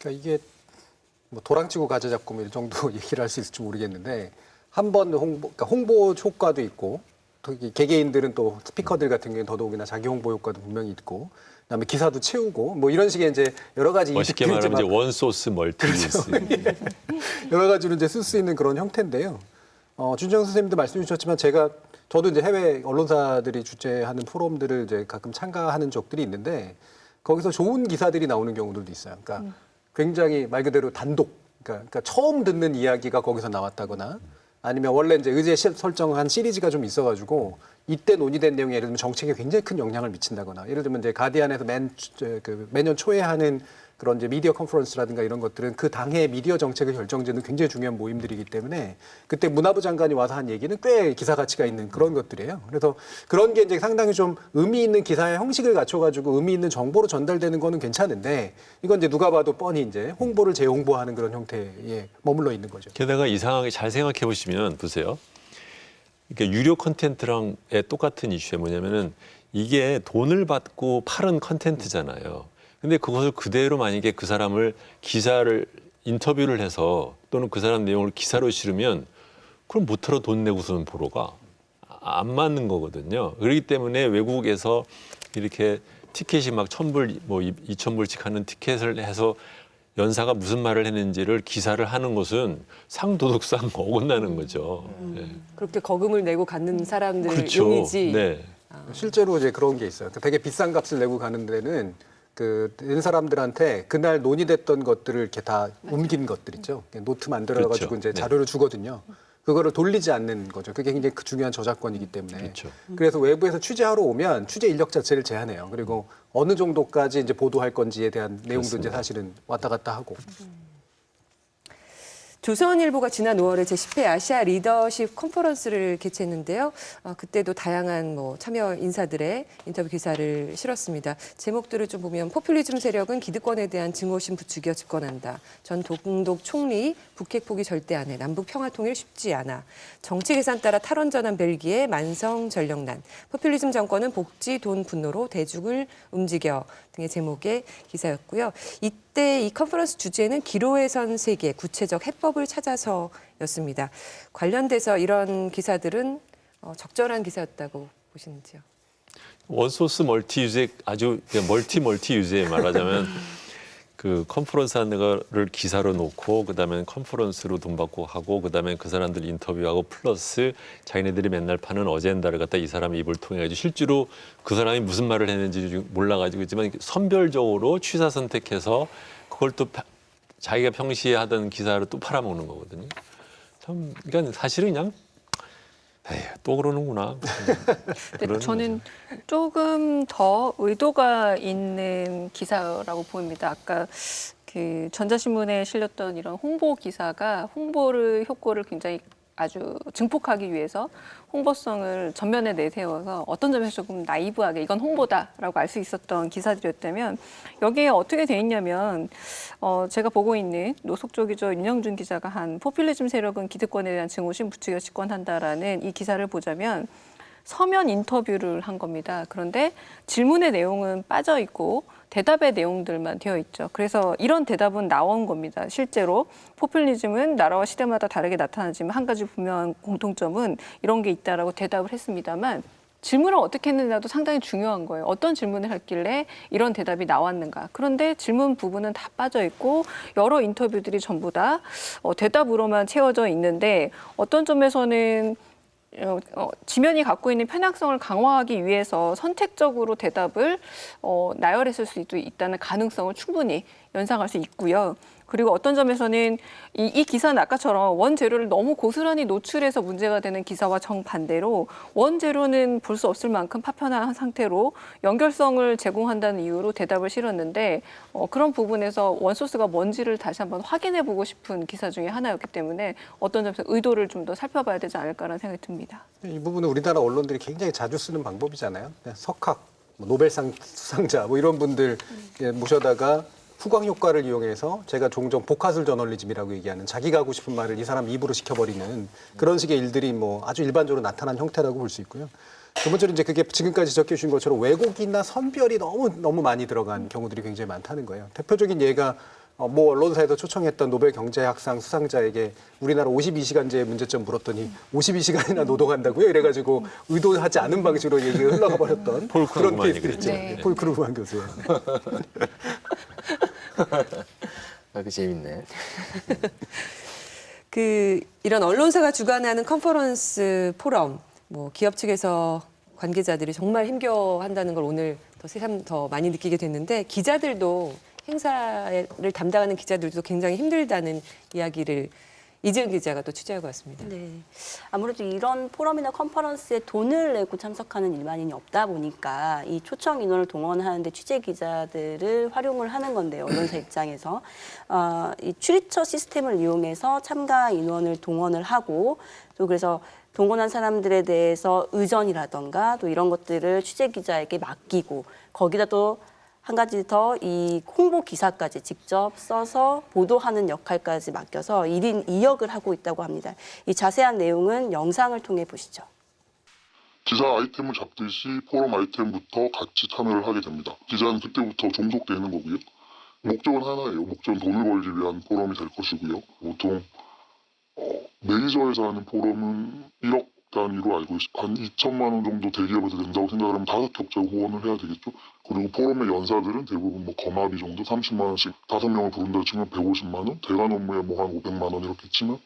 그러니까 이게 뭐 도랑치고 가재 잡고 뭐 이 정도 얘기를 할 수 있을지 모르겠는데 한 번 그러니까 홍보 효과도 있고 또 개개인들은 또 스피커들 같은 경우는 더더욱이나 자기 홍보 효과도 분명히 있고 그다음에 기사도 채우고 뭐 이런 식의 이제 여러 가지 멋있게 말하면 이제 원소스 멀티뉴스 여러 가지로 이제 쓸 수 있는 그런 형태인데요. 준정 선생님도 말씀해 주셨지만 저도 이제 해외 언론사들이 주최하는 포럼들을 이제 가끔 참가하는 적들이 있는데 거기서 좋은 기사들이 나오는 경우들도 있어요. 그러니까 굉장히 말 그대로 단독, 그러니까 처음 듣는 이야기가 거기서 나왔다거나 아니면 원래 이제 의제 설정한 시리즈가 좀 있어가지고 이때 논의된 내용이 예를 들면 정책에 굉장히 큰 영향을 미친다거나 예를 들면 이제 가디안에서 매년 초에 하는 그런 이제 미디어 컨퍼런스라든가 이런 것들은 그 당해 미디어 정책을 결정짓는 굉장히 중요한 모임들이기 때문에 그때 문화부 장관이 와서 한 얘기는 꽤 기사 가치가 있는 그런 것들이에요. 그래서 그런 게 이제 상당히 좀 의미 있는 기사의 형식을 갖춰가지고 의미 있는 정보로 전달되는 거는 괜찮은데 이건 이제 누가 봐도 뻔히 이제 홍보를 재홍보하는 그런 형태에 머물러 있는 거죠. 게다가 이상하게 잘 생각해 보시면 보세요. 그러니까 유료 컨텐츠랑 똑같은 이슈에 뭐냐면은 이게 돈을 받고 파는 컨텐츠잖아요. 근데 그것을 그대로 만약에 그 사람을 기사를 인터뷰를 해서 또는 그 사람 내용을 기사로 실으면 그럼 모터로 돈 내고서는 보러 가. 안 맞는 거거든요. 그렇기 때문에 외국에서 이렇게 티켓이 막 1,000불, 뭐 2,000불씩 하는 티켓을 해서 연사가 무슨 말을 했는지를 기사를 하는 것은 상도덕상 어긋나는 거죠. 네. 그렇게 거금을 내고 갖는 사람들 그렇죠. 용이지. 네. 실제로 이제 그런 게 있어요. 되게 비싼 값을 내고 가는 데는 낸 사람들한테 그날 논의됐던 것들을 이렇게 다 옮긴 것들 있죠. 노트 만들어가지고 그렇죠. 이제 네. 자료를 주거든요. 그거를 돌리지 않는 거죠. 그게 굉장히 중요한 저작권이기 때문에. 그렇죠. 그래서 외부에서 취재하러 오면 취재 인력 자체를 제한해요. 그리고 어느 정도까지 이제 보도할 건지에 대한 내용도 이제 그렇습니다. 사실은 왔다 갔다 하고. 조선일보가 지난 5월에 제10회 아시아 리더십 컨퍼런스를 개최했는데요. 그때도 다양한 참여 인사들의 인터뷰 기사를 실었습니다. 제목들을 좀 보면 포퓰리즘 세력은 기득권에 대한 증오심 부추겨 집권한다. 전 동독 총리 북핵 포기 절대 안 해. 남북 평화 통일 쉽지 않아. 정치 계산 따라 탈원전한 벨기에 만성 전력난. 포퓰리즘 정권은 복지 돈 분노로 대중을 움직여 등의 제목의 기사였고요. 이때 이 컨퍼런스 주제는 기로에 선 세계 구체적 해법을 찾아서였습니다. 관련돼서 이런 기사들은 적절한 기사였다고 보시는지요? 원소스 멀티 유제 아주 멀티 유제 말하자면 그 컨퍼런스 하는 거를 기사로 놓고 그다음에 컨퍼런스로 돈 받고 하고 그다음에 그 사람들 인터뷰하고 플러스 자기네들이 맨날 파는 어젠다를 갖다 이 사람 입을 통해 가지고 실제로 그 사람이 무슨 말을 했는지 몰라가지고 있지만 선별적으로 취사 선택해서 그걸 또 자기가 평시에 하던 기사로 또 팔아먹는 거거든요. 참 그러니까 사실은 그냥 에휴, 또 그러는구나. 근데 저는 조금 더 의도가 있는 기사라고 보입니다. 아까 그 전자신문에 실렸던 이런 홍보 기사가 효과를 굉장히 아주 증폭하기 위해서 홍보성을 전면에 내세워서 어떤 점에서 조금 나이브하게 이건 홍보다라고 알 수 있었던 기사들이었다면 여기에 어떻게 돼 있냐면 제가 보고 있는 노속조 기자 윤영준 기자가 한 포퓰리즘 세력은 기득권에 대한 증오심 부추겨 집권한다라는 이 기사를 보자면 서면 인터뷰를 한 겁니다. 그런데 질문의 내용은 빠져 있고 대답의 내용들만 되어 있죠. 그래서 이런 대답은 나온 겁니다. 실제로 포퓰리즘은 나라와 시대마다 다르게 나타나지만 한 가지 분명한 공통점은 이런 게 있다라고 대답을 했습니다만 질문을 어떻게 했느냐도 상당히 중요한 거예요. 어떤 질문을 했길래 이런 대답이 나왔는가. 그런데 질문 부분은 다 빠져 있고 여러 인터뷰들이 전부 다 대답으로만 채워져 있는데 어떤 점에서는 지면이 갖고 있는 편향성을 강화하기 위해서 선택적으로 대답을 나열했을 수도 있다는 가능성을 충분히 연상할 수 있고요. 그리고 어떤 점에서는 이 기사는 아까처럼 원재료를 너무 고스란히 노출해서 문제가 되는 기사와 정반대로 원재료는 볼 수 없을 만큼 파편한 상태로 연결성을 제공한다는 이유로 대답을 실었는데 그런 부분에서 원소스가 뭔지를 다시 한번 확인해 보고 싶은 기사 중에 하나였기 때문에 어떤 점에서 의도를 좀 더 살펴봐야 되지 않을까라는 생각이 듭니다. 이 부분은 우리나라 언론들이 굉장히 자주 쓰는 방법이잖아요. 석학, 노벨상 수상자 이런 분들 모셔다가 후광 효과를 이용해서 제가 종종 복화술 저널리즘이라고 얘기하는 자기가 하고 싶은 말을 이 사람 입으로 시켜버리는 그런 식의 일들이 아주 일반적으로 나타난 형태라고 볼 수 있고요. 두 번째로 이제 그게 지금까지 적혀주신 것처럼 왜곡이나 선별이 너무 많이 들어간 경우들이 굉장히 많다는 거예요. 대표적인 예가 언론사에서 초청했던 노벨 경제학상 수상자에게 우리나라 52시간제의 문제점 물었더니 52시간이나 노동한다고요? 이래가지고 의도하지 않은 방식으로 얘기가 흘러가 버렸던 그런 케이스들 있죠. 네. 폴 크루그만 교수예요. 그 재밌네. 이런 언론사가 주관하는 컨퍼런스 포럼, 기업 측에서 관계자들이 정말 힘겨워한다는 걸 오늘 새삼 더 많이 느끼게 됐는데 기자들도 행사를 담당하는 기자들도 굉장히 힘들다는 이야기를 이지은 기자가 또 취재하고 왔습니다. 네. 아무래도 이런 포럼이나 컨퍼런스에 돈을 내고 참석하는 일반인이 없다 보니까 이 초청 인원을 동원하는데 취재 기자들을 활용을 하는 건데요. 언론사 입장에서. 이 출입처 시스템을 이용해서 참가 인원을 동원을 하고 또 그래서 동원한 사람들에 대해서 의전이라던가 또 이런 것들을 취재 기자에게 맡기고 거기다 또 한 가지 더 이 홍보 기사까지 직접 써서 보도하는 역할까지 맡겨서 1인 2역을 하고 있다고 합니다. 이 자세한 내용은 영상을 통해 보시죠. 기사 아이템을 잡듯이 포럼 아이템부터 같이 참여를 하게 됩니다. 기자는 그때부터 종속되는 거고요. 목적은 하나예요. 목적은 돈을 벌기 위한 포럼이 될 것이고요. 보통 메이저에서 하는 포럼은 1억 단위로 알고 있습니다. 한 2천만 원 정도 대기업에서 된다고 생각하면 5격자 후원을 해야 되겠죠. 그리고 포럼의 연사들은 대부분 뭐 거마비 정도 30만 원씩 5명을 부른다 치면 150만 원, 대관 업무에 뭐 한 500만 원 이렇게 치면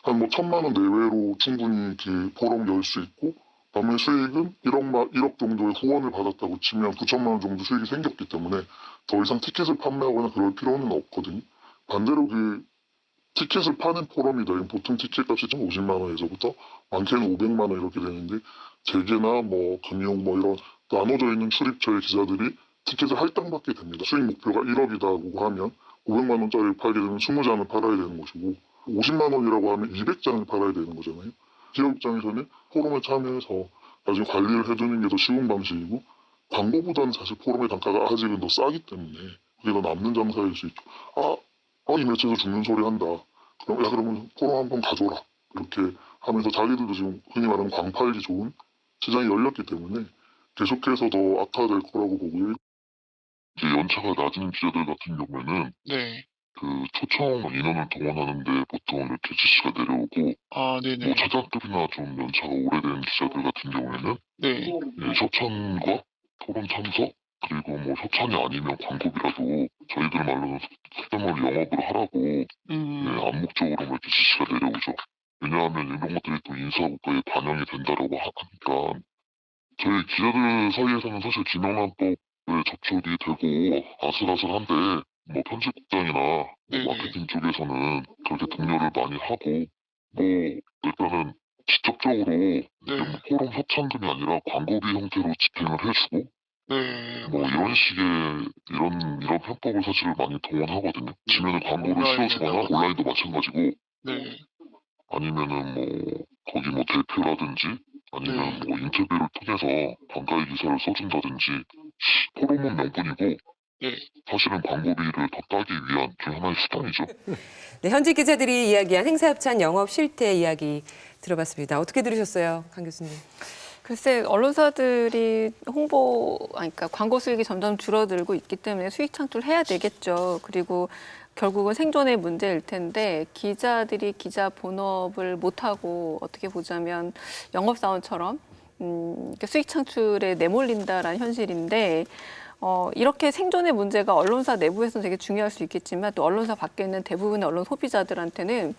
한 뭐 1,000만 원 내외로 충분히 그 포럼 열 수 있고, 반면 수익은 1억 정도의 후원을 받았다고 치면 9천만 원 정도 수익이 생겼기 때문에 더 이상 티켓을 판매하거나 그럴 필요는 없거든요. 반대로 그 티켓을 파는 포럼이다. 보통 티켓 값이 50만 원에서부터 많게는 500만 원 이렇게 되는데, 재계나 뭐 금융 뭐 이런 나눠져 있는 출입처의 기자들이 티켓을 할당받게 됩니다. 수익 목표가 1억이다고 하면 500만 원짜리를 팔게 되면 20장을 팔아야 되는 것이고, 50만 원이라고 하면 200장을 팔아야 되는 거잖아요. 기업 입장에서는 포럼에 참여해서 나중에 관리를 해두는 게 더 쉬운 방식이고, 광고보다는 사실 포럼의 단가가 아직은 더 싸기 때문에 그게 더 남는 장사일 수 있죠. 이 매체에서 죽는 소리 한다. 그러면 포럼 한번 가져라. 이렇게 하면서 자기들도 지금 흔히 말하는 광팔기 좋은 시장이 열렸기 때문에 계속해서 더 악화될 거라고 보고요. 이제 연차가 낮은 기자들 같은 경우에는 그 초청 인원을 동원하는데 보통 이렇게 지시가 내려오고, 뭐 차장급이나 좀 연차가 오래된 기자들 같은 경우에는 협찬과 토론 참석, 그리고 뭐 협찬이 아니면 광고비라도 저희들 말로는 속된 말로 영업을 하라고 암묵적으로 이렇게 지시가 내려오죠. 왜냐하면 이런 것들이 또 인사고과에 반영이 된다라고 하니까. 저희 기자들 사이에서는 사실 김영란법에 접촉이 되고 아슬아슬한데, 뭐 편집국장이나 마케팅 쪽에서는 그렇게 독려를 많이 하고, 뭐 일단은 직접적으로 포럼 협찬금이 아니라 광고비 형태로 집행을 해주고, 뭐 이런 식의 이런 편법을 사실 많이 동원하거든요. 지면에 광고를 씌워주거나 온라인도 마찬가지고, 아니면은 뭐 거기 뭐 대표라든지 아니면 뭐 인터뷰를 통해서 반가이 기사를 써준다든지, 포럼은 명분이고 사실은 광고비를 더 따기 위한 중 하나의 수단이죠. 네, 현직 기자들이 이야기한 행사협찬 영업 실태 이야기 들어봤습니다. 어떻게 들으셨어요, 강 교수님? 글쎄, 언론사들이 그러니까 광고 수익이 점점 줄어들고 있기 때문에 수익 창출해야 되겠죠. 그리고 결국은 생존의 문제일 텐데, 기자들이 기자 본업을 못하고 어떻게 보자면 영업사원처럼 수익 창출에 내몰린다라는 현실인데, 이렇게 생존의 문제가 언론사 내부에서는 되게 중요할 수 있겠지만, 또 언론사 밖에 있는 대부분의 언론 소비자들한테는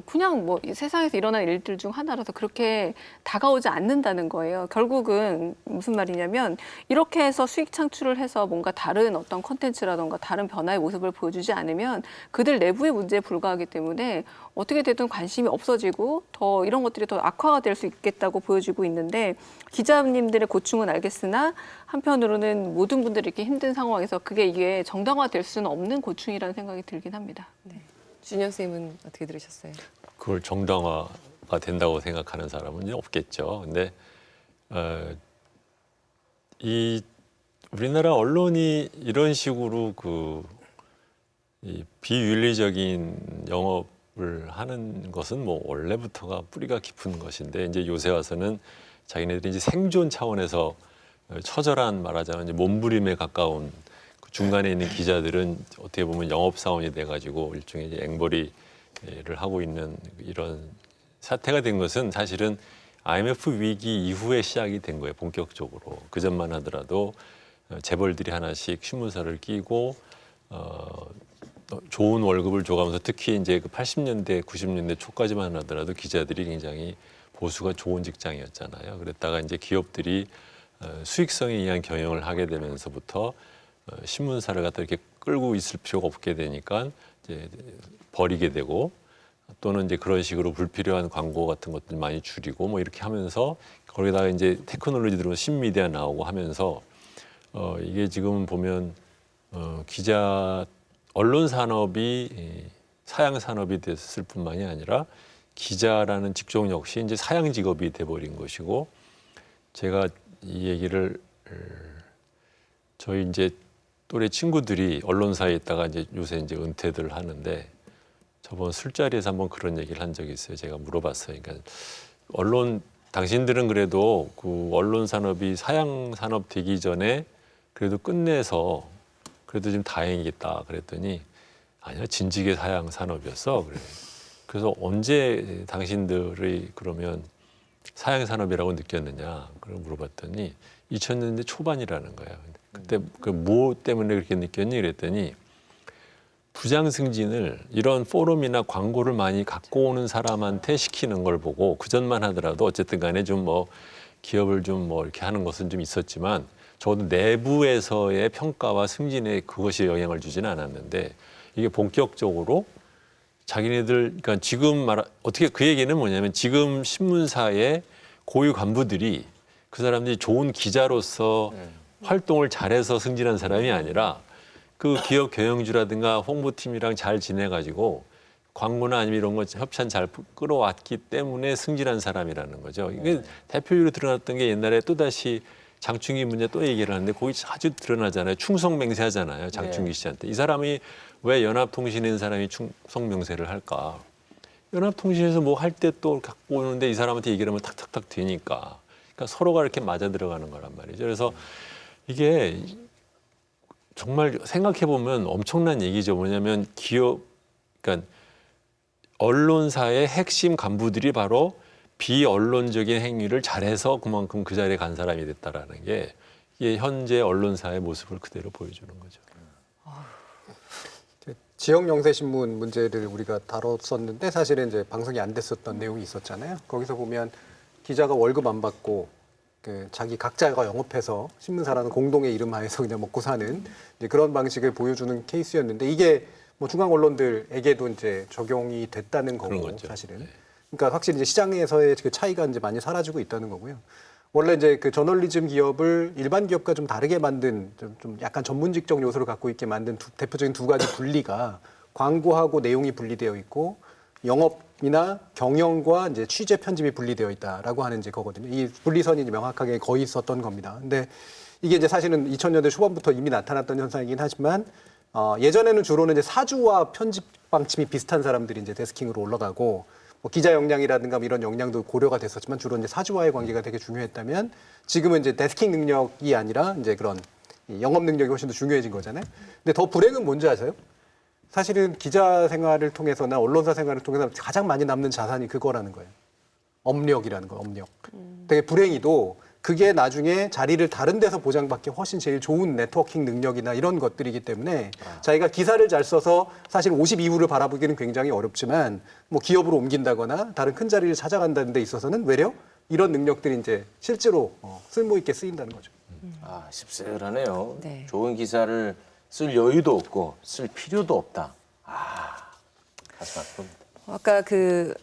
그냥 뭐 세상에서 일어나는 일들 중 하나라서 그렇게 다가오지 않는다는 거예요. 결국은 무슨 말이냐면, 이렇게 해서 수익 창출을 해서 뭔가 다른 어떤 콘텐츠라던가 다른 변화의 모습을 보여주지 않으면 그들 내부의 문제에 불과하기 때문에 어떻게 되든 관심이 없어지고 더 이런 것들이 더 악화가 될 수 있겠다고 보여지고 있는데, 기자님들의 고충은 알겠으나 한편으로는 모든 분들이 이렇게 힘든 상황에서 이게 정당화될 수는 없는 고충이라는 생각이 들긴 합니다. 네. 준영 쌤은 어떻게 들으셨어요? 그걸 정당화가 된다고 생각하는 사람은 이제 없겠죠. 근데 이 우리나라 언론이 이런 식으로 이 비윤리적인 영업을 하는 것은 뭐 원래부터가 뿌리가 깊은 것인데, 이제 요새 와서는 자기네들이 이제 생존 차원에서 처절한, 말하자면 이제 몸부림에 가까운 그 중간에 있는 기자들은 어떻게 보면 영업사원이 돼가지고 일종의 이제 앵벌이를 하고 있는 이런 사태가 된 것은 사실은 IMF 위기 이후에 시작이 된 거예요, 본격적으로. 그 전만 하더라도 재벌들이 하나씩 신문사를 끼고 좋은 월급을 줘가면서, 특히 이제 그 80년대, 90년대 초까지만 하더라도 기자들이 굉장히 보수가 좋은 직장이었잖아요. 그랬다가 이제 기업들이 수익성에 의한 경영을 하게 되면서부터 신문사를 갖다 이렇게 끌고 있을 필요가 없게 되니까 이제 버리게 되고, 또는 이제 그런 식으로 불필요한 광고 같은 것들 많이 줄이고 뭐 이렇게 하면서, 거기다가 이제 테크놀로지 들어서 신미디어 나오고 하면서 이게 지금 보면 언론 산업이 사양 산업이 됐을 뿐만이 아니라 기자라는 직종 역시 이제 사양 직업이 돼버린 것이고, 제가 이 얘기를 저희 이제 또래 친구들이 언론사에 있다가 이제 요새 이제 은퇴들 하는데, 저번 술자리에서 한번 그런 얘기를 한 적이 있어요. 제가 물어봤어요. 그러니까 당신들은 그래도 그 언론 산업이 사양 산업 되기 전에 그래도 끝내서 그래도 좀 다행이겠다 그랬더니, 아니야, 진지게 사양 산업이었어. 그래. 그래서 언제 당신들이 그러면 사양 산업이라고 느꼈느냐 그걸 물어봤더니 2000년대 초반이라는 거예요. 그때 그 뭐 때문에 그렇게 느꼈니 그랬더니 부장 승진을 이런 포럼이나 광고를 많이 갖고 오는 사람한테 시키는 걸 보고 그 전만 하더라도 어쨌든 간에 좀 뭐 기업을 좀 뭐 이렇게 하는 것은 좀 있었지만 적어도 내부에서의 평가와 승진에 그것이 영향을 주지는 않았는데 이게 본격적으로 자기네들 그러니까 지금 어떻게 그 얘기는 뭐냐면 지금 신문사의 고위 간부들이 그 사람들이 좋은 기자로서 활동을 잘해서 승진한 사람이 아니라 그 기업 경영주라든가 홍보팀이랑 잘 지내가지고 광고나 아니면 이런 거 협찬 잘 끌어왔기 때문에 승진한 사람이라는 거죠. 이게 대표적으로 드러났던 게 옛날에 또다시 장충기 문제 또 얘기를 하는데 거기 자주 드러나잖아요. 충성맹세하잖아요. 장충기 씨한테. 이 사람이 왜 연합통신에 있는 사람이 충성맹세를 할까? 연합통신에서 뭐 할 때 또 갖고 오는데 이 사람한테 얘기를 하면 탁탁탁 되니까. 그러니까 서로가 이렇게 맞아 들어가는 거란 말이죠. 그래서 이게 정말 생각해 보면 엄청난 얘기죠. 뭐냐면 기업, 그러니까 언론사의 핵심 간부들이 바로 비언론적인 행위를 잘해서 그만큼 그 자리에 간 사람이 됐다라는 게 이게 현재 언론사의 모습을 그대로 보여주는 거죠. 지역 영세신문 문제를 우리가 다뤘었는데 사실은 이제 방송이 안 됐었던 내용이 있었잖아요. 거기서 보면 기자가 월급 안 받고 그 자기 각자가 영업해서 신문사라는 공동의 이름 하에서 그냥 먹고 사는 이제 그런 방식을 보여주는 케이스였는데 이게 뭐 중앙 언론들에게도 이제 적용이 됐다는 그런 거고 거죠. 사실은. 네. 그러니까 확실히 이제 시장에서의 그 차이가 이제 많이 사라지고 있다는 거고요. 원래 이제 그 저널리즘 기업을 일반 기업과 좀 다르게 만든 좀 약간 전문직적 요소를 갖고 있게 만든 대표적인 두 가지 분리가 광고하고 내용이 분리되어 있고 영업이나 경영과 이제 취재 편집이 분리되어 있다라고 하는 이제 거거든요. 이 분리선이 이제 명확하게 거의 있었던 겁니다. 근데 이게 이제 사실은 2000년대 초반부터 이미 나타났던 현상이긴 하지만 예전에는 주로는 이제 사주와 편집 방침이 비슷한 사람들이 이제 데스킹으로 올라가고 뭐 기자 역량이라든가 뭐 이런 역량도 고려가 됐었지만 주로 이제 사주와의 관계가 되게 중요했다면 지금은 이제 데스킹 능력이 아니라 이제 그런 영업 능력이 훨씬 더 중요해진 거잖아요. 근데 더 불행은 뭔지 아세요? 사실은 기자 생활을 통해서나 언론사 생활을 통해서 가장 많이 남는 자산이 그거라는 거예요. 업력이라는 거, 업력. 되게 불행히도 그게 나중에 자리를 다른 데서 보장받기 훨씬 제일 좋은 네트워킹 능력이나 이런 것들이기 때문에 자기가 기사를 잘 써서 사실 50 이후를 바라보기는 굉장히 어렵지만 뭐 기업으로 옮긴다거나 다른 큰 자리를 찾아간다는 데 있어서는 외려 이런 능력들이 이제 실제로 쓸모 있게 쓰인다는 거죠. 아, 씁쓸하네요. 네. 좋은 기사를 쓸 여유도 없고 쓸 필요도 없다. 아, 가슴 아픕니다. 아까 그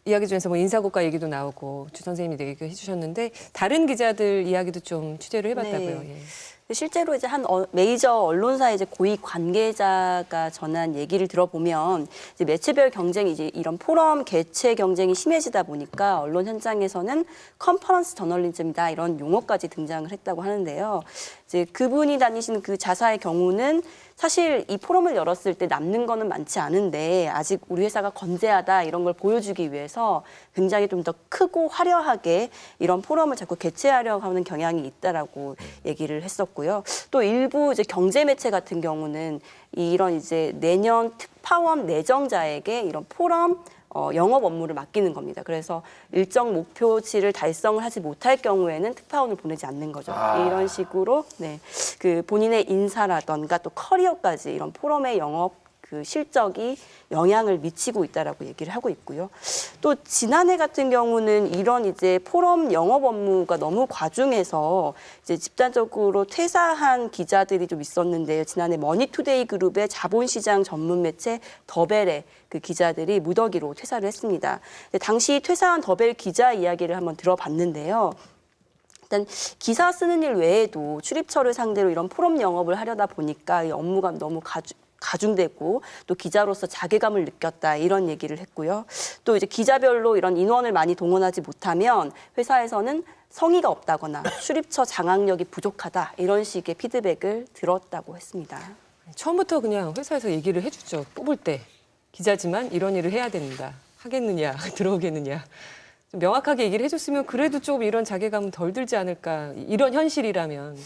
이야기 중에서 뭐 인사고과 얘기도 나오고 주 선생님이 얘기해 주셨는데 다른 기자들 이야기도 좀 취재를 해봤다고요. 네. 예. 실제로 이제 한 메이저 언론사의 이제 고위 관계자가 전한 얘기를 들어보면 이제 매체별 경쟁이 이제 이런 포럼 개최 경쟁이 심해지다 보니까 언론 현장에서는 컨퍼런스 저널리즘이다 이런 용어까지 등장을 했다고 하는데요. 이제 그분이 다니신 그 자사의 경우는 사실 이 포럼을 열었을 때 남는 거는 많지 않은데 아직 우리 회사가 건재하다 이런 걸 보여주기 위해서 굉장히 좀 더 크고 화려하게 이런 포럼을 자꾸 개최하려고 하는 경향이 있다라고 얘기를 했었고요. 또 일부 이제 경제 매체 같은 경우는 이런 이제 내년 특파원 내정자에게 이런 포럼 영업 업무를 맡기는 겁니다. 그래서 일정 목표치를 달성을 하지 못할 경우에는 특파원을 보내지 않는 거죠. 이런 식으로 네, 그 본인의 인사라던가 또 커리어까지 이런 포럼의 영업 그 실적이 영향을 미치고 있다라고 얘기를 하고 있고요. 또 지난해 같은 경우는 이런 이제 포럼 영업 업무가 너무 과중해서 이제 집단적으로 퇴사한 기자들이 좀 있었는데요. 지난해 머니투데이 그룹의 자본시장 전문 매체 더벨의 그 기자들이 무더기로 퇴사를 했습니다. 당시 퇴사한 더벨 기자 이야기를 한번 들어봤는데요. 일단 기사 쓰는 일 외에도 출입처를 상대로 이런 포럼 영업을 하려다 보니까 이 업무가 너무 가중되고 또 기자로서 자괴감을 느꼈다 이런 얘기를 했고요. 또 이제 기자별로 이런 인원을 많이 동원하지 못하면 회사에서는 성의가 없다거나 출입처 장악력이 부족하다 이런 식의 피드백을 들었다고 했습니다. 처음부터 그냥 회사에서 얘기를 해주죠. 뽑을 때 기자지만 이런 일을 해야 된다. 하겠느냐, 들어오겠느냐. 좀 명확하게 얘기를 해줬으면 그래도 좀 이런 자괴감은 덜 들지 않을까. 이런 현실이라면.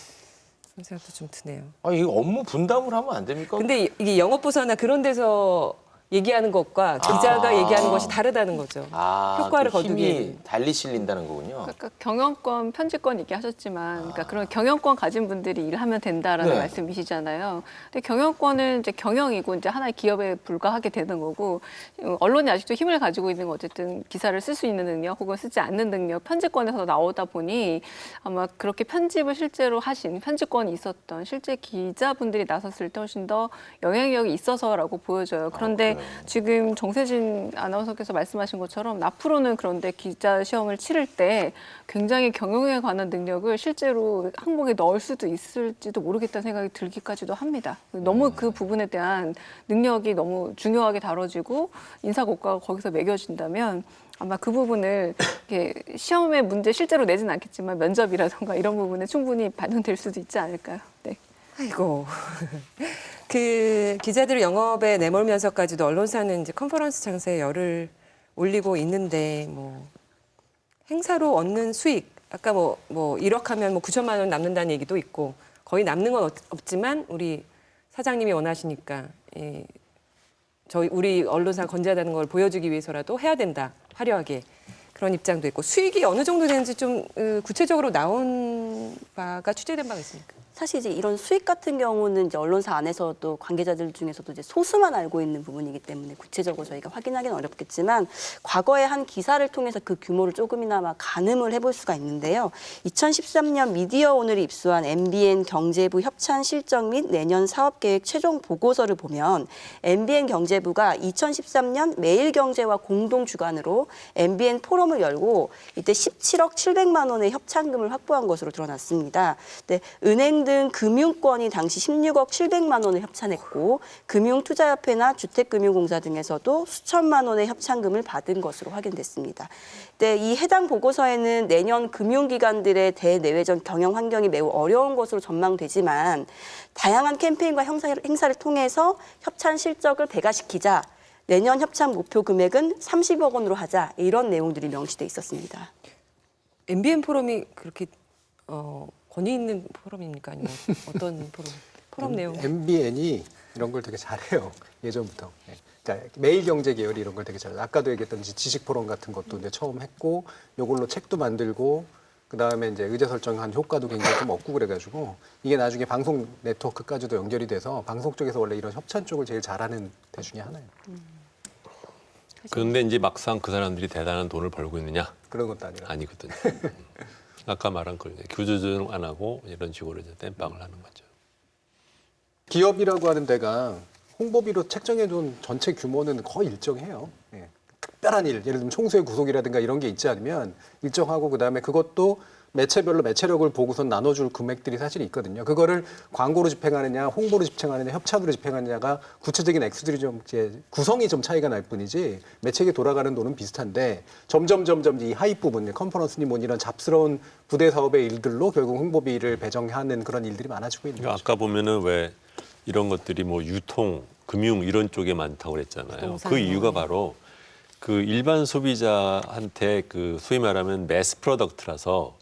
그런 생각도 좀 드네요. 아, 이거 업무 분담을 하면 안 됩니까? 근데 이게 영업부서나 그런 데서 얘기하는 것과 기자가 얘기하는 것이 다르다는 거죠. 효과를 그 힘이 거두기에는. 달리 실린다는 거군요. 그러니까 경영권, 편집권 얘기하셨지만, 그러니까 그런 경영권 가진 분들이 일하면 된다라는 네. 말씀이시잖아요. 근데 경영권은 이제 경영이고 이제 하나의 기업에 불과하게 되는 거고, 언론이 아직도 힘을 가지고 있는 건 어쨌든 기사를 쓸 수 있는 능력 혹은 쓰지 않는 능력, 편집권에서 나오다 보니 아마 그렇게 편집을 실제로 하신 편집권이 있었던 실제 기자분들이 나섰을 때 훨씬 더 영향력이 있어서라고 보여져요. 그런데 지금 정세진 아나운서께서 말씀하신 것처럼 앞으로는 그런데 기자 시험을 치를 때 굉장히 경영에 관한 능력을 실제로 항목에 넣을 수도 있을지도 모르겠다는 생각이 들기까지도 합니다. 너무 그 부분에 대한 능력이 너무 중요하게 다뤄지고 인사고과가 거기서 매겨진다면 아마 그 부분을 이렇게 시험에 문제 실제로 내지는 않겠지만 면접이라든가 이런 부분에 충분히 반영될 수도 있지 않을까요? 네. 아이고. 그 기자들 영업에 내몰면서까지도 언론사는 이제 컨퍼런스 장사에 열을 올리고 있는데 뭐 행사로 얻는 수익 아까 뭐 1억 하면 뭐 9천만 원 남는다는 얘기도 있고 거의 남는 건 없지만 우리 사장님이 원하시니까 우리 언론사 건재하다는 걸 보여주기 위해서라도 해야 된다 화려하게 그런 입장도 있고 수익이 어느 정도 되는지 좀 구체적으로 나온 바가 취재된 바가 있습니까? 사실 이제 이런 수익 같은 경우는 이제 언론사 안에서도 관계자들 중에서도 이제 소수만 알고 있는 부분이기 때문에 구체적으로 저희가 확인하기는 어렵겠지만 과거에 한 기사를 통해서 그 규모를 조금이나마 가늠을 해볼 수가 있는데요. 2013년 미디어오늘이 입수한 MBN 경제부 협찬 실적 및 내년 사업계획 최종 보고서를 보면 MBN 경제부가 2013년 매일경제와 공동 주관으로 MBN 포럼을 열고 이때 17억 700만 원의 협찬금을 확보한 것으로 드러났습니다. 네, 은행 등 금융권이 당시 16억 700만 원을 협찬했고 금융투자협회나 주택금융공사 등에서도 수천만 원의 협찬금을 받은 것으로 확인됐습니다. 네, 이 해당 보고서에는 내년 금융기관들의 대내외전 경영 환경이 매우 어려운 것으로 전망되지만 다양한 캠페인과 행사를 통해서 협찬 실적을 배가시키자 내년 협찬 목표 금액은 30억 원으로 하자 이런 내용들이 명시돼 있었습니다. MBN 포럼이 그렇게 권위 있는 포럼입니까? 아니면 어떤 포럼 내용? MBN이 이런 걸 되게 잘해요. 예전부터. 예. 그러니까 매일경제 계열이 이런 걸 되게 잘해요. 아까도 얘기했던 지식포럼 같은 것도 이제 처음 했고 이걸로 책도 만들고 그다음에 이제 의제 설정한 효과도 굉장히 좀 얻고 그래가지고 이게 나중에 방송 네트워크까지도 연결이 돼서 방송 쪽에서 원래 이런 협찬 쪽을 제일 잘하는 데 중에 하나예요. 그런데 이제 막상 그 사람들이 대단한 돈을 벌고 있느냐? 그런 것도 아니거든요. 아까 말한 걸 교조조정 안 하고 이런 식으로 이제 땜빵을 하는 거죠. 기업이라고 하는 데가 홍보비로 책정해둔 전체 규모는 거의 일정해요. 예. 특별한 일, 예를 들면 총수의 구속이라든가 이런 게 있지 않으면 일정하고 그다음에 그것도 매체별로 매체력을 보고선 나눠줄 금액들이 사실 있거든요. 그거를 광고로 집행하느냐, 홍보로 집행하느냐, 협찬으로 집행하느냐가 구체적인 액수들이 좀 이제 구성이 좀 차이가 날 뿐이지 매체에 돌아가는 돈은 비슷한데 점점 이 하위 부분, 컨퍼런스니 뭐 이런 잡스러운 부대 사업의 일들로 결국 홍보비를 배정하는 그런 일들이 많아지고 있는 그러니까 거죠. 아까 보면은 왜 이런 것들이 뭐 유통, 금융 이런 쪽에 많다고 그랬잖아요. 그 이유가 바로 그 일반 소비자한테 그 소위 말하면 매스 프로덕트라서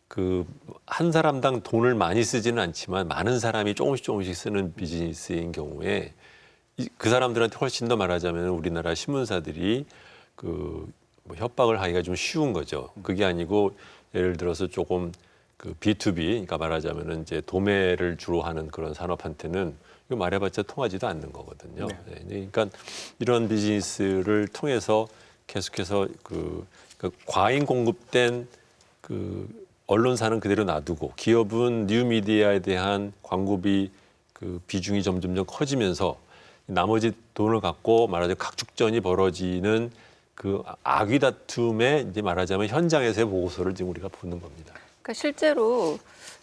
그 한 사람당 돈을 많이 쓰지는 않지만 많은 사람이 조금씩 쓰는 비즈니스인 경우에 그 사람들한테 훨씬 더 말하자면 우리나라 신문사들이 그 뭐 협박을 하기가 좀 쉬운 거죠. 그게 아니고 예를 들어서 조금 그 B2B, 그러니까 말하자면은 이제 도매를 주로 하는 그런 산업한테는 이거 말해봤자 통하지도 않는 거거든요. 네. 그러니까 이런 비즈니스를 통해서 계속해서 그러니까 과잉 공급된 그 언론사는 그대로 놔두고 기업은 뉴미디어에 대한 광고비 그 비중이 점점 커지면서 나머지 돈을 갖고 말하자면 각축전이 벌어지는 그 악의 다툼에 이제 말하자면 현장에서의 보고서를 지금 우리가 보는 겁니다. 그러니까 실제로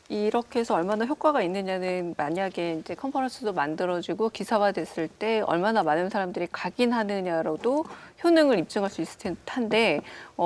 이렇게 해서 얼마나 효과가 있느냐는 만약에 이제 컨퍼런스도 만들어지고 기사화됐을 때 얼마나 많은 사람들이 각인하느냐로도 효능을 입증할 수 있을 텐데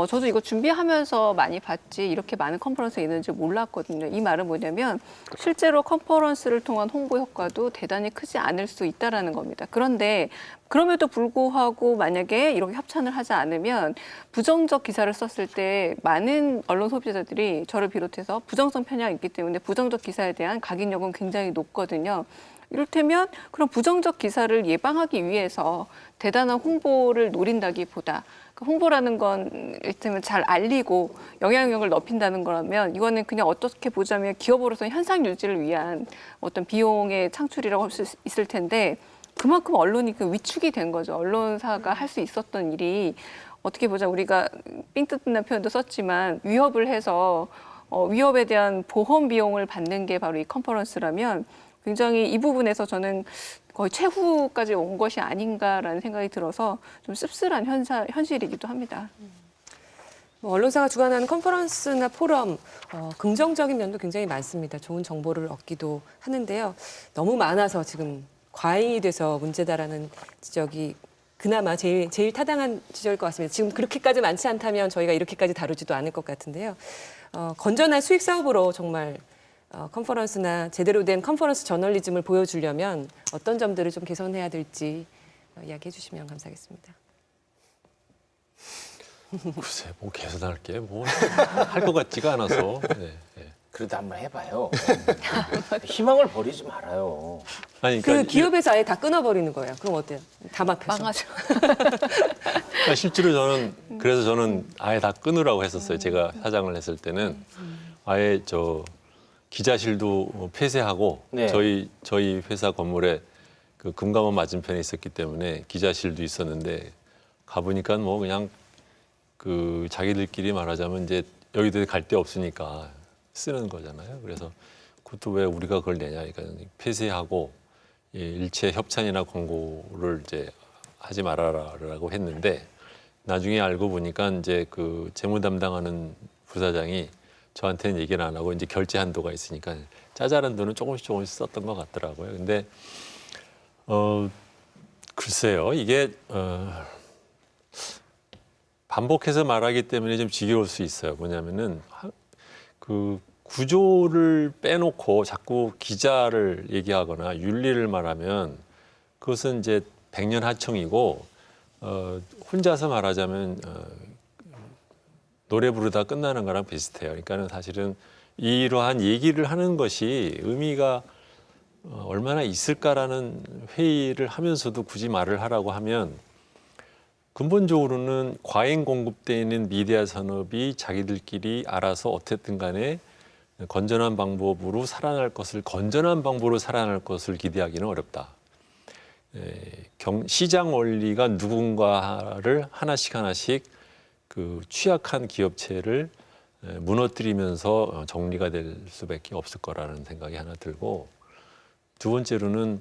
저도 이거 준비하면서 많이 봤지 이렇게 많은 컨퍼런스가 있는지 몰랐거든요. 이 말은 뭐냐면 실제로 컨퍼런스를 통한 홍보 효과도 대단히 크지 않을 수 있다라는 겁니다. 그런데 그럼에도 불구하고 만약에 이렇게 협찬을 하지 않으면 부정적 기사를 썼을 때 많은 언론 소비자들이 저를 비롯해서 부정성 편향이 있기 때문에 부정적 기사에 대한 각인력은 굉장히 높거든요. 이를테면 그런 부정적 기사를 예방하기 위해서 대단한 홍보를 노린다기보다 그 홍보라는 건 이를테면 잘 알리고 영향력을 넓힌다는 거라면 이거는 그냥 어떻게 보자면 기업으로서 현상 유지를 위한 어떤 비용의 창출이라고 할 수 있을 텐데 그만큼 언론이 그 위축이 된 거죠. 언론사가 할 수 있었던 일이 어떻게 보자 우리가 삥 뜯는 표현도 썼지만 위협을 해서 위협에 대한 보험 비용을 받는 게 바로 이 컨퍼런스라면 굉장히 이 부분에서 저는 거의 최후까지 온 것이 아닌가라는 생각이 들어서 좀 씁쓸한 현실이기도 합니다. 언론사가 주관하는 컨퍼런스나 포럼 긍정적인 면도 굉장히 많습니다. 좋은 정보를 얻기도 하는데요. 너무 많아서 지금 과잉이 돼서 문제다라는 지적이 그나마 제일 타당한 지적일 것 같습니다. 지금 그렇게까지 많지 않다면 저희가 이렇게까지 다루지도 않을 것 같은데요. 건전한 수익 사업으로 정말 컨퍼런스나 제대로 된 컨퍼런스 저널리즘을 보여주려면 어떤 점들을 좀 개선해야 될지 이야기해 주시면 감사하겠습니다. 글쎄, 뭐 개선할 게 뭐 할 것 같지가 않아서. 네, 네. 그래도 한번 해봐요. 희망을 버리지 말아요. 아니, 그 기업에서 아예 다 끊어버리는 거예요. 그럼 어때요? 담합해서. 망하죠. 그러니까 실제로 저는 아예 다 끊으라고 했었어요. 제가 사장을 했을 때는 아예 기자실도 폐쇄하고 네. 저희 회사 건물에 그 금감원 맞은편에 있었기 때문에 기자실도 있었는데 가보니까 뭐 그냥 그 자기들끼리 말하자면 이제 여기도 갈 데 없으니까 쓰는 거잖아요. 그래서 그것도 왜 우리가 그걸 내냐. 그러니까 폐쇄하고 일체 협찬이나 광고를 이제 하지 말아라라고 했는데 나중에 알고 보니까 이제 그 재무 담당하는 부사장이 저한테는 얘기를 안 하고 이제 결제 한도가 있으니까 짜잘한 돈은 조금씩 썼던 것 같더라고요. 근데 글쎄요, 이게 반복해서 말하기 때문에 좀 지겨울 수 있어요. 뭐냐면은 그 구조를 빼놓고 자꾸 기자를 얘기하거나 윤리를 말하면 그것은 이제 백년하청이고 혼자서 말하자면 노래 부르다 끝나는 거랑 비슷해요. 그러니까는 사실은 이러한 얘기를 하는 것이 의미가 얼마나 있을까라는 회의를 하면서도 굳이 말을 하라고 하면 근본적으로는 과잉 공급되어 있는 미디어 산업이 자기들끼리 알아서 어쨌든 간에 건전한 방법으로 살아날 것을 기대하기는 어렵다. 시장 원리가 누군가를 하나씩 그 취약한 기업체를 무너뜨리면서 정리가 될 수밖에 없을 거라는 생각이 하나 들고 두 번째로는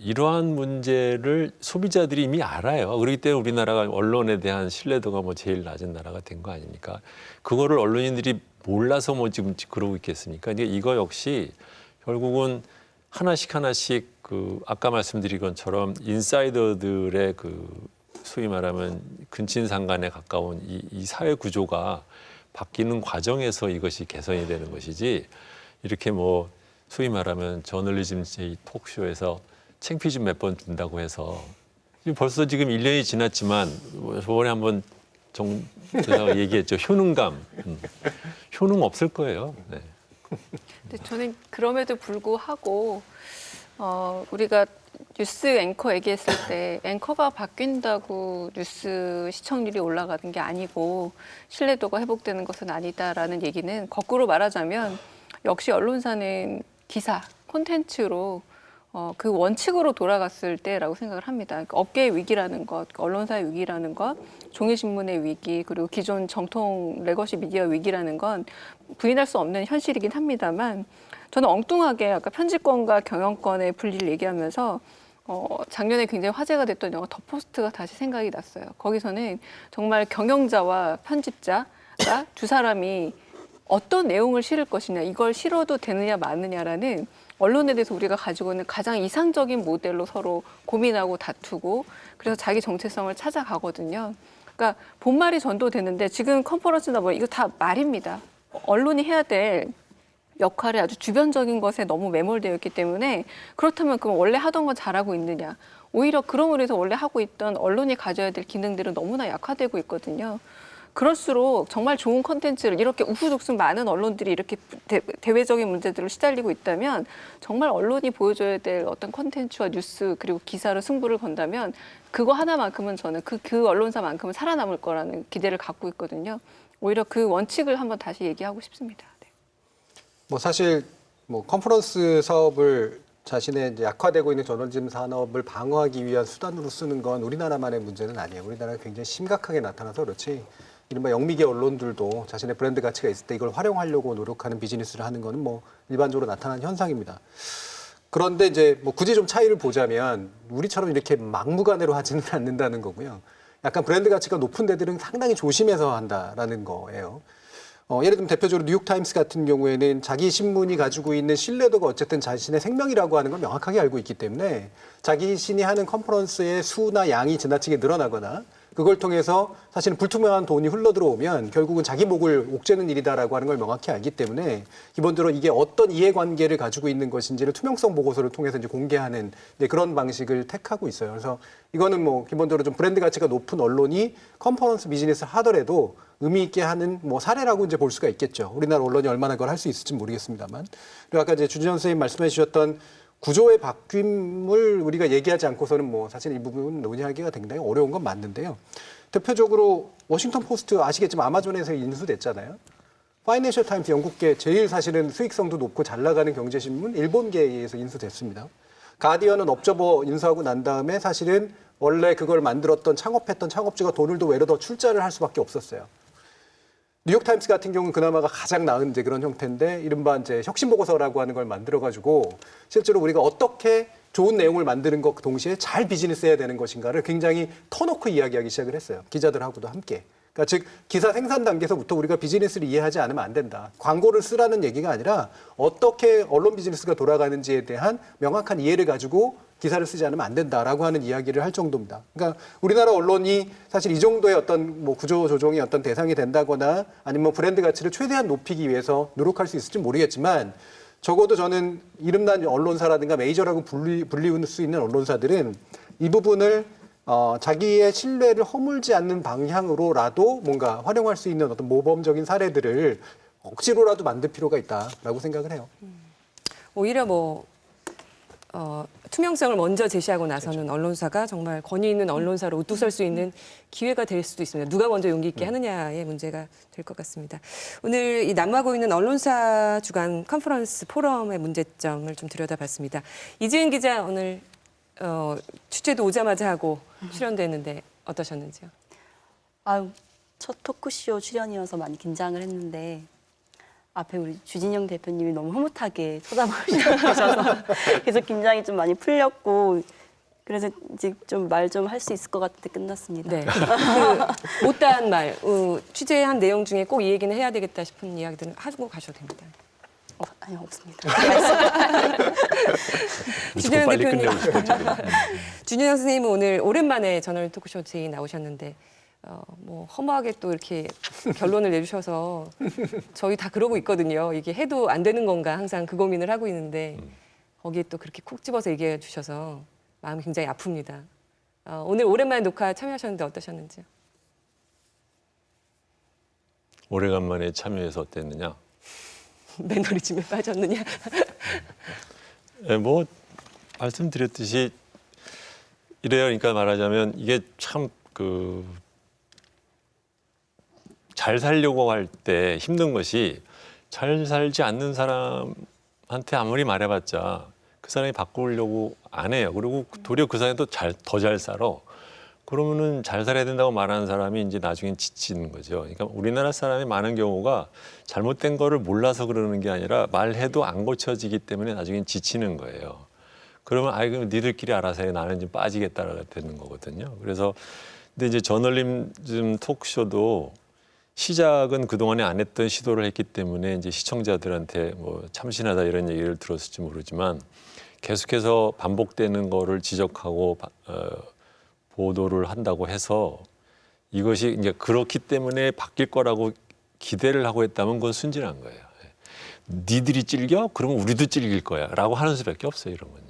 이러한 문제를 소비자들이 이미 알아요. 그렇기 때문에 우리나라가 언론에 대한 신뢰도가 뭐 제일 낮은 나라가 된 거 아닙니까? 그거를 언론인들이 몰라서 뭐 지금 그러고 있겠습니까? 이거 역시 결국은 하나씩 그 아까 말씀드린 것처럼 인사이더들의 그 소위 말하면 근친상간에 가까운 이 사회 구조가 바뀌는 과정에서 이것이 개선이 되는 것이지 이렇게 뭐 소위 말하면 저널리즘 톡쇼에서 창피 좀 몇 번 든다고 해서 벌써 지금 1년이 지났지만 저번에 한번 제가 얘기했죠. 효능감. 효능 없을 거예요. 네. 근데 저는 그럼에도 불구하고 우리가 뉴스 앵커 얘기했을 때 앵커가 바뀐다고 뉴스 시청률이 올라가는 게 아니고 신뢰도가 회복되는 것은 아니다라는 얘기는 거꾸로 말하자면 역시 언론사는 기사, 콘텐츠로 그 원칙으로 돌아갔을 때라고 생각을 합니다. 그러니까 업계의 위기라는 것, 언론사의 위기라는 것, 종이신문의 위기, 그리고 기존 정통 레거시 미디어 위기라는 건 부인할 수 없는 현실이긴 합니다만 저는 엉뚱하게 아까 편집권과 경영권의 분리를 얘기하면서 작년에 굉장히 화제가 됐던 영화 더 포스트가 다시 생각이 났어요. 거기서는 정말 경영자와 편집자가 두 사람이 어떤 내용을 실을 것이냐, 이걸 실어도 되느냐 마느냐라는 언론에 대해서 우리가 가지고 있는 가장 이상적인 모델로 서로 고민하고 다투고 그래서 자기 정체성을 찾아가거든요. 그러니까 본말이 전도되는데 지금 컨퍼런스나 뭐 이거 다 말입니다. 언론이 해야 될 역할이 아주 주변적인 것에 너무 매몰되어 있기 때문에 그렇다면 그럼 원래 하던 건 잘하고 있느냐. 오히려 그럼으로 해서 원래 하고 있던 언론이 가져야 될 기능들은 너무나 약화되고 있거든요. 그럴수록 정말 좋은 콘텐츠를 이렇게 우후죽순 많은 언론들이 이렇게 대외적인 문제들을 시달리고 있다면 정말 언론이 보여줘야 될 어떤 콘텐츠와 뉴스 그리고 기사로 승부를 건다면 그거 하나만큼은 저는 그 언론사만큼은 살아남을 거라는 기대를 갖고 있거든요. 오히려 그 원칙을 한번 다시 얘기하고 싶습니다. 네. 뭐 사실 뭐 컨퍼런스 사업을 자신의 이제 약화되고 있는 저널리즘 산업을 방어하기 위한 수단으로 쓰는 건 우리나라만의 문제는 아니에요. 우리나라가 굉장히 심각하게 나타나서 그렇지. 이른바 영미계 언론들도 자신의 브랜드 가치가 있을 때 이걸 활용하려고 노력하는 비즈니스를 하는 거는 뭐 일반적으로 나타나는 현상입니다. 그런데 이제 뭐 굳이 좀 차이를 보자면 우리처럼 이렇게 막무가내로 하지는 않는다는 거고요. 약간 브랜드 가치가 높은 데들은 상당히 조심해서 한다라는 거예요. 예를 들면 대표적으로 뉴욕타임스 같은 경우에는 자기 신문이 가지고 있는 신뢰도가 어쨌든 자신의 생명이라고 하는 걸 명확하게 알고 있기 때문에 자기 신이 하는 컨퍼런스의 수나 양이 지나치게 늘어나거나 그걸 통해서 사실은 불투명한 돈이 흘러들어오면 결국은 자기 목을 옥죄는 일이다라고 하는 걸 명확히 알기 때문에 기본적으로 이게 어떤 이해관계를 가지고 있는 것인지를 투명성 보고서를 통해서 이제 공개하는 이제 그런 방식을 택하고 있어요. 그래서 이거는 뭐 기본적으로 좀 브랜드 가치가 높은 언론이 컨퍼런스 비즈니스를 하더라도 의미 있게 하는 뭐 사례라고 이제 볼 수가 있겠죠. 우리나라 언론이 얼마나 그걸 할 수 있을지 모르겠습니다만. 그리고 아까 이제 주진영 선생님 말씀해 주셨던 구조의 바뀜을 우리가 얘기하지 않고서는 뭐 사실 이 부분은 논의하기가 굉장히 어려운 건 맞는데요. 대표적으로 워싱턴 포스트 아시겠지만 아마존에서 인수됐잖아요. 파이낸셜 타임스 영국계 제일 사실은 수익성도 높고 잘 나가는 경제신문 일본계에 의해서 인수됐습니다. 가디언은 업저버 인수하고 난 다음에 사실은 원래 그걸 만들었던 창업했던 창업주가 돈을 더 외로 더 출자를 할 수밖에 없었어요. 뉴욕타임스 같은 경우는 그나마가 가장 나은 이제 그런 형태인데 이른바 이제 혁신보고서라고 하는 걸 만들어가지고 실제로 우리가 어떻게 좋은 내용을 만드는 것 동시에 잘 비즈니스 해야 되는 것인가를 굉장히 터놓고 이야기하기 시작을 했어요. 기자들하고도 함께. 그러니까 즉 기사 생산 단계에서부터 우리가 비즈니스를 이해하지 않으면 안 된다. 광고를 쓰라는 얘기가 아니라 어떻게 언론 비즈니스가 돌아가는지에 대한 명확한 이해를 가지고 기사를 쓰지 않으면 안 된다라고 하는 이야기를 할 정도입니다. 그러니까 우리나라 언론이 사실 이 정도의 어떤 뭐 구조 조정의 어떤 대상이 된다거나 아니면 브랜드 가치를 최대한 높이기 위해서 노력할 수 있을지 모르겠지만 적어도 저는 이름난 언론사라든가 메이저라고 불리울 수 있는 언론사들은 이 부분을 자기의 신뢰를 허물지 않는 방향으로라도 뭔가 활용할 수 있는 어떤 모범적인 사례들을 억지로라도 만들 필요가 있다라고 생각을 해요. 오히려 뭐 투명성을 먼저 제시하고 나서는 그렇죠. 언론사가 정말 권위 있는 언론사로 우뚝 설 수 있는 기회가 될 수도 있습니다. 누가 먼저 용기 있게 하느냐의 문제가 될 것 같습니다. 오늘 이 남하고 있는 언론사 주간 컨퍼런스 포럼의 문제점을 좀 들여다봤습니다. 이지은 기자 오늘 취재도 오자마자 하고 출연됐는데 어떠셨는지요? 아유, 첫 토크쇼 출연이어서 많이 긴장을 했는데 앞에 우리 주진영 대표님이 너무 흐뭇하게 쳐다보셔서 계속 긴장이 좀 많이 풀렸고 그래서 이제 좀 말 좀 할 수 있을 것 같은데 끝났습니다. 네. 그 못다한 말, 취재한 내용 중에 꼭 이 얘기는 해야 되겠다 싶은 이야기들은 하고 가셔도 됩니다. 아니요, 없습니다. 주진영 빨리 대표님, 끝내고 싶었죠. 주진영 선생님은 오늘 오랜만에 저널 토크쇼 제이 나오셨는데 뭐 허무하게 또 이렇게 결론을 내주셔서 저희 다 그러고 있거든요. 이게 해도 안 되는 건가 항상 그 고민을 하고 있는데 거기에 또 그렇게 콕 집어서 얘기해 주셔서 마음이 굉장히 아픕니다. 오늘 오랜만에 녹화 참여하셨는데 어떠셨는지요? 오래간만에 참여해서 어땠느냐? 매너리즘에 빠졌느냐? 예, 뭐 말씀드렸듯이 이래요. 그러니까 말하자면 이게 참 잘 살려고 할 때 힘든 것이 잘 살지 않는 사람한테 아무리 말해봤자 그 사람이 바꾸려고 안 해요. 그리고 도리어 그 사람이 더 잘 살아. 그러면은 잘 살아야 된다고 말하는 사람이 이제 나중엔 지치는 거죠. 그러니까 우리나라 사람이 많은 경우가 잘못된 거를 몰라서 그러는 게 아니라 말해도 안 고쳐지기 때문에 나중엔 지치는 거예요. 그러면 그럼 니들끼리 알아서 해. 나는 좀 빠지겠다라고 되는 거거든요. 그래서 근데 이제 저널리즘 토크쇼도 시작은 그동안에 안 했던 시도를 했기 때문에 이제 시청자들한테 뭐 참신하다 이런 얘기를 들었을지 모르지만 계속해서 반복되는 거를 지적하고 보도를 한다고 해서 이것이 이제 그렇기 때문에 바뀔 거라고 기대를 하고 했다면 그건 순진한 거예요. 니들이 찔겨? 그러면 우리도 찔길 거야. 라고 하는 수밖에 없어요, 이런 건요.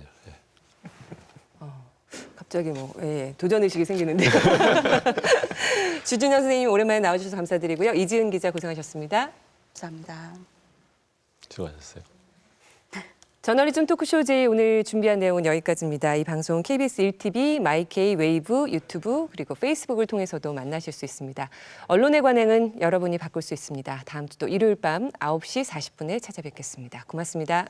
갑자기 도전의식이 생기는데요. 주준영 선생님 오랜만에 나와주셔서 감사드리고요. 이지은 기자 고생하셨습니다. 감사합니다. 수고하셨어요. 저널리즘 토크쇼 J 오늘 준비한 내용은 여기까지입니다. 이 방송 KBS 1TV, 마이케이, 웨이브, 유튜브 그리고 페이스북을 통해서도 만나실 수 있습니다. 언론의 관행은 여러분이 바꿀 수 있습니다. 다음 주 또 일요일 밤 9시 40분에 찾아뵙겠습니다. 고맙습니다.